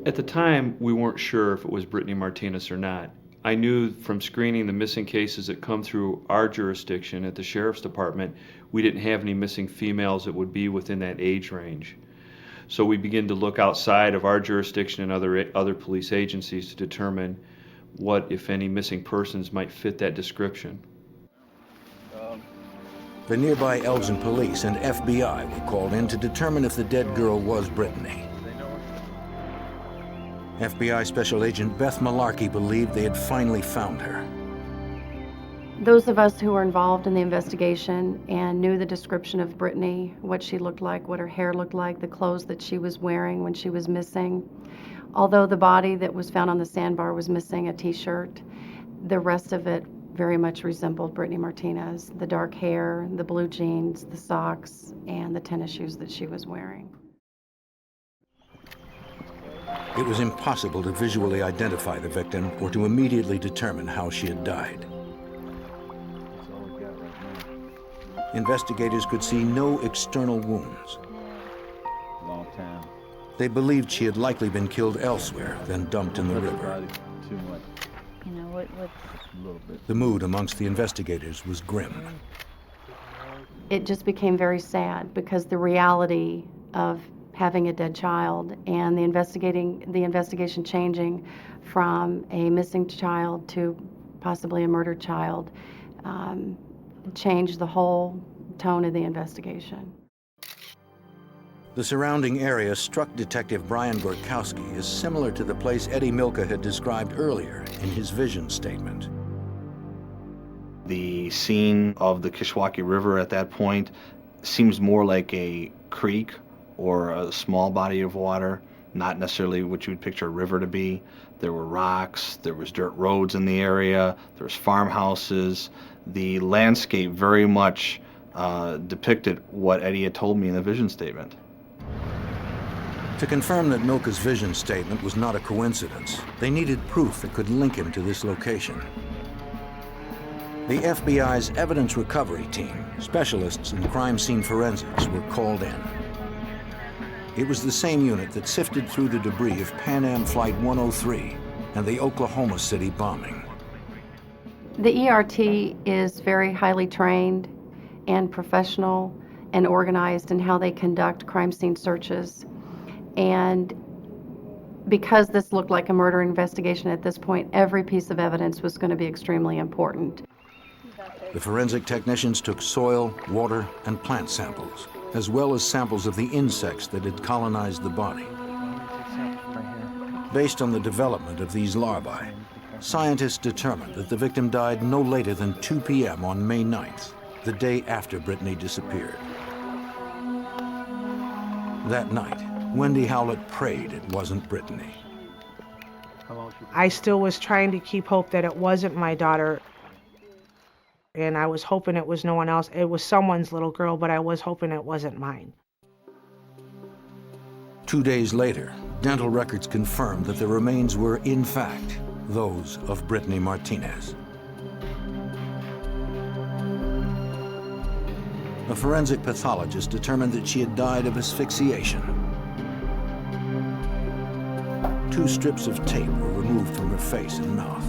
At the time, we weren't sure if it was Brittany Martinez or not. I knew from screening the missing cases that come through our jurisdiction at the Sheriff's Department, we didn't have any missing females that would be within that age range. So we began to look outside of our jurisdiction and other police agencies to determine what, if any, missing persons might fit that description. The nearby Elgin police and FBI were called in to determine if the dead girl was Brittany. FBI Special Agent Beth Malarkey believed they had finally found her. Those of us who were involved in the investigation and knew the description of Brittany, what she looked like, what her hair looked like, the clothes that she was wearing when she was missing. Although the body that was found on the sandbar was missing a t-shirt, the rest of it very much resembled Brittany Martinez. The dark hair, the blue jeans, the socks, and the tennis shoes that she was wearing. It was impossible to visually identify the victim or to immediately determine how she had died. Investigators could see no external wounds. Long time. They believed she had likely been killed elsewhere, then dumped in the river. Too much. You know, what A little bit. The mood amongst the investigators was grim. It just became very sad because the reality of having a dead child and the investigation changing from a missing child to possibly a murdered child changed the whole tone of the investigation. The surrounding area struck Detective Brian Gorkowski as similar to the place Eddie Milka had described earlier in his vision statement. The scene of the Kishwaukee River at that point seems more like a creek or a small body of water, not necessarily what you would picture a river to be. There were rocks, there was dirt roads in the area, there was farmhouses. The landscape very much depicted what Eddie had told me in the vision statement. To confirm that Milka's vision statement was not a coincidence, they needed proof that could link him to this location. The FBI's evidence recovery team, specialists in crime scene forensics, were called in. It was the same unit that sifted through the debris of Pan Am Flight 103 and the Oklahoma City bombing. The ERT is very highly trained and professional and organized in how they conduct crime scene searches. And because this looked like a murder investigation at this point, every piece of evidence was going to be extremely important. The forensic technicians took soil, water, and plant samples, as well as samples of the insects that had colonized the body. Based on the development of these larvae, scientists determined that the victim died no later than 2 p.m. on May 9th, the day after Brittany disappeared. That night, Wendy Howlett prayed it wasn't Brittany. I still was trying to keep hope that it wasn't my daughter. And I was hoping it was no one else. It was someone's little girl, but I was hoping it wasn't mine. 2 days later, dental records confirmed that the remains were, in fact, those of Brittany Martinez. A forensic pathologist determined that she had died of asphyxiation. 2 strips of tape were removed from her face and mouth.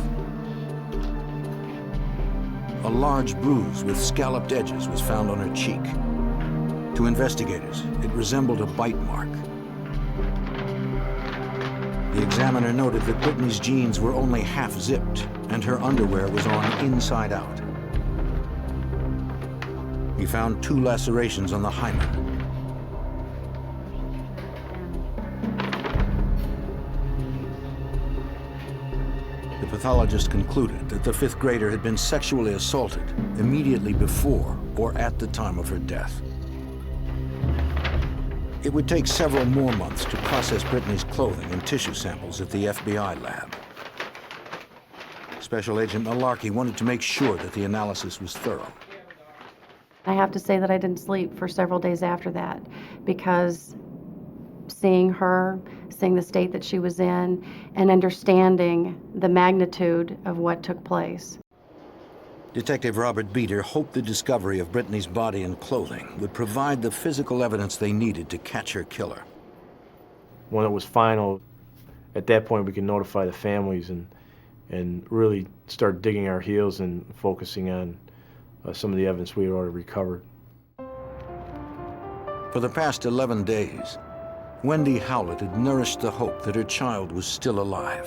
A large bruise with scalloped edges was found on her cheek. To investigators, it resembled a bite mark. The examiner noted that Brittany's jeans were only half zipped and her underwear was on inside out. He found 2 lacerations on the hymen. The pathologist concluded that the 5th grader had been sexually assaulted immediately before or at the time of her death. It would take several more months to process Brittany's clothing and tissue samples at the FBI lab. Special Agent Malarkey wanted to make sure that the analysis was thorough. I have to say that I didn't sleep for several days after that because seeing her, seeing the state that she was in, and understanding the magnitude of what took place. Detective Robert Beater hoped the discovery of Brittany's body and clothing would provide the physical evidence they needed to catch her killer. When it was final, at that point we could notify the families and really start digging our heels and focusing on some of the evidence we had already recovered. For the past 11 days, Wendy Howlett had nourished the hope that her child was still alive.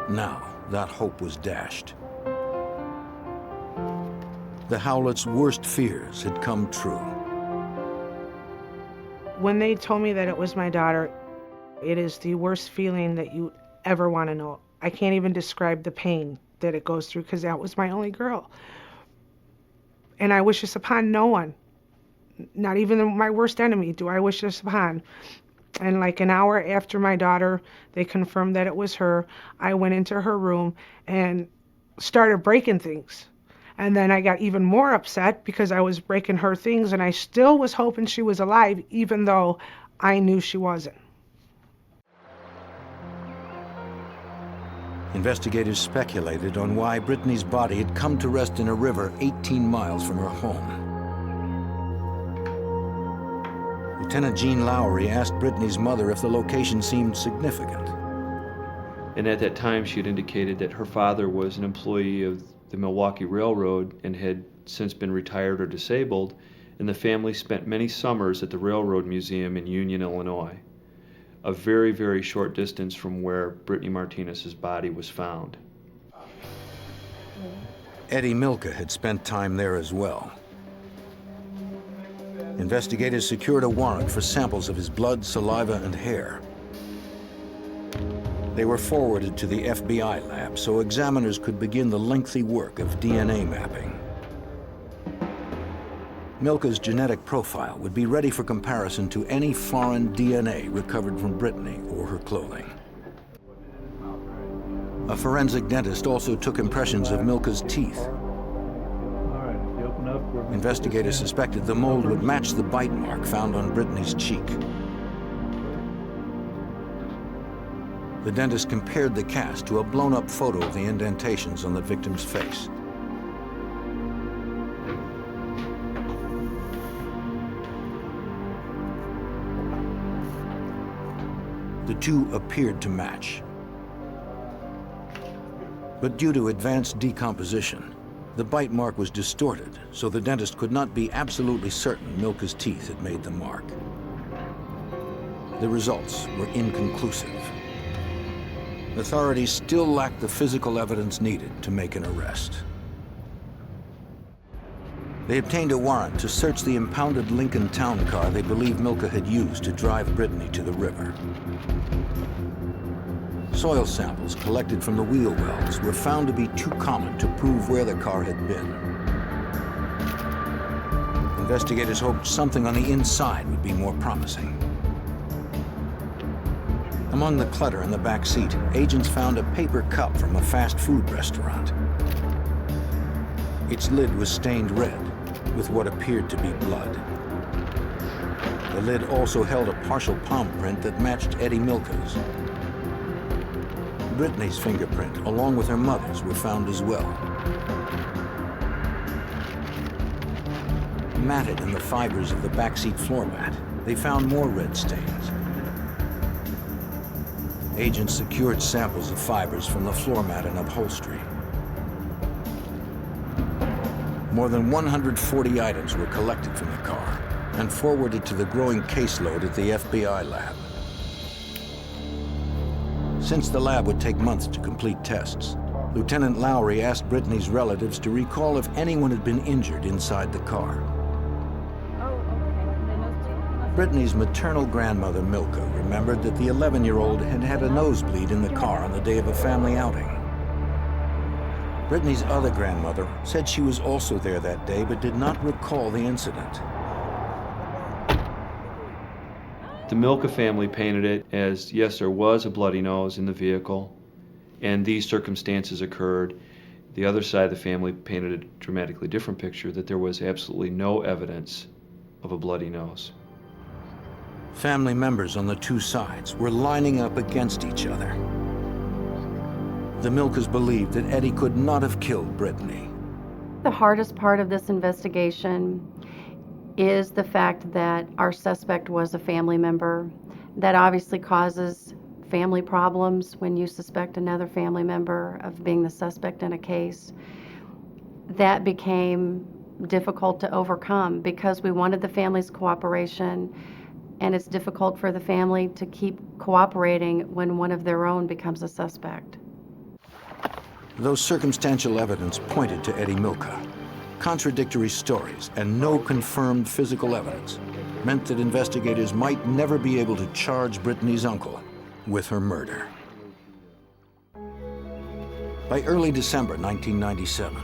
Now, that hope was dashed. The Howletts' worst fears had come true. When they told me that it was my daughter, it is the worst feeling that you ever want to know. I can't even describe the pain that it goes through because that was my only girl. And I wish this upon no one, not even my worst enemy do I wish this upon. And like an hour after my daughter, they confirmed that it was her, I went into her room and started breaking things. And then I got even more upset because I was breaking her things and I still was hoping she was alive, even though I knew she wasn't. Investigators speculated on why Brittany's body had come to rest in a river 18 miles from her home. Lieutenant Jean Lowry asked Brittany's mother if the location seemed significant. And at that time, she had indicated that her father was an employee of the Milwaukee Railroad and had since been retired or disabled, and the family spent many summers at the Railroad Museum in Union, Illinois, a very, very short distance from where Brittany Martinez's body was found. Eddie Milka had spent time there as well. Investigators secured a warrant for samples of his blood, saliva, and hair. They were forwarded to the FBI lab so examiners could begin the lengthy work of DNA mapping. Milka's genetic profile would be ready for comparison to any foreign DNA recovered from Brittany or her clothing. A forensic dentist also took impressions of Milka's teeth. Investigators suspected the mold would match the bite mark found on Brittany's cheek. The dentist compared the cast to a blown-up photo of the indentations on the victim's face. The two appeared to match. But due to advanced decomposition, the bite mark was distorted, so the dentist could not be absolutely certain Milka's teeth had made the mark. The results were inconclusive. Authorities still lacked the physical evidence needed to make an arrest. They obtained a warrant to search the impounded Lincoln town car they believed Milka had used to drive Brittany to the river. Soil samples collected from the wheel wells were found to be too common to prove where the car had been. Investigators hoped something on the inside would be more promising. Among the clutter in the back seat, agents found a paper cup from a fast food restaurant. Its lid was stained red with what appeared to be blood. The lid also held a partial palm print that matched Eddie Milka's. Brittany's fingerprint, along with her mother's, were found as well. Matted in the fibers of the backseat floor mat, they found more red stains. Agents secured samples of fibers from the floor mat and upholstery. More than 140 items were collected from the car and forwarded to the growing caseload at the FBI lab. Since the lab would take months to complete tests, Lieutenant Lowry asked Brittany's relatives to recall if anyone had been injured inside the car. Brittany's maternal grandmother, Milka, remembered that the 11-year-old had had a nosebleed in the car on the day of a family outing. Brittany's other grandmother said she was also there that day but did not recall the incident. The Milka family painted it as, yes, there was a bloody nose in the vehicle, and these circumstances occurred. The other side of the family painted a dramatically different picture, that there was absolutely no evidence of a bloody nose. Family members on the two sides were lining up against each other. The Milkas believed that Eddie could not have killed Brittany. The hardest part of this investigation is the fact that our suspect was a family member. That obviously causes family problems when you suspect another family member of being the suspect in a case. That became difficult to overcome because we wanted the family's cooperation, and it's difficult for the family to keep cooperating when one of their own becomes a suspect. Though circumstantial evidence pointed to Eddie Milka, contradictory stories and no confirmed physical evidence meant that investigators might never be able to charge Brittany's uncle with her murder. By early December 1997,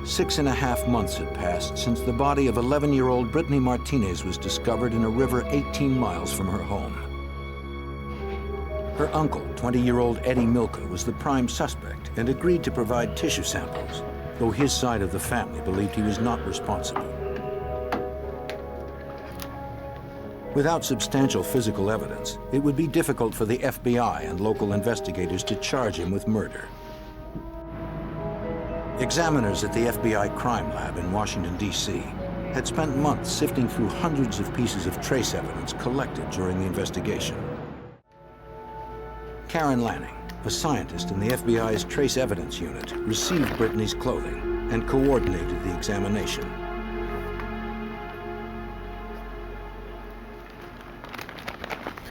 6.5 months had passed since the body of 11-year-old Brittany Martinez was discovered in a river 18 miles from her home. Her uncle, 20-year-old Eddie Milka, was the prime suspect and agreed to provide tissue samples, though his side of the family believed he was not responsible. Without substantial physical evidence, it would be difficult for the FBI and local investigators to charge him with murder. Examiners at the FBI crime lab in Washington, D.C. had spent months sifting through hundreds of pieces of trace evidence collected during the investigation. Karen Lanning, a scientist in the FBI's Trace Evidence Unit, received Brittany's clothing and coordinated the examination.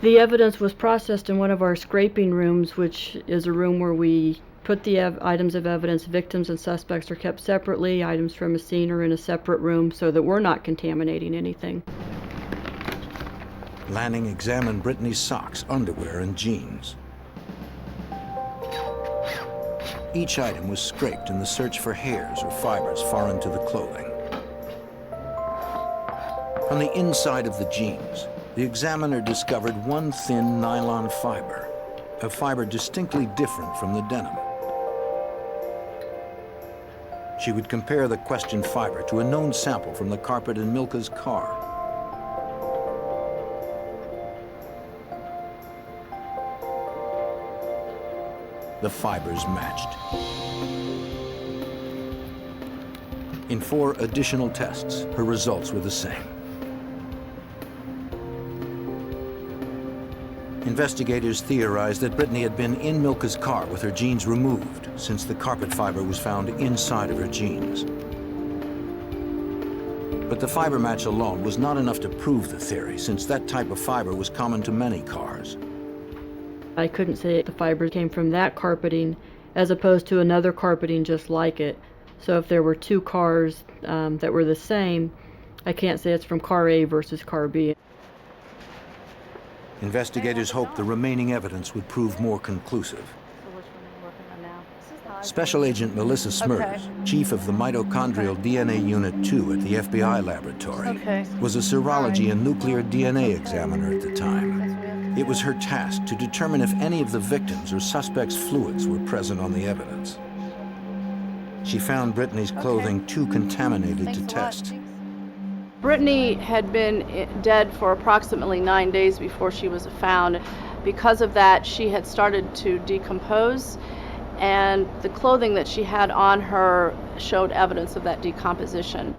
The evidence was processed in one of our scraping rooms, which is a room where we put the items of evidence. Victims and suspects are kept separately. Items from a scene are in a separate room so that we're not contaminating anything. Lanning examined Brittany's socks, underwear, and jeans. Each item was scraped in the search for hairs or fibers foreign to the clothing. On the inside of the jeans, the examiner discovered one thin nylon fiber, a fiber distinctly different from the denim. She would compare the questioned fiber to a known sample from the carpet in Milka's car. The fibers matched. In 4 additional tests, her results were the same. Investigators theorized that Brittany had been in Milka's car with her jeans removed, since the carpet fiber was found inside of her jeans. But the fiber match alone was not enough to prove the theory, since that type of fiber was common to many cars. I couldn't say the fiber came from that carpeting as opposed to another carpeting just like it. So if there were 2 cars that were the same, I can't say it's from car A versus car B. Investigators hoped the remaining evidence would prove more conclusive. Special Agent Melissa Smers, chief of the Mitochondrial DNA Unit 2 at the FBI laboratory, was a serology and nuclear DNA examiner at the time. It was her task to determine if any of the victims' or suspects' fluids were present on the evidence. She found Brittany's clothing too contaminated to test. Brittany had been dead for approximately 9 days before she was found. Because of that, she had started to decompose, and the clothing that she had on her showed evidence of that decomposition.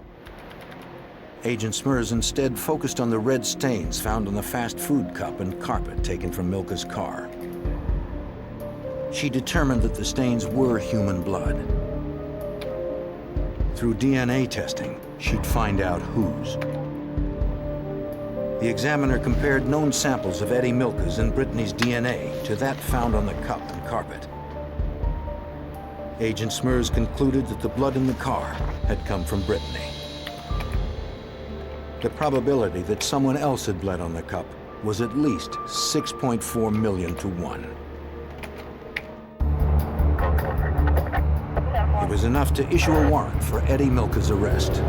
Agent Smers instead focused on the red stains found on the fast food cup and carpet taken from Milka's car. She determined that the stains were human blood. Through DNA testing, she'd find out whose. The examiner compared known samples of Eddie Milka's and Brittany's DNA to that found on the cup and carpet. Agent Smers concluded that the blood in the car had come from Brittany. The probability that someone else had bled on the cup was at least 6.4 million to 1. It was enough to issue a warrant for Eddie Milka's arrest.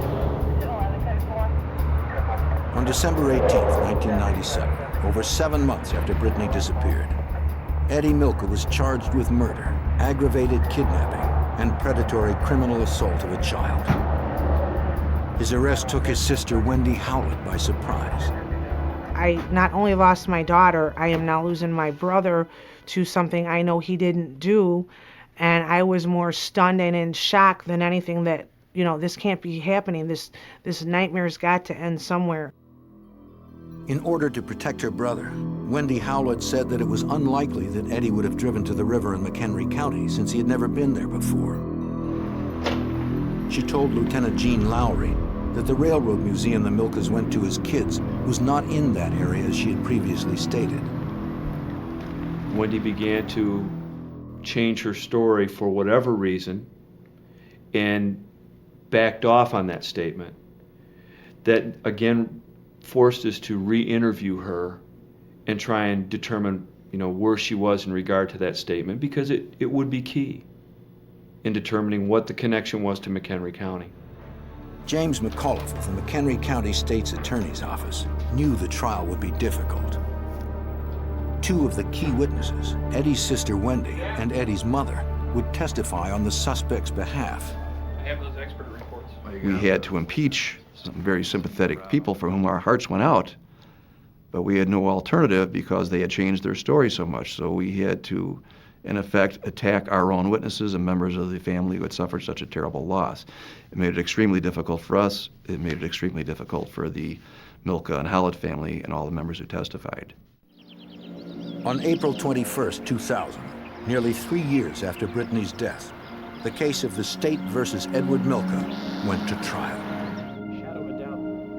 On December 18, 1997, over 7 months after Brittany disappeared, Eddie Milka was charged with murder, aggravated kidnapping, and predatory criminal assault of a child. His arrest took his sister Wendy Howlett by surprise. I not only lost my daughter, I am now losing my brother to something I know he didn't do. And I was more stunned and in shock than anything that, this can't be happening. This nightmare's got to end somewhere. In order to protect her brother, Wendy Howlett said that it was unlikely that Eddie would have driven to the river in McHenry County since he had never been there before. She told Lieutenant Gene Lowry that the railroad museum the Milkas went to as kids was not in that area as she had previously stated. Wendy began to change her story for whatever reason and backed off on that statement, that again forced us to re-interview her and try and determine, where she was in regard to that statement, because it would be key in determining what the connection was to McHenry County. James McAuliffe of the McHenry County State's Attorney's Office knew the trial would be difficult. Two of the key witnesses, Eddie's sister Wendy and Eddie's mother, would testify on the suspect's behalf. I have those expert reports. We had to impeach some very sympathetic people for whom our hearts went out, but we had no alternative because they had changed their story so much. So we had to, in effect, attack our own witnesses and members of the family who had suffered such a terrible loss. It made it extremely difficult for us. It made it extremely difficult for the Milka and Howlett family and all the members who testified. On April 21st, 2000, nearly 3 years after Brittany's death, the case of the State versus Edward Milka went to trial.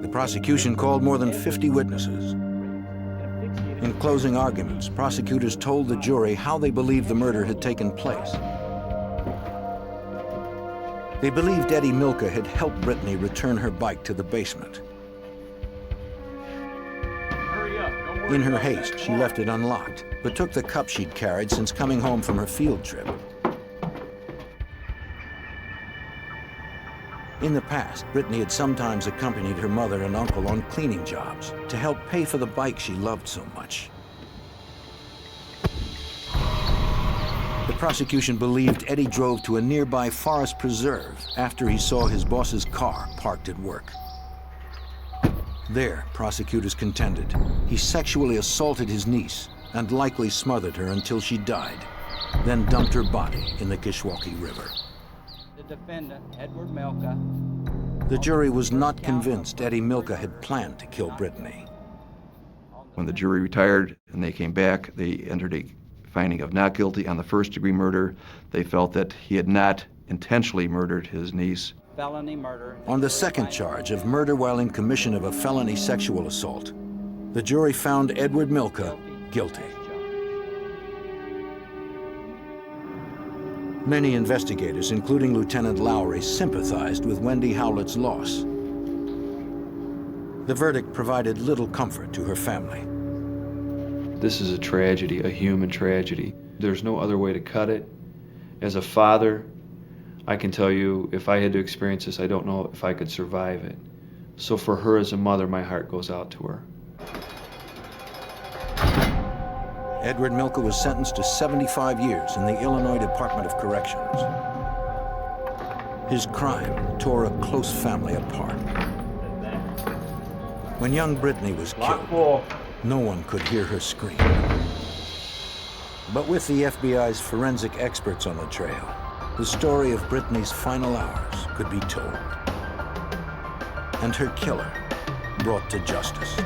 The prosecution called more than 50 witnesses. In closing arguments, prosecutors told the jury how they believed the murder had taken place. They believed Eddie Milka had helped Brittany return her bike to the basement. In her haste, she left it unlocked, but took the cup she'd carried since coming home from her field trip. In the past, Brittany had sometimes accompanied her mother and uncle on cleaning jobs to help pay for the bike she loved so much. The prosecution believed Eddie drove to a nearby forest preserve after he saw his boss's car parked at work. There, prosecutors contended, he sexually assaulted his niece and likely smothered her until she died, then dumped her body in the Kishwaukee River. The defendant, Edward Milka. The jury was not convinced Eddie Milka had planned to kill Brittany. When the jury retired and they came back, they entered a finding of not guilty on the first-degree murder. They felt that he had not intentionally murdered his niece. Felony murder. On the second charge of murder while in commission of a felony sexual assault, the jury found Edward Milka guilty. Many investigators, including Lieutenant Lowry, sympathized with Wendy Howlett's loss. The verdict provided little comfort to her family. This is a tragedy, a human tragedy. There's no other way to cut it. As a father, I can tell you, if I had to experience this, I don't know if I could survive it. So for her as a mother, my heart goes out to her. Edward Milka was sentenced to 75 years in the Illinois Department of Corrections. His crime tore a close family apart. When young Brittany was killed, no one could hear her scream. But with the FBI's forensic experts on the trail, the story of Brittany's final hours could be told, and her killer brought to justice.